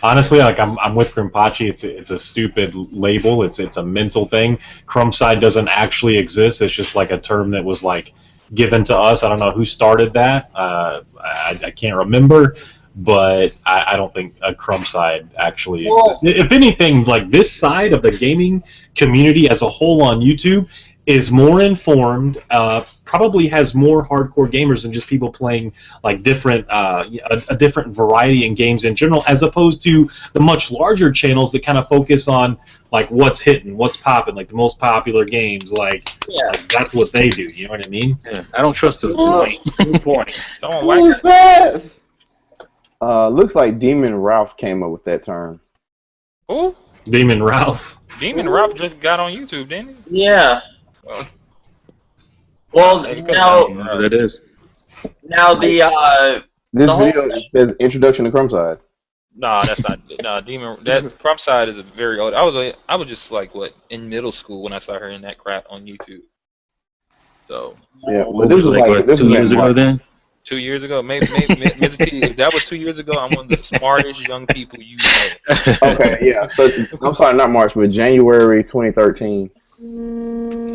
Honestly, like I'm with Krimpachi. It's a stupid label. It's a mental thing. Crumside doesn't actually exist. It's just like a term that was like given to us. I don't know who started that. I can't remember, but I don't think a Crumside actually exists. If anything, like this side of the gaming community as a whole on YouTube is more informed, probably has more hardcore gamers than just people playing like different, a different variety in games in general, as opposed to the much larger channels that kind of focus on like what's hitting, what's popping, like the most popular games. Like that's what they do. You know what I mean? Yeah, I don't trust those. Good point. Who's this? Looks like Demon Ralph came up with that term. Who? Demon Ralph. Demon Ralph just got on YouTube, didn't he? Yeah. Well, now That is. now the This the whole video says Introduction to Crumside. Nah, that's not. Nah, that Crumside is a very old. I was just like what in middle school when I started hearing that crap on YouTube. So Yeah, but this was like what, this 2 was years ago then? 2 years ago, maybe Mr. T, if that was 2 years ago, I'm one of the smartest young people you know. Okay, yeah. So I'm sorry, not March, but January 2013.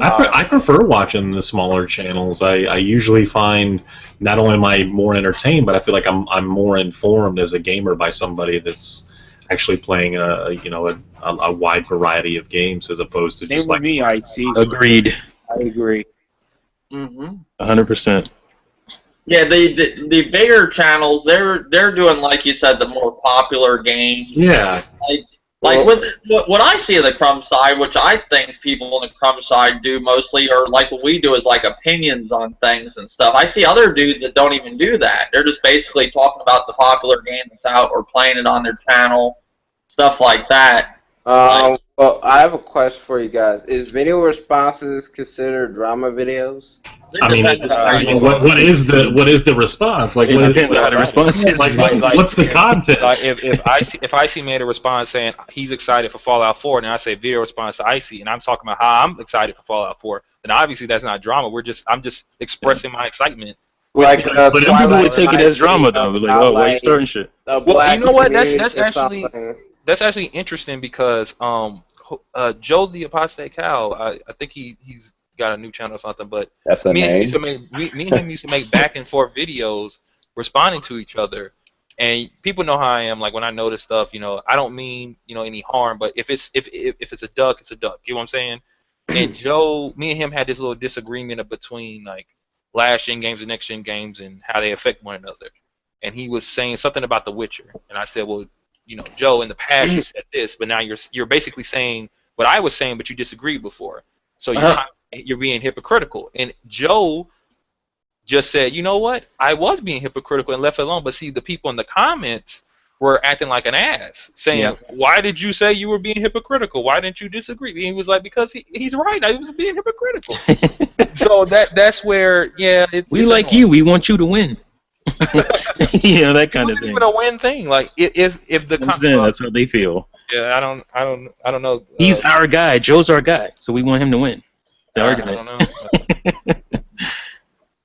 I prefer watching the smaller channels. I usually find not only am I more entertained, but I feel like I'm more informed as a gamer by somebody that's actually playing a wide variety of games as opposed to Same just with like me, I see. Agreed. I agree. 100%. yeah the bigger channels they're doing like you said the more popular games. Yeah. Like with what I see of the Crumb side, which I think people in the Crumb side do mostly, or like what we do is like opinions on things and stuff. I see other dudes that don't even do that. They're just basically talking about the popular game that's out or playing it on their channel, stuff like that. Well, I have a question for you guys. Is video responses considered drama videos? I mean, what is the response? Like, It depends on how the response is. Like, what's the content? Like if Icy made a response saying he's excited for Fallout 4, and I say video response to Icy, and I'm talking about how I'm excited for Fallout 4, then obviously that's not drama. I'm just expressing my excitement. Like, but some people would take it as drama though. Like, oh, why you starting shit? Well, you know what? That's actually interesting because Joe the Apostate Cow, I think he's got a new channel or something, but That's a me name. and him used to make back and forth videos responding to each other. And people know how I am. Like when I notice stuff, I don't mean any harm, but if it's a duck, it's a duck. You know what I'm saying? And Joe, me and him had this little disagreement between like last gen games and next gen games and how they affect one another. And he was saying something about The Witcher, and I said, well, Joe, in the past you said this, but now you're basically saying what I was saying, but you disagreed before. So you're being hypocritical. And Joe just said, you know what? I was being hypocritical and left it alone. But see, the people in the comments were acting like an ass, saying, why did you say you were being hypocritical? Why didn't you disagree? And he was like, because he's right. I was being hypocritical. So that's where, we like you. We want you to win. That kind of thing. Even a win thing. Like if the that's how they feel. Yeah, I don't know. He's our guy. Joe's our guy, so we want him to win. The argument. I don't know.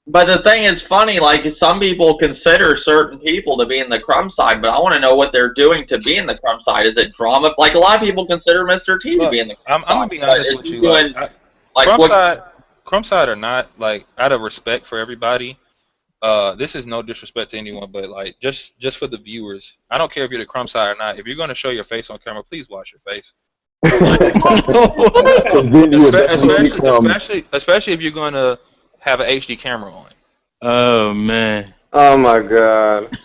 But the thing is funny, like some people consider certain people to be in the Crumb side, but I want to know what they're doing to be in the Crumb side. Is it drama? Like a lot of people consider Mr. T to be in the Crumb side. I'm gonna be honest with you. Crumb side or not, like out of respect for everybody. This is no disrespect to anyone, but like just for the viewers, I don't care if you're the Crumb side or not. If you're gonna show your face on camera, please wash your face. especially if you're gonna have an HD camera on. Oh man. Oh my god.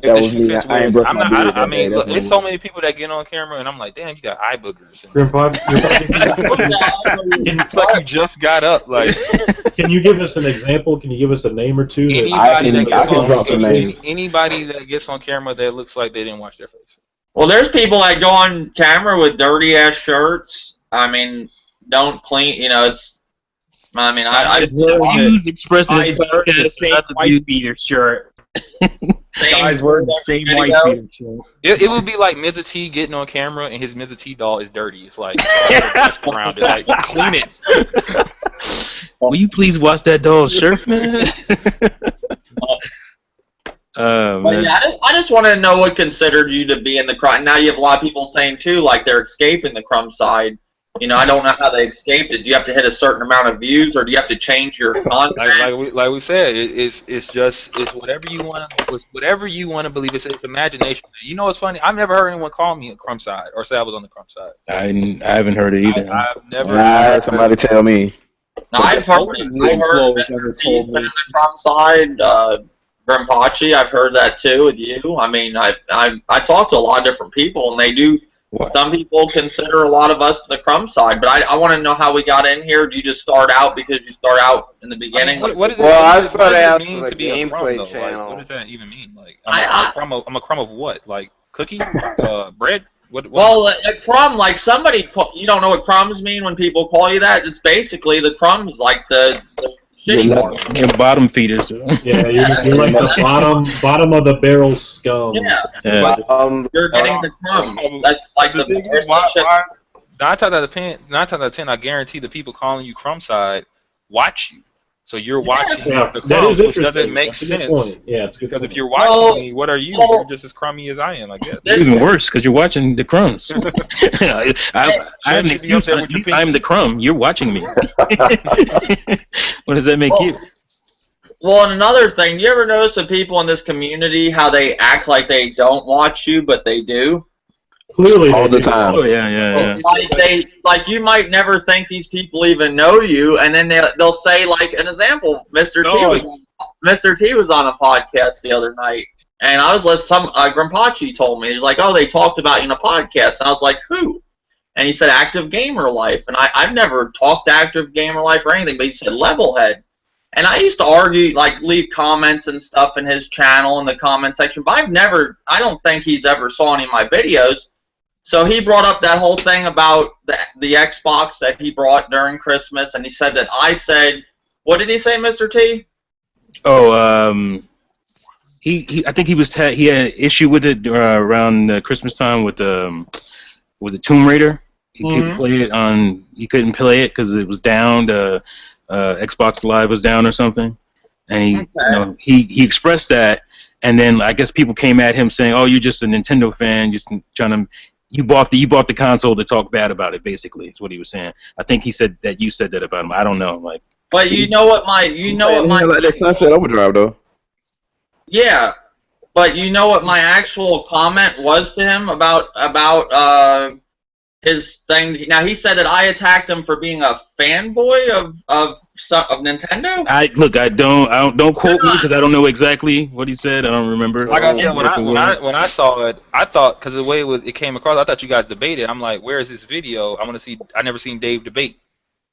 I mean, look, there's so many people that get on camera, and I'm like, damn, you got eye boogers. It's like you just got up. Like, can you give us an example? Can you give us a name or two? Anybody that gets on camera that looks like they didn't wash their face. Well, there's people that go on camera with dirty ass shirts. I mean, don't clean. It's. I mean, I expressing the same white beater shirt. Guys wearing the same white beater shirt. It would be like Mr. T getting on camera and his Mr. T doll is dirty. It's like dust around it. Like clean it. Will you please wash that doll's shirt, man? But yeah, I just want to know what considered you to be in the crime. Now you have a lot of people saying too, like they're escaping the Crumside. You know, I don't know how they escaped it. Do you have to hit a certain amount of views, or do you have to change your content? Like we said, it's whatever you want to believe. It's imagination. You know what's funny? I've never heard anyone call me a Crumside or say I was on the Crumside. I haven't heard it either. I've never. I had somebody tell me. I've heard Mr. T's been in the Crumside. Grimpachi, I've heard that too with you. I mean, I talk to a lot of different people, and they do. What? Some people consider a lot of us the Crumside, but I want to know how we got in here. Do you just start out because you start out in the beginning? What is it? Well, I what started does it out mean as to a be a crumb, gameplay though? channel. Like, what does that even mean? Like, I'm a crumb of what? Like cookie? Bread? What? Well, a crumb, like somebody, you don't know what crumbs mean when people call you that? It's basically the crumbs, like the shitty part. You're bottom feeders. Yeah, you're like the bottom of the barrel scum. Yeah. You're getting the crumbs. That's like the worst shit. 9 times out of 10, I guarantee the people calling you Crumside watch you. So you're watching the crumbs, which doesn't make sense. Yeah, it's good. Because if you're watching me, what are you? You're just as crummy as I am, I guess. It's even worse because you're watching the crumbs. I have an excuse. At least I'm the crumb. You're watching me. What does that make you? Well, and another thing, you ever notice the people in this community how they act like they don't watch you, but they do? Clearly, all the time. Oh yeah. Like you might never think these people even know you, and then they'll say, like an example, Mr. T was on a podcast the other night, and I was listening. Grimpachi told me, he's like, oh, they talked about you in a podcast, and I was like, who? And he said Active Gamer Life, and I've never talked to Active Gamer Life or anything, but he said Levelhead. And I used to argue, like, leave comments and stuff in his channel in the comment section, but I don't think he's ever saw any of my videos. So he brought up that whole thing about the Xbox that he brought during Christmas, and he said that I said, what did he say, Mr. T? Oh, I think he had an issue with it around Christmas time with the Tomb Raider. He couldn't play it He couldn't play it because it was down. Xbox Live was down or something, and he expressed that, and then I guess people came at him saying, "Oh, you're just a Nintendo fan, just trying to." You bought the console to talk bad about it. Basically, is what he was saying. I think he said that you said that about him. I don't know. Like, but you know what my that Sunset Overdrive though. Yeah, but you know what my actual comment was to him about his thing. Now he said that I attacked him for being a fanboy of Nintendo. Don't quote me because I don't know exactly what he said. I don't remember. Like I said, when I saw it, I thought, because the way it came across, I thought you guys debated. I'm like, where is this video? I want to see. I never seen Dave debate.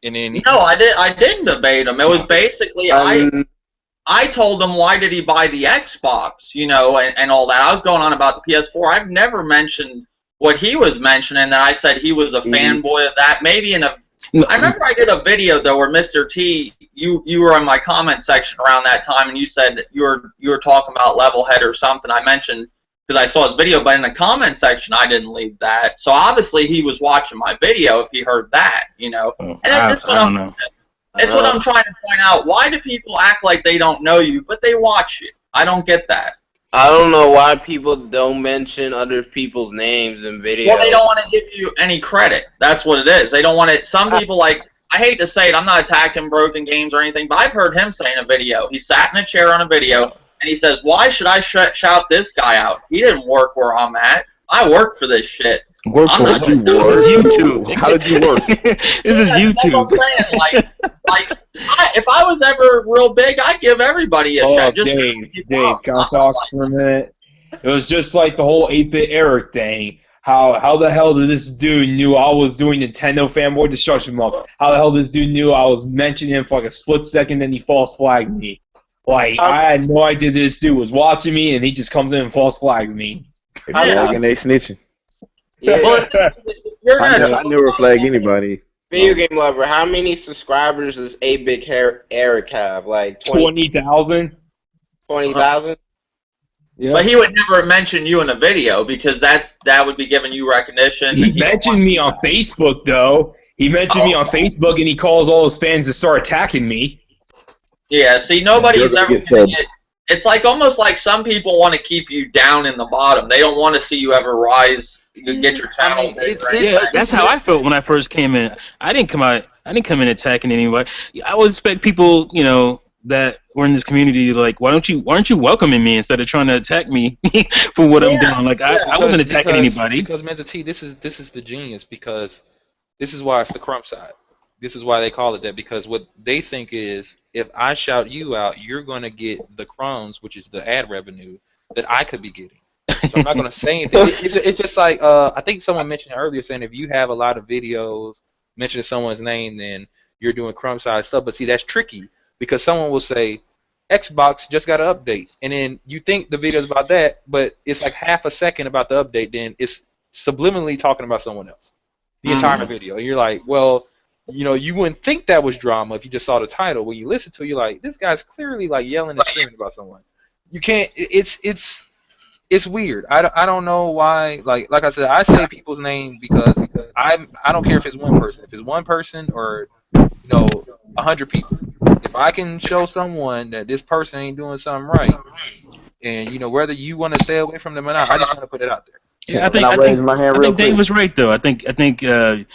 And then I didn't debate him. It was basically I told him why did he buy the Xbox, and all that. I was going on about the PS4. I've never mentioned what he was mentioning, that I said he was a fanboy of that. Maybe I remember I did a video though where Mr. T, you were in my comment section around that time, and you said you were talking about Levelhead or something. I mentioned because I saw his video, but in the comment section I didn't leave that. So obviously he was watching my video if he heard that, And that's what I'm trying to point out. Why do people act like they don't know you, but they watch you? I don't get that. I don't know why people don't mention other people's names in videos. Well, they don't want to give you any credit. That's what it is. They don't want to. Some people, like, I hate to say it, I'm not attacking Broken Games or anything, but I've heard him say in a video, he sat in a chair on a video, and he says, why should I shout this guy out? He didn't work where I'm at. I work for this shit. This is YouTube. How did you work? This is YouTube. That's what I'm saying. If I was ever real big, I'd give everybody a shot. Dave, can I talk for a minute? It was just like the whole 8-bit Eric thing. How the hell did this dude knew I was doing Nintendo fanboy destruction month? How the hell this dude knew I was mentioning him for like a split second, then he false flagged me? Like, I had no idea this dude was watching me, and he just comes in and false flags me. If you're lagging, they snitching. Yeah. I never flag anybody. Video Game Lover, how many subscribers does 8-bit Eric have? Like 20,000? 20,000? Yeah. But he would never mention you in a video because that would be giving you recognition. He mentioned me on Facebook, though. He mentioned me on Facebook, and he calls all his fans to start attacking me. Yeah, see, nobody's They're gonna never get going to subs. get. It's like almost like some people want to keep you down in the bottom. They don't want to see you ever rise, get your channel big. Right? Yeah, that's how I felt when I first came in. I didn't come in attacking anybody. I would expect people, that were in this community, like, why aren't you welcoming me instead of trying to attack me for what I'm doing? Like, I wasn't attacking anybody. Because Menza T, this is the genius, because this is why it's the Crumside. This is why they call it that, because what they think is, if I shout you out, you're going to get the crumbs, which is the ad revenue that I could be getting. So I'm not going to say anything. It's just like, I think someone mentioned earlier, saying if you have a lot of videos mentioning someone's name, then you're doing Crumside stuff. But see, that's tricky, because someone will say, Xbox just got an update, and then you think the video is about that, but it's like half a second about the update, then it's subliminally talking about someone else, the entire video. And you're like, well, you wouldn't think that was drama if you just saw the title. When you listen to it, you're like, this guy's clearly like yelling and screaming about someone. You can't. It's weird. I don't know why. Like I said, I say people's name because I don't care if it's one person. If it's one person or 100 people. If I can show someone that this person ain't doing something right, and whether you want to stay away from them or not, I just want to put it out there. Yeah, I think Dave was right though. I think a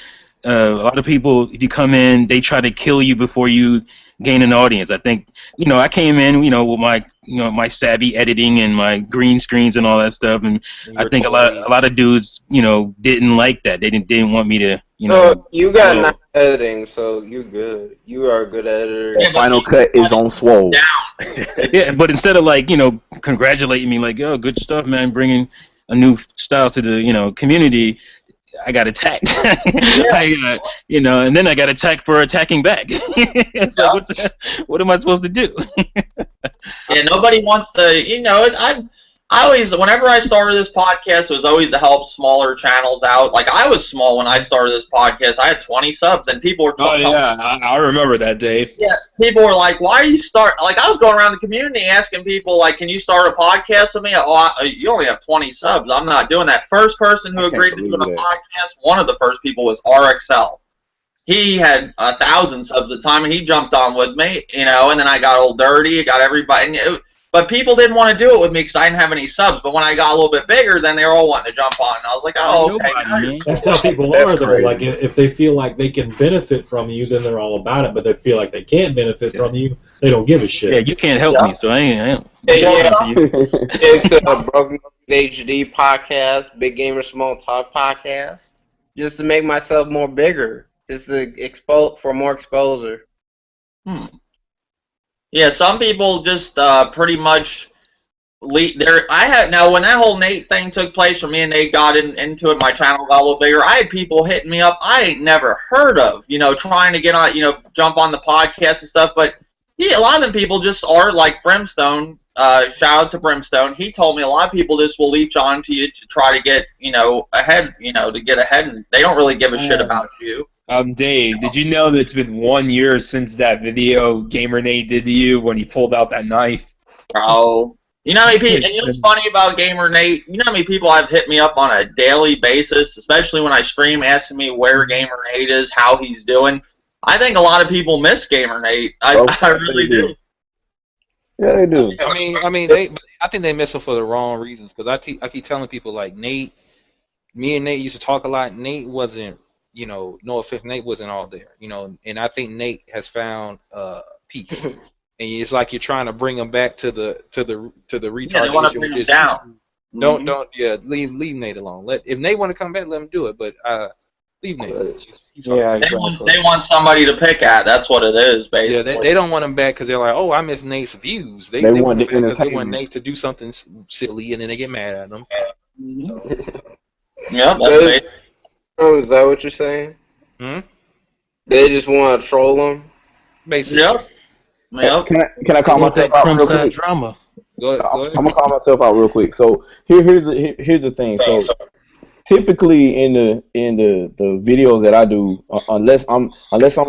lot of people, if you come in, they try to kill you before you gain an audience. I think, I came in, with my, my savvy editing and my green screens and all that stuff, and I think a lot of dudes, didn't like that. They didn't want me to, No, you got nice editing, so you're good. You are a good editor. That Final Cut is on swole. Yeah, but instead of like, congratulating me like, oh, good stuff, man, bringing a new style to the, community, I got attacked. And then I got attacked for attacking back. It's like, what am I supposed to do? Yeah, nobody wants to, I always, whenever I started this podcast, it was always to help smaller channels out. Like, I was small when I started this podcast. I had 20 subs, and people were telling me. I remember that, Dave. Yeah, people were like, why are you like, I was going around the community asking people, like, can you start a podcast with me? You only have 20 subs. I'm not doing that. First person who agreed to do a podcast, one of the first people was RXL. He had 1,000 subs at the time, and he jumped on with me, and then I got Old Dirty, got everybody. But people didn't want to do it with me because I didn't have any subs. But when I got a little bit bigger, then they were all wanting to jump on. And I was like, oh, okay. That's how people are, though. Like, if they feel like they can benefit from you, then they're all about it. But they feel like they can't benefit from you, they don't give a shit. Yeah, you can't help me, so I ain't It's a Broken HD podcast, Big Gamer Small Talk podcast, just to make myself more bigger, just to for more exposure. Yeah, some people just pretty much now when that whole Nate thing took place, when me and Nate got into it, my channel got a little bigger. I had people hitting me up I ain't never heard of, trying to get on, jump on the podcast and stuff. But a lot of them people just are like Brimstone. Shout out to Brimstone. He told me a lot of people just will leech on to you to try to get ahead, to get ahead, and they don't really give a shit about you. Dave, did you know that it's been 1 year since that video Gamer Nate did to you when he pulled out that knife? Bro. You know how many people, and what's funny about Gamer Nate, you know how many people have hit me up on a daily basis, especially when I stream, asking me where Gamer Nate is, how he's doing. I think a lot of people miss Gamer Nate. I really do. Yeah, they do. I think they miss him for the wrong reasons, because I keep telling people, like, me and Nate used to talk a lot. Nate wasn't, no offense, Nate wasn't all there, and I think Nate has found peace. And it's like you're trying to bring him back to the retardation. Yeah, they want to bring him down. Don't leave Nate alone. If Nate want to come back, let him do it. But leave Nate. They want somebody to pick at. That's what it is, basically. Yeah, they don't want him back because they're like, oh, I miss Nate's views. They want him back because they want Nate to do something silly, and then they get mad at him. Yeah, is that what you're saying? They just want to troll them? Basically. Yep. Can I call myself out real quick? Drama. Go ahead. I'm gonna call myself out real quick. So here's the thing. So typically in the videos that I do, unless I'm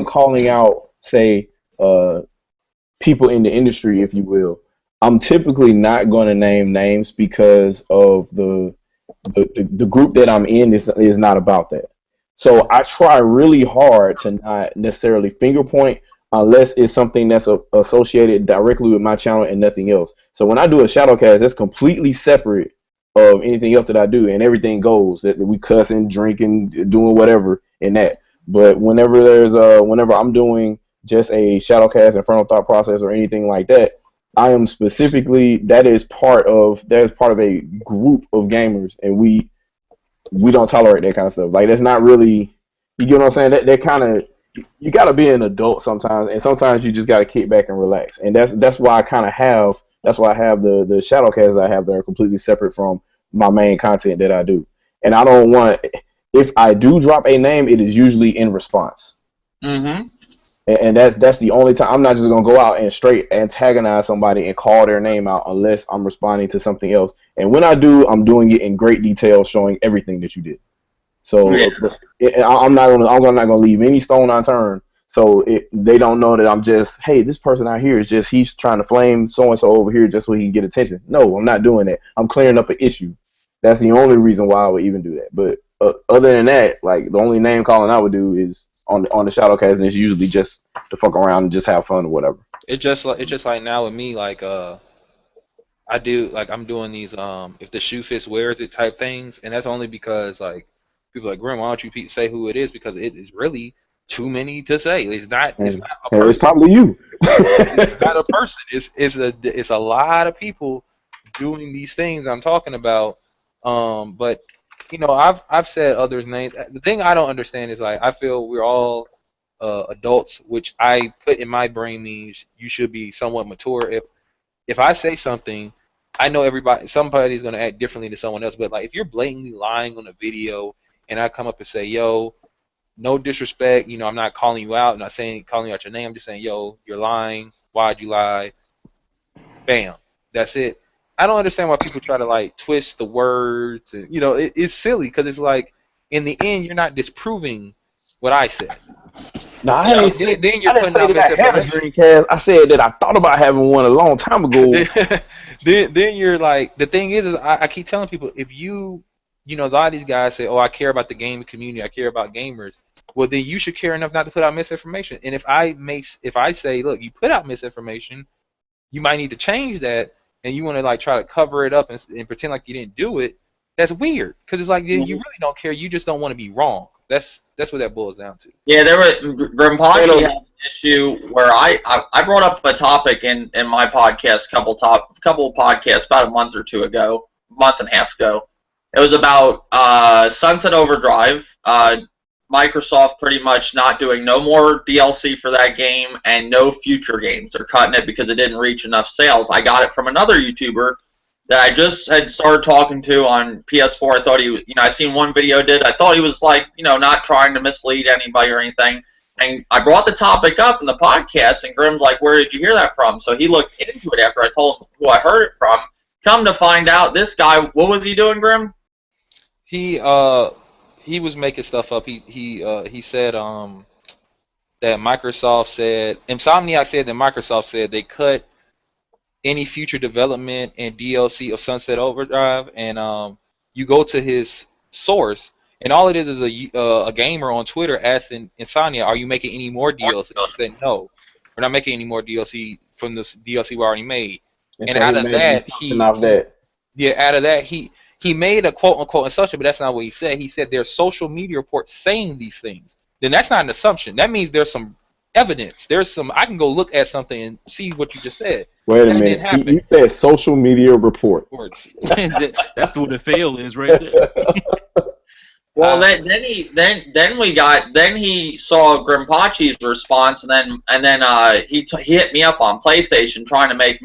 calling out, say, people in the industry, if you will, I'm typically not going to name names because of the group that I'm in is not about that. So I try really hard to not necessarily finger point unless it's something that's associated directly with my channel and nothing else. So when I do a shadowcast, that's completely separate of anything else that I do, and everything goes. That we cussing, drinking, doing whatever in that. But whenever I'm doing just a shadowcast, Infernal Thought Process, or anything like that, I am specifically that is part of a group of gamers, and we don't tolerate that kind of stuff. Like that's not really, you get what I'm saying? That kind of, you got to be an adult sometimes, and sometimes you just got to kick back and relax. And that's why I have the shadowcasts I have that are completely separate from my main content that I do. And I don't want, if I do drop a name, it is usually in response. Mm-hmm. And that's the only time. I'm not just gonna go out and straight antagonize somebody and call their name out unless I'm responding to something else. And when I do, I'm doing it in great detail, showing everything that you did. So I'm not gonna leave any stone unturned. So they don't know that I'm just, hey, this person out here is just, he's trying to flame so and so over here just so he can get attention. No, I'm not doing that. I'm clearing up an issue. That's the only reason why I would even do that. But other than that, like the only name calling I would do is on the shadowcast, and it's usually just to fuck around and just have fun or whatever. It's just like now with me, like I'm doing these if the shoe fits, wears it type things, and that's only because like people are like, Grim, why don't you say who it is, because it is really too many to say. It's not a person. It's probably you. It's not a person. It's a lot of people doing these things I'm talking about. But you know, I've said others' names. The thing I don't understand is, like, I feel we're all adults, which I put in my brain means you should be somewhat mature. If I say something, I know somebody's gonna act differently to someone else. But like, if you're blatantly lying on a video, and I come up and say, "Yo, no disrespect, you know, I'm not calling you out, I'm not calling you out your name. I'm just saying, yo, you're lying. Why'd you lie?" Bam, that's it. I don't understand why people try to like twist the words, and you know, it's silly because it's like in the end you're not disproving what I said. No, then you're putting out misinformation. I said that I thought about having one a long time ago. then you're like, the thing is I keep telling people, if you know, a lot of these guys say, "Oh, I care about the gaming community, I care about gamers." Well, then you should care enough not to put out misinformation. And if I say, "Look, you put out misinformation, you might need to change that," and you want to like try to cover it up and pretend like you didn't do it, that's weird. Because it's like, you really don't care. You just don't want to be wrong. That's what that boils down to. Yeah, Grimpachi had an issue where I brought up a topic in my podcast, couple podcasts about a month and a half ago. It was about Sunset Overdrive. Microsoft pretty much not doing no more DLC for that game and no future games. They're cutting it because it didn't reach enough sales. I got it from another YouTuber that I just had started talking to on PS4. I thought I seen one video I thought he was like, not trying to mislead anybody or anything. And I brought the topic up in the podcast, and Grim's like, "Where did you hear that from?" So he looked into it after I told him who I heard it from. Come to find out, this guy, what was he doing, Grim? He was making stuff up. He said that Microsoft said, Insomniac said that Microsoft said they cut any future development and DLC of Sunset Overdrive, and you go to his source, and all it is a gamer on Twitter asking Insomniac, "Are you making any more DLC?" He said, "No, we're not making any more DLC from this DLC we already made." And so out of that, he made a quote-unquote assumption, but that's not what he said. He said there's social media reports saying these things. Then that's not an assumption. That means there's some evidence. I can go look at something and see what you just said. Wait a minute. You said social media reports. That's what the fail is right there. Well, then he saw Grimpachi's response, and then he hit me up on PlayStation trying to make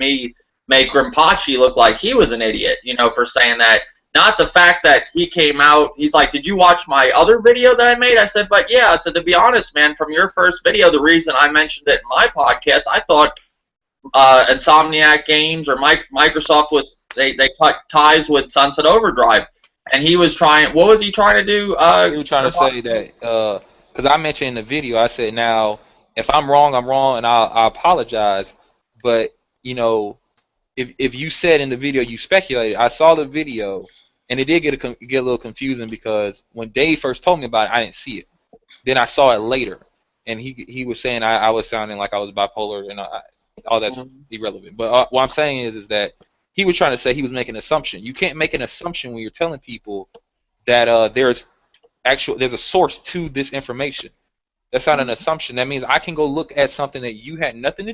Grimpachi look like he was an idiot, for saying that. Not the fact that he came out, he's like, "Did you watch my other video that I made?" I said, "But yeah." I said, "To be honest, man, from your first video, the reason I mentioned it in my podcast, I thought Insomniac Games or Microsoft they cut ties with Sunset Overdrive." And he was trying, what was he trying to do? He was trying to say that, because I mentioned in the video, I said, now, if I'm wrong, I'm wrong, and I apologize. But, if if you said in the video you speculated, I saw the video, and it did get a little confusing because when Dave first told me about it, I didn't see it. Then I saw it later, and he was saying I was sounding like I was bipolar, and all that's irrelevant. But what I'm saying is that he was trying to say he was making an assumption. You can't make an assumption when you're telling people that there's a source to this information. That's not an assumption. That means I can go look at something that you had nothing to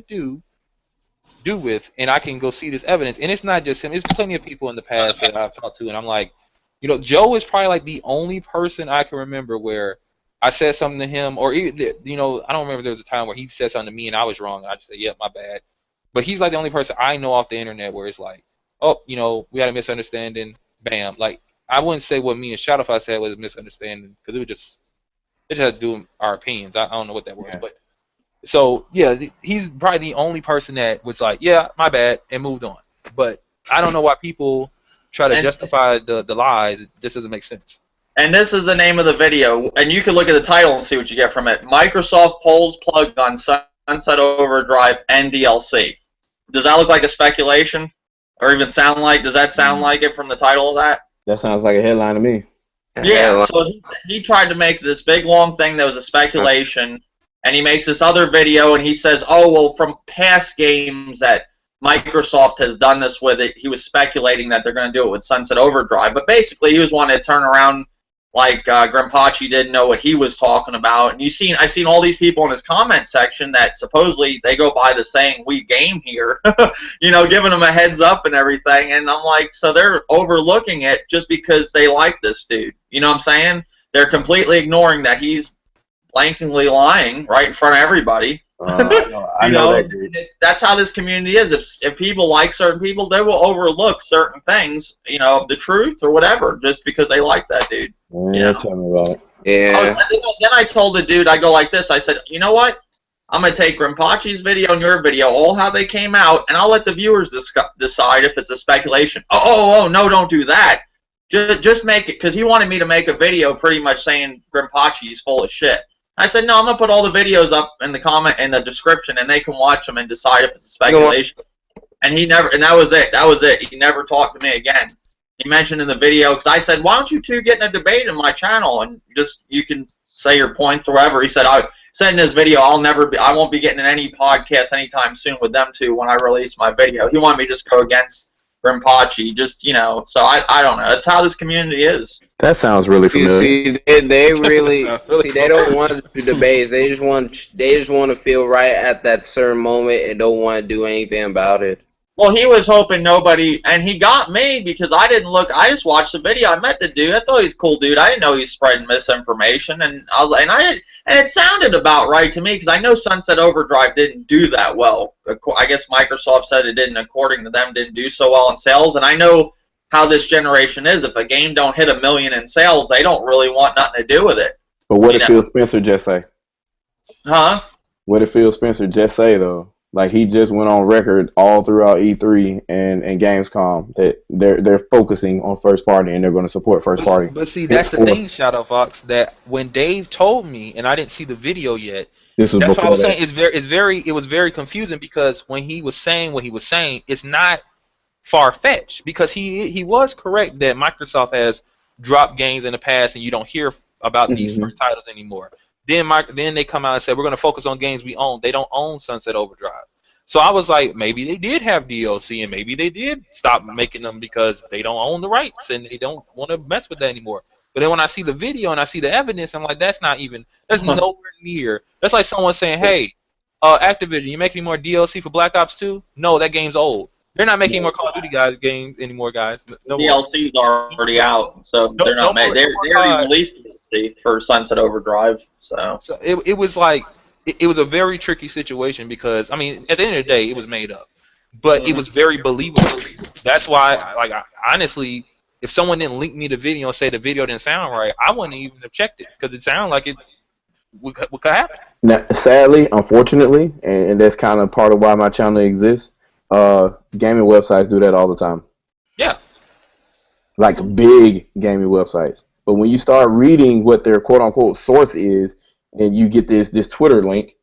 do with, and I can go see this evidence. And it's not just him. There's plenty of people in the past that I've talked to, and I'm like, Joe is probably like the only person I can remember where I said something to him, or I don't remember there was a time where he said something to me and I was wrong, and I just said, "Yep, my bad." But he's like the only person I know off the internet where it's like, "Oh, we had a misunderstanding." Bam. Like I wouldn't say what me and Shadowfly said was a misunderstanding because it just had to do with our opinions. I don't know what that was, but so yeah, he's probably the only person that was like, "Yeah, my bad," and moved on. But I don't know why people try to justify the lies. It just doesn't make sense. And this is the name of the video, and you can look at the title and see what you get from it. Microsoft pulls plug on Sunset Overdrive and DLC. Does that look like a speculation? Or even sound like, does that sound like it from the title of that? That sounds like a headline to me. Yeah, so he tried to make this big long thing that was a speculation, and he makes this other video, and he says, oh, well, from past games that Microsoft has done this with it, he was speculating that they're going to do it with Sunset Overdrive. But basically, he was wanting to turn around like Grimpachi didn't know what he was talking about. And I seen all these people in his comment section that supposedly they go by the saying "we game here," giving them a heads up and everything. And I'm like, so they're overlooking it just because they like this dude. You know what I'm saying? They're completely ignoring that he's blankingly lying right in front of everybody. I know that, dude. That's how this community is. If people like certain people, they will overlook certain things, the truth or whatever, just because they like that dude. Yeah, tell me about it. Yeah. Then I told the dude, I go like this. I said, you know what? I'm gonna take Grimpachi's video and your video, all how they came out, and I'll let the viewers decide if it's a speculation. Oh, no, don't do that. Just make it, because he wanted me to make a video pretty much saying Grimpachi's full of shit. I said, no, I'm going to put all the videos up in the comment and the description, and they can watch them and decide if it's a speculation. And that was it. That was it. He never talked to me again. He mentioned in the video, because I said, why don't you two get in a debate in my channel, and you can say your points or whatever. He said, I said in his video, I won't be getting in any podcast anytime soon with them two when I release my video. He wanted me to just go against Grimpachi, so I don't know. That's how this community is. That sounds really familiar. You see, they really they don't want to do debates. They just want to feel right at that certain moment and don't want to do anything about it. Well, he was hoping nobody, and he got me because I didn't look. I just watched the video. I met the dude. I thought he was a cool dude. I didn't know he was spreading misinformation, and I was like, and it sounded about right to me because I know Sunset Overdrive didn't do that well. I guess Microsoft said it didn't, according to them, didn't do so well in sales, and I know how this generation is. If a game don't hit 1 million in sales, they don't really want nothing to do with it. But what did Phil Spencer just say? Huh? What did Phil Spencer just say, though? Like, he just went on record all throughout E3 and Gamescom that they're focusing on first party and they're going to support first party. But see, that's the thing, Shadow Fox, that when Dave told me, and I didn't see the video yet, that's what I was saying. It was very confusing because when he was saying what he was saying, it's not far-fetched because he was correct that Microsoft has dropped games in the past and you don't hear about these certain titles anymore. Then they come out and say, we're going to focus on games we own. They don't own Sunset Overdrive. So I was like, maybe they did have DLC, and maybe they did stop making them because they don't own the rights, and they don't want to mess with that anymore. But then when I see the video and I see the evidence, I'm like, that's nowhere near. That's like someone saying, hey, Activision, you make any more DLC for Black Ops 2? No, that game's old. They're not making more Call of Duty games anymore, guys. No DLC's already out, so they're not made. They already released DLC for Sunset Overdrive. So it was like it was a very tricky situation because at the end of the day, it was made up, but it was very believable. That's why, honestly, if someone didn't link me the video and say the video didn't sound right, I wouldn't even have checked it because it sounded like it would happen. Now, sadly, unfortunately, and that's kind of part of why my channel exists. Gaming websites do that all the time. Yeah. Like big gaming websites. But when you start reading what their quote unquote source is, and you get this Twitter link,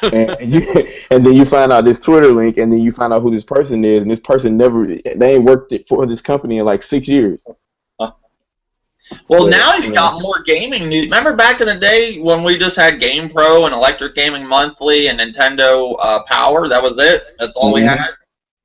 and then you find out this Twitter link, and then you find out who this person is, and this person they ain't worked for this company in like 6 years. Well, now you've got more gaming news. Remember back in the day when we just had GamePro and Electric Gaming Monthly and Nintendo Power? That was it. That's all we had.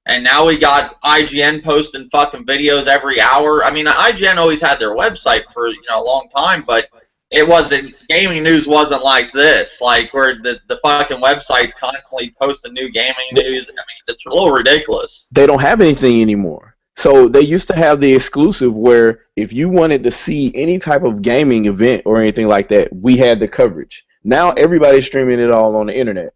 And now we got IGN posting fucking videos every hour. I mean, IGN always had their website for a long time, but it wasn't, gaming news wasn't like this, like where the fucking website's constantly posting new gaming news. I mean, it's a little ridiculous. They don't have anything anymore. So they used to have the exclusive where if you wanted to see any type of gaming event or anything like that, we had the coverage. Now everybody's streaming it all on the internet.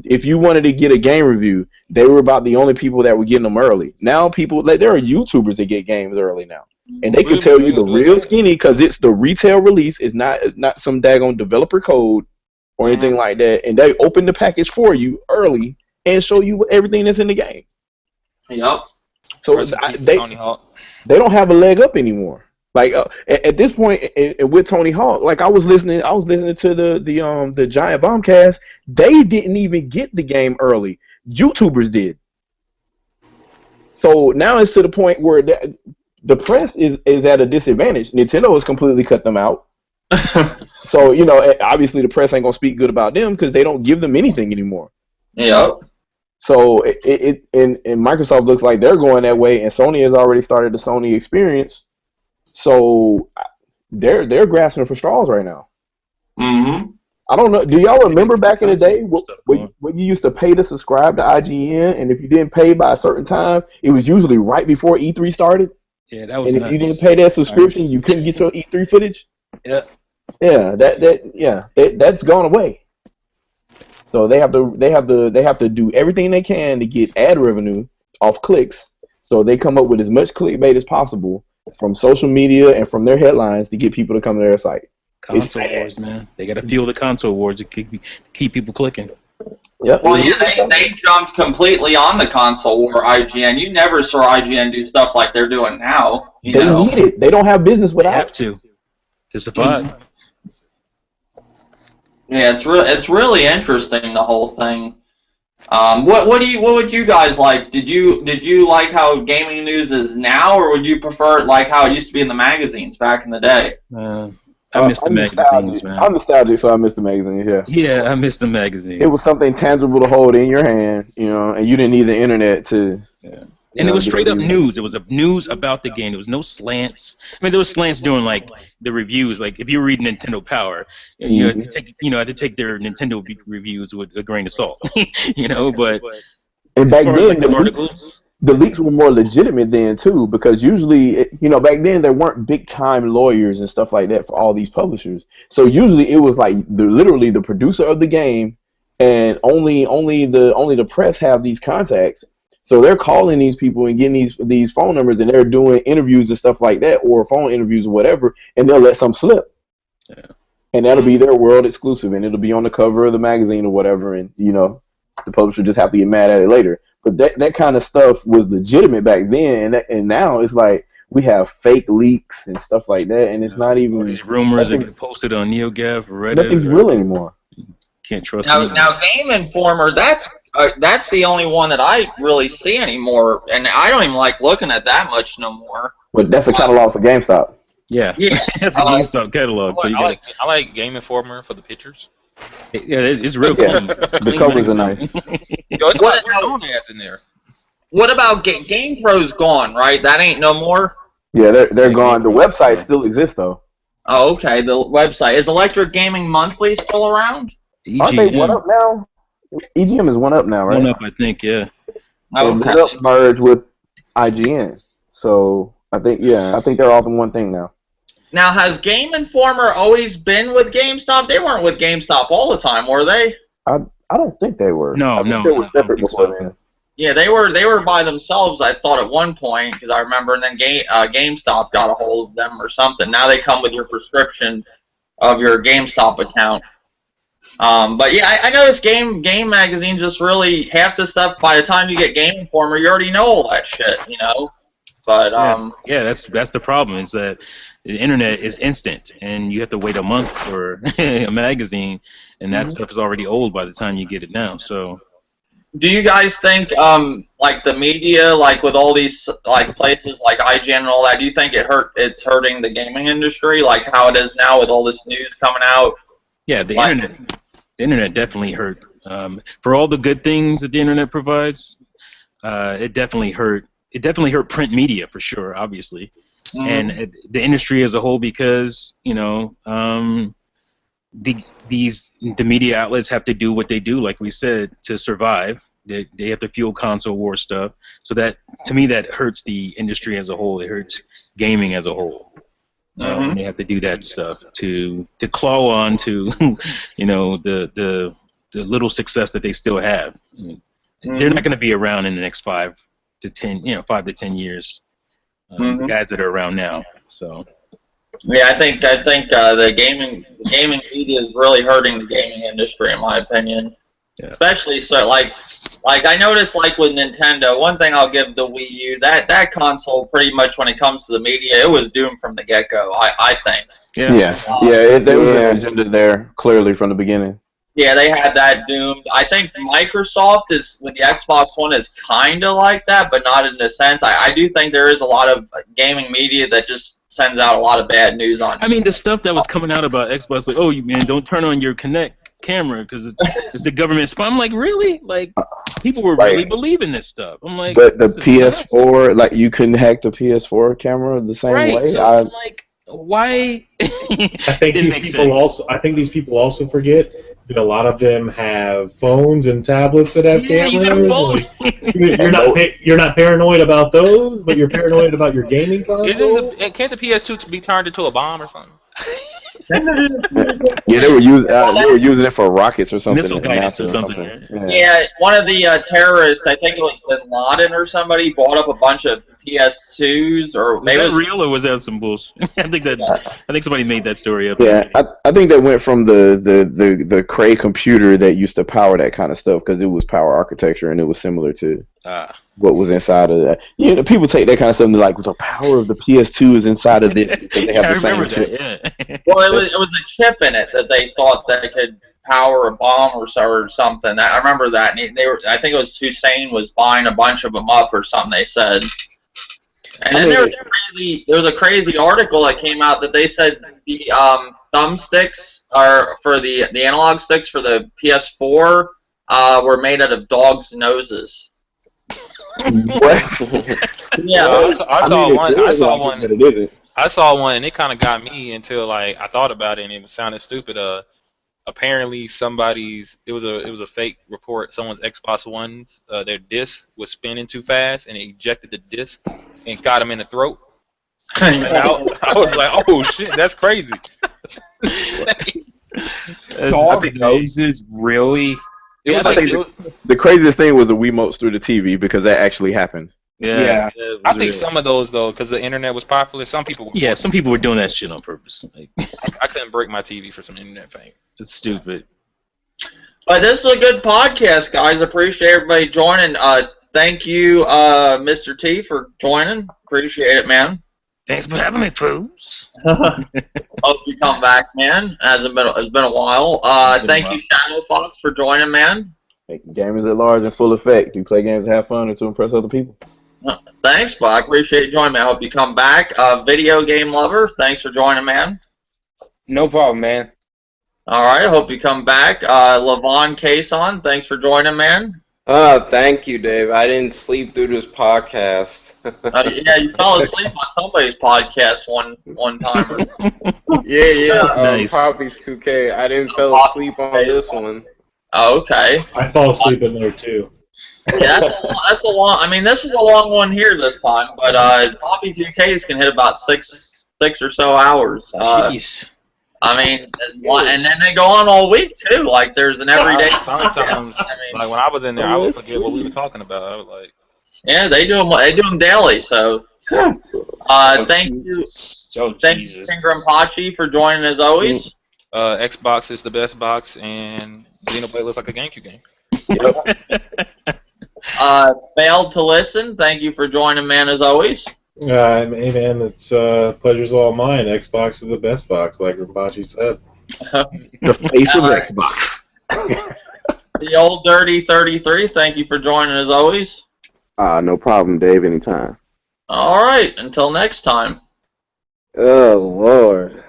If you wanted to get a game review, they were about the only people that were getting them early. Now people, like, there are YouTubers that get games early now. And they can tell you the real skinny because it's the retail release. It's not some daggone developer code or anything like that. And they open the package for you early and show you everything that's in the game. Yep. So they don't have a leg up anymore. Like at this point, with Tony Hawk, like I was listening to the Giant Bombcast. They didn't even get the game early. YouTubers did. So now it's to the point where the press is at a disadvantage. Nintendo has completely cut them out. So obviously the press ain't gonna speak good about them because they don't give them anything anymore. Yep. So and Microsoft looks like they're going that way, and Sony has already started the Sony experience. So they're grasping for straws right now. Mm-hmm. I don't know. Do y'all remember back in the day when you used to pay to subscribe to IGN, and if you didn't pay by a certain time, it was usually right before E3 started? Yeah, that was. And if you didn't pay that subscription, you couldn't get your E3 footage. Yeah. Yeah, that's gone away. So they have to do everything they can to get ad revenue off clicks. So they come up with as much clickbait as possible from social media and from their headlines to get people to come to their site. Console wars, man. They got to fuel the console wars to keep people clicking. Yep. Well, yeah, they jumped completely on the console war, IGN. You never saw IGN do stuff like they're doing now. They need it. They don't have business without. They have to survive. Yeah, it's really interesting, the whole thing. What would you guys like? Did you like how gaming news is now, or would you prefer it like how it used to be in the magazines back in the day? I miss the magazines, man. I'm nostalgic, so I miss the magazines. Yeah. Yeah, I miss the magazines. It was something tangible to hold in your hand, and you didn't need the internet to. Yeah. And it was straight up news. It was news about the game. There was no slants. I mean, there was slants during like the reviews. Like if you read Nintendo Power, you had to take their Nintendo reviews with a grain of salt. But and back then articles, the leaks were more legitimate then too, because usually back then there weren't big time lawyers and stuff like that for all these publishers. So usually it was like literally the producer of the game, and only the press have these contacts. So they're calling these people and getting these phone numbers, and they're doing interviews and stuff like that, or phone interviews or whatever, and they'll let some slip. Yeah. And that'll be their world exclusive, and it'll be on the cover of the magazine or whatever, and the publisher just have to get mad at it later. But that kind of stuff was legitimate back then, and now it's like we have fake leaks and stuff like that, and it's not even these rumors that get posted on NeoGAF, Reddit. Nothing's real anymore. Can't trust. Now, Game Informer, that's the only one that I really see anymore, and I don't even like looking at that much no more. But that's a catalog for GameStop. Yeah, that's a GameStop catalog. So I like Game Informer for the pictures. Yeah, it's real clean. The covers are nice. It's got known ads in there. What about GamePro's gone, right? That ain't no more? Yeah, they're gone. The website still exists, though. Oh, okay, the website. Is Electric Gaming Monthly still around? Aren't they one up now? EGM is one up now, right? One up, I think, yeah. Okay. They'll merge with IGN. So I think they're all in one thing now. Now, has Game Informer always been with GameStop? They weren't with GameStop all the time, were they? I don't think they were. No. They were separate before then. Yeah, they were by themselves, I thought, at one point, because I remember, and then GameStop got a hold of them or something. Now they come with your prescription of your GameStop account. But yeah, I noticed Game Magazine just really, half the stuff, by the time you get Game Informer, you already know all that shit, But yeah, that's the problem, is that the internet is instant, and you have to wait a month for a magazine, and that stuff is already old by the time you get it now. So, do you guys think, like the media, like with all these like places like IGN and all that, do you think it's hurting the gaming industry, like how it is now with all this news coming out? yeah, the internet definitely hurt. For all the good things that the internet provides, it definitely hurt. It definitely hurt print media for sure, obviously, and the industry as a whole, because the media outlets have to do what they do, like we said, to survive. They have to fuel console war stuff. So that, to me, that hurts the industry as a whole. It hurts gaming as a whole. They have to do that stuff to claw on to the little success that they still have. They're not going to be around in the next 5 to 10 years. The guys that are around now. So. Yeah, I think the gaming media is really hurting the gaming industry, in my opinion. Yeah. Especially so, like I noticed, like with Nintendo, one thing I'll give the Wii U, that console, pretty much when it comes to the media, it was doomed from the get-go. I think. Yeah. There was an agenda there clearly from the beginning. Yeah, they had that doomed. I think Microsoft is, with the Xbox One, is kind of like that, but not in a sense. I do think there is a lot of gaming media that just sends out a lot of bad news on. I mean, the stuff that was coming out about Xbox, like, oh, man, don't turn on your Kinect camera because it's the government spy. I'm like, really? Like, people were really believing this stuff. I'm like, but the PS4, like, you couldn't hack the PS4 camera the same way. So I'm like, why? I think these people also forget that a lot of them have phones and tablets that have cameras. You got a phone. You're not paranoid about those, but you're paranoid about your gaming console. Can't the PS2 be turned into a bomb or something? Yeah, they were using it for rockets or something. Missile guidance or something. Yeah, one of the terrorists, I think it was Bin Laden or somebody, bought up a bunch of PS2s, or maybe was that real or was that some bullshit? I think somebody made that story up. Yeah, I think that went from the Cray computer that used to power that kind of stuff, because it was power architecture and it was similar to what was inside of that. You know, people take that kind of stuff and they're like, the power of the PS2 is inside of this because they have the same chip. Yeah. Well, it was a chip in it that they thought that could power a bomb or something. I remember that. And I think it was Hussein was buying a bunch of them up or something, they said. And then there was a crazy article that came out that they said the thumbsticks are for the analog sticks for the PS4 were made out of dogs' noses. What? Yeah, I saw one. But it isn't. I saw one, and it kind of got me until like I thought about it, and it sounded stupid. Apparently, it was a fake report. Someone's Xbox One's their disc was spinning too fast, and it ejected the disc and got him in the throat. And I was like, "Oh shit, that's crazy." Dog noses, really? It was the craziest thing was the Wiimotes through the TV, because that actually happened. Yeah. I think some of those though, because the internet was popular. Some people were doing that shit on purpose. Like, I couldn't break my TV for some internet fame. It's stupid. But this is a good podcast, guys. Appreciate everybody joining. Thank you, Mr. T, for joining. Appreciate it, man. Thanks for having me, fools. Hope you come back, man. It's been a while. Thank you, Shadow Fox, for joining, man. Gamers at large in full effect. You play games to have fun or to impress other people. Thanks, Bob. I appreciate you joining me. I hope you come back. Video game lover, thanks for joining, man. No problem, man. All right, I hope you come back. Levon Cason, thanks for joining, man. Thank you, Dave. I didn't sleep through this podcast. Yeah, you fell asleep on somebody's podcast one time. Yeah. Nice. Probably 2K. I didn't fall asleep on this one. Oh, okay. I fall asleep in there too. Yeah, that's a long. I mean, this was a long one here this time, but Poppy 2Ks can hit about six or so hours. Jeez. I mean, and then they go on all week too. Like there's an everyday. Sometimes, like when I was in there, I would forget what we were talking about. I was like, yeah, they do them daily. So, thank you, Finger and Pachi, for joining as always. Xbox is the best box, and Xenoblade looks like a GameCube game. Failed to listen. Thank you for joining, man, as always. Hey man, it's pleasure's all mine. Xbox is the best box, like Rimbachi said. The face of Xbox. The old Dirty 33, thank you for joining as always. No problem, Dave. Anytime. All right, until next time. Oh Lord.